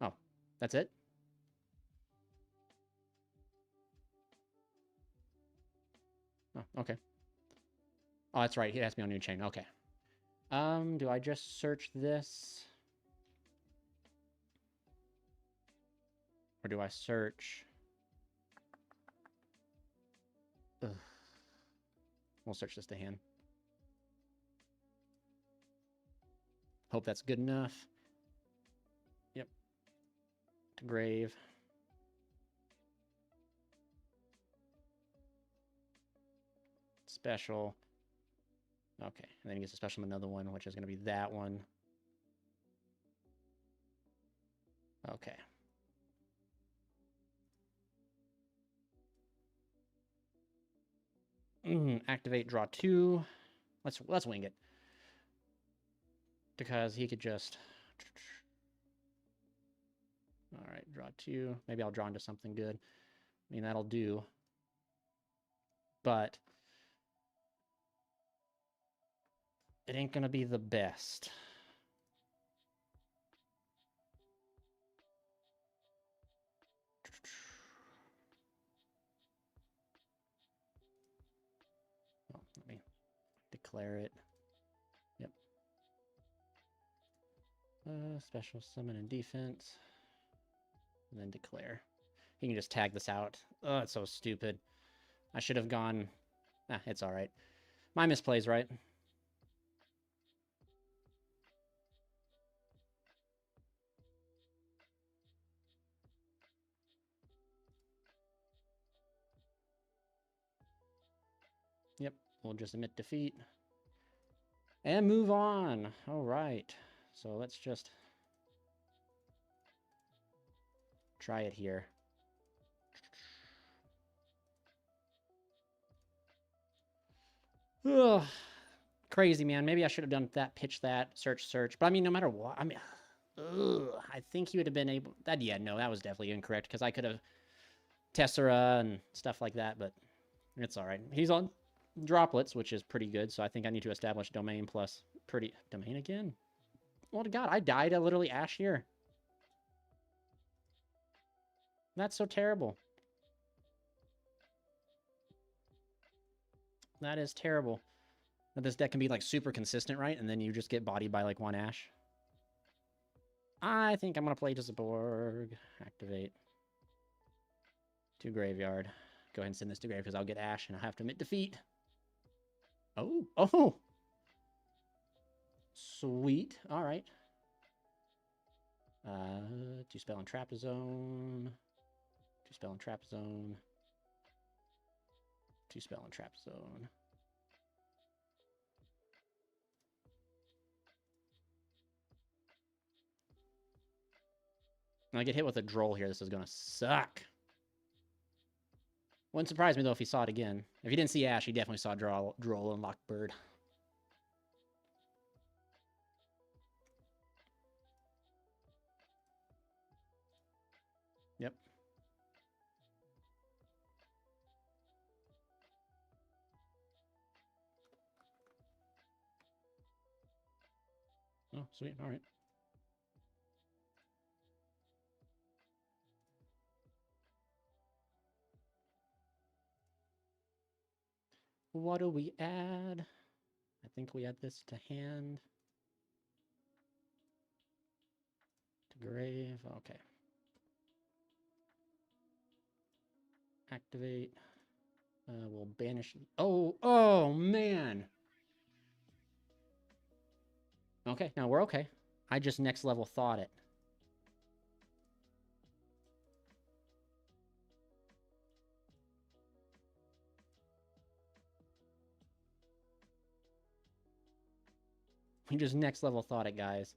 Speaker 1: Oh, that's it? Oh, okay. Oh, that's right. He has me on new chain. Okay. Do I just search this? Or do I search? Ugh. We'll search this to hand. Hope that's good enough. Yep. To grave. Special. Okay, and then he gets a special another one, which is going to be that one. Okay. Activate, draw 2. Let's wing it. Because he could just... All right, draw 2. Maybe I'll draw into something good. I mean, that'll do. But it ain't going to be the best. Oh, let me declare it. Yep. Special summon and defense. And then declare. He can just tag this out. Oh, it's so stupid. I should have gone... Ah, it's all right. My misplays, right? Yep, we'll just admit defeat. And move on. All right. So let's just try it here. Ugh. Crazy, man. Maybe I should have done that, pitch that, search. But I mean, no matter what, I mean, I think he would have been able... That, yeah, no, that was definitely incorrect, because I could have Tessera and stuff like that, but it's all right. He's on droplets, which is pretty good, so I think I need to establish domain plus pretty... Domain again? Oh, God, I died a literally Ash here. That's so terrible. That is terrible. That this deck can be, like, super consistent, right? And then you just get bodied by, like, 1 Ash. I think I'm going to play Disborg. Activate. To Graveyard. Go ahead and send this to grave, because I'll get Ash, and I'll have to admit defeat. Oh! Oh! Sweet. All right. 2 spell and Trap Zone. 2 spell and Trap Zone. 2 spell and Trap Zone. When I get hit with a Droll here, this is going to suck. Wouldn't surprise me, though, if he saw it again. If he didn't see Ash, he definitely saw Droll and Lockbird. Yep. Oh, sweet. All right. What do we add? I think we add this to hand. To grave. Okay. Activate. We'll banish. Oh, man. Okay, now we're okay. I just next level thought it. We just next level thought it, guys.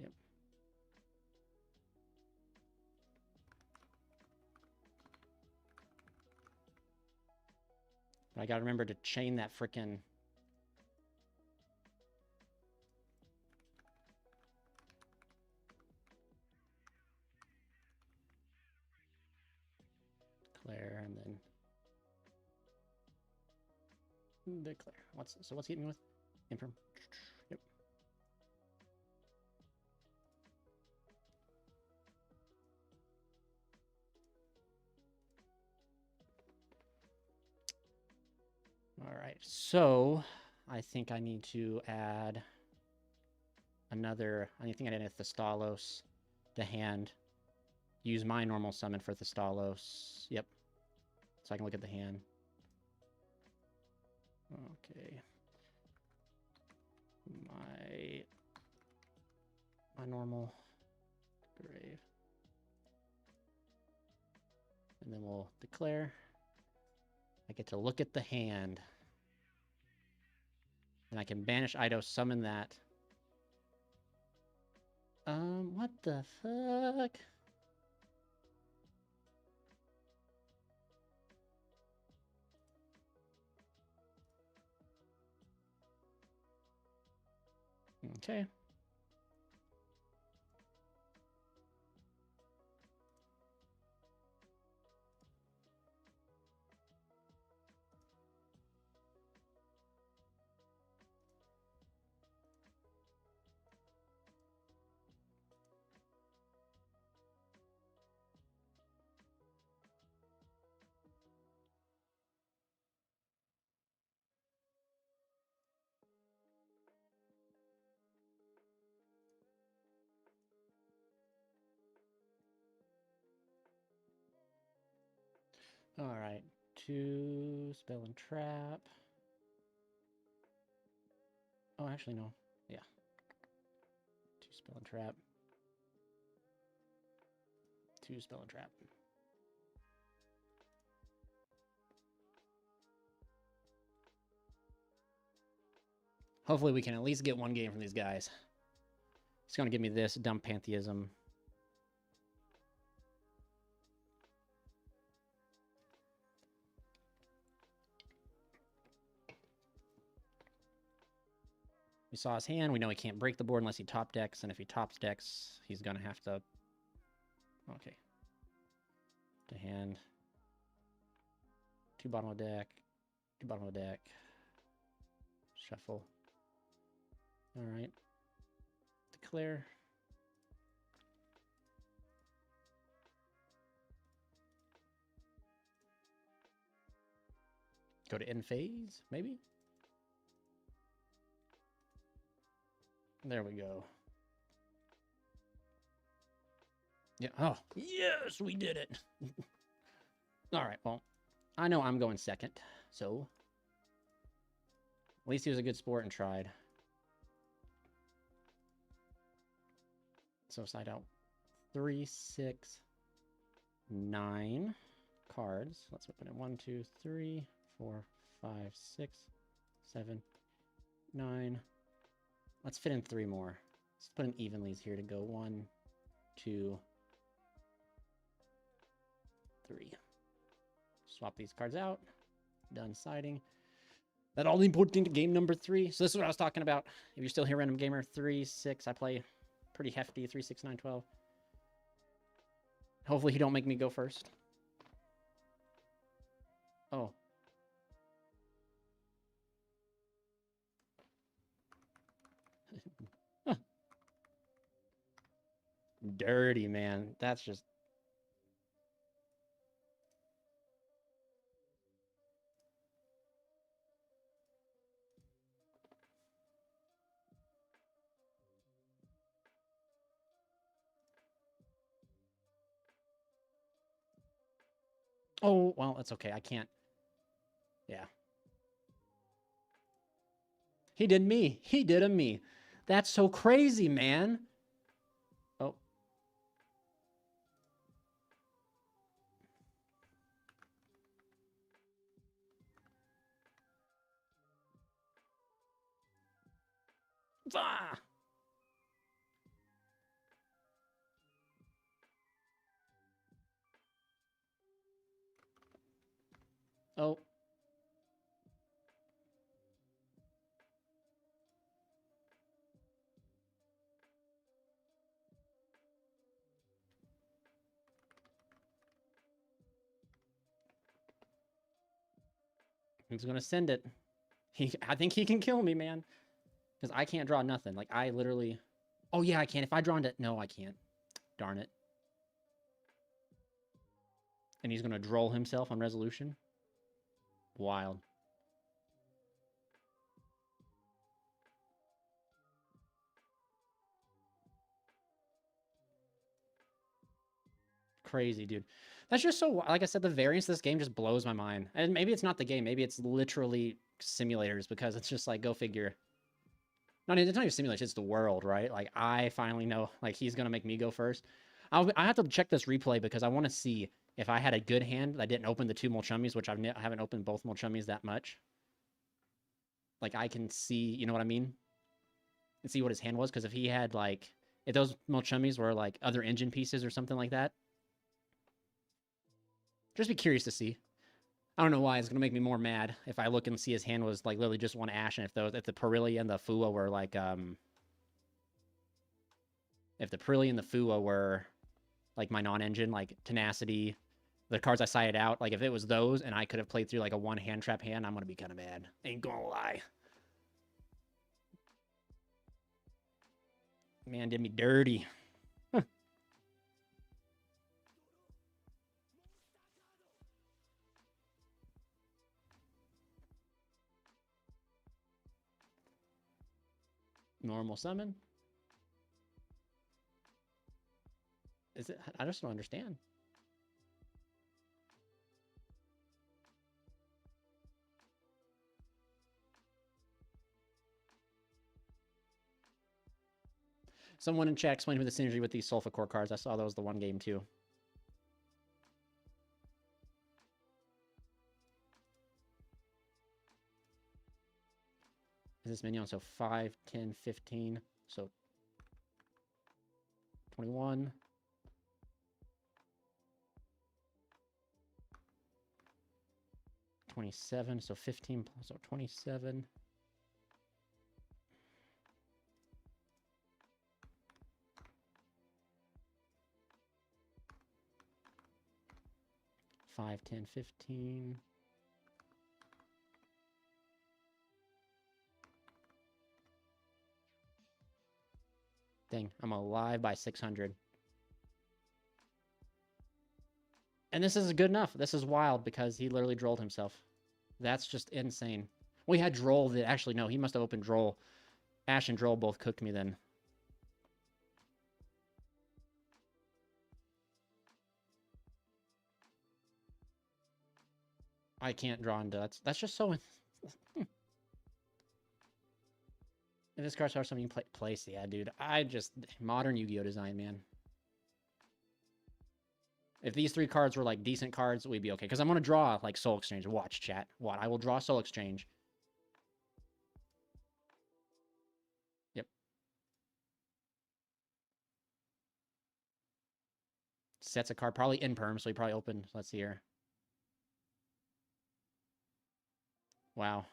Speaker 1: Yep. But I gotta remember to chain that frickin'... Declare, and then... Declare. What's he hitting me with? Infirm. Yep. All right, so I think I need to add another. I think I need a Thestalos to hand. Use my normal summon for Thestalos. Yep. So I can look at the hand. Okay. My normal grave. And then we'll declare. I get to look at the hand. And I can banish Eidos, summon that. What the fuck? Okay. All right. 2 spell and trap. Oh, actually, no. Yeah. 2 spell and trap. 2 spell and trap. Hopefully we can at least get one game from these guys. It's going to give me this dumb pantheism. We saw his hand. We know he can't break the board unless he top decks. And if he tops decks, he's going to have to... Okay. To hand. 2 bottom of deck. 2 bottom of deck. Shuffle. All right. Declare. Go to end phase, maybe? There we go. Yeah. Oh, yes, we did it. All right, well, I know I'm going second, so at least he was a good sport and tried. So side out 3, 6, 9 cards. Let's open it. 1, 2, 3, 4, 5, 6, 7, 9. Let's fit in 3 more. Let's put in evenlies here to go. 1, 2, 3. Swap these cards out. Done siding. That all important to game number 3. So this is what I was talking about. If you're still here, Random Gamer, 3, 6. I play pretty hefty. 3, 6, 9, 12. Hopefully he don't make me go first. Oh. Dirty, man. That's just... Oh, well, it's okay. I can't... Yeah. He did me. He did a me. That's so crazy, man. Oh. Ah! Oh. He's gonna send it. I think he can kill me, man. Because I can't draw nothing. Like, I literally... Oh, yeah, I can. If I draw into... No, I can't. Darn it. And he's gonna droll himself on resolution? Wild. crazy, dude. That's just so, like I said, the variance of this game just blows my mind. And maybe it's not the game. Maybe it's literally simulators, because it's just like, go figure. It's not even simulators, it's the world, right? Like, I finally know, like, he's going to make me go first. I have to check this replay because I want to see if I had a good hand that didn't open the 2 Molchummies, which I haven't opened both Molchummies that much. Like, I can see, you know what I mean? And see what his hand was, because if he had, like, if those Molchummies were, like, other engine pieces or something like that, just be curious to see. I don't know why. It's going to make me more mad if I look and see his hand was, like, literally just one Ash, and if the Pirelli and the Fua were, like, if the Pirelli and the Fua were, like, my non-engine, like, Tenacity, the cards I sided out, like, if it was those and I could have played through, like, a one hand trap hand, I'm going to be kind of mad. Ain't gonna lie. Man did me dirty. Normal summon? Is it? I just don't understand. Someone in chat explained to me the synergy with these Sulfa Core cards. I saw those the one game too. Is this minion? So 5, 10, 15. So 21. 27. So 15. So 27. Five, 10, 15. Dang, I'm alive by 600. And this is good enough. This is wild because he literally drolled himself. That's just insane. We had Droll that actually, no, he must have opened Droll. Ash and Droll both cooked me then. I can't draw into that. That's just so... If this card starts something you place, yeah, dude. I just... Modern Yu-Gi-Oh! Design, man. If these 3 cards were, like, decent cards, we'd be okay. Because I'm going to draw, like, Soul Exchange. Watch, chat. What? I will draw Soul Exchange. Yep. Sets a card. Probably in perm, so he probably opened... Let's see here. Wow.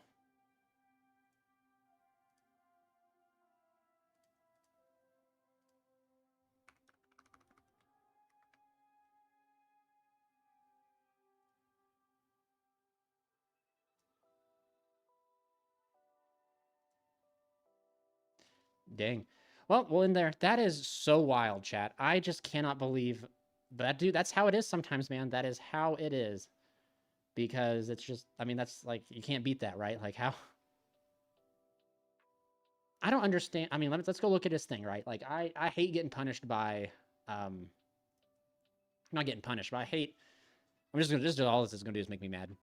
Speaker 1: Dang. Well, in there. That is so wild, chat. I just cannot believe that, dude. That's how it is sometimes, man. That is how it is. Because it's just, I mean, that's like, you can't beat that, right? Like, how? I don't understand. I mean, let's go look at his thing, right? Like, I hate getting punished by, not getting punished, but I hate, I'm just gonna, all this is gonna do is make me mad.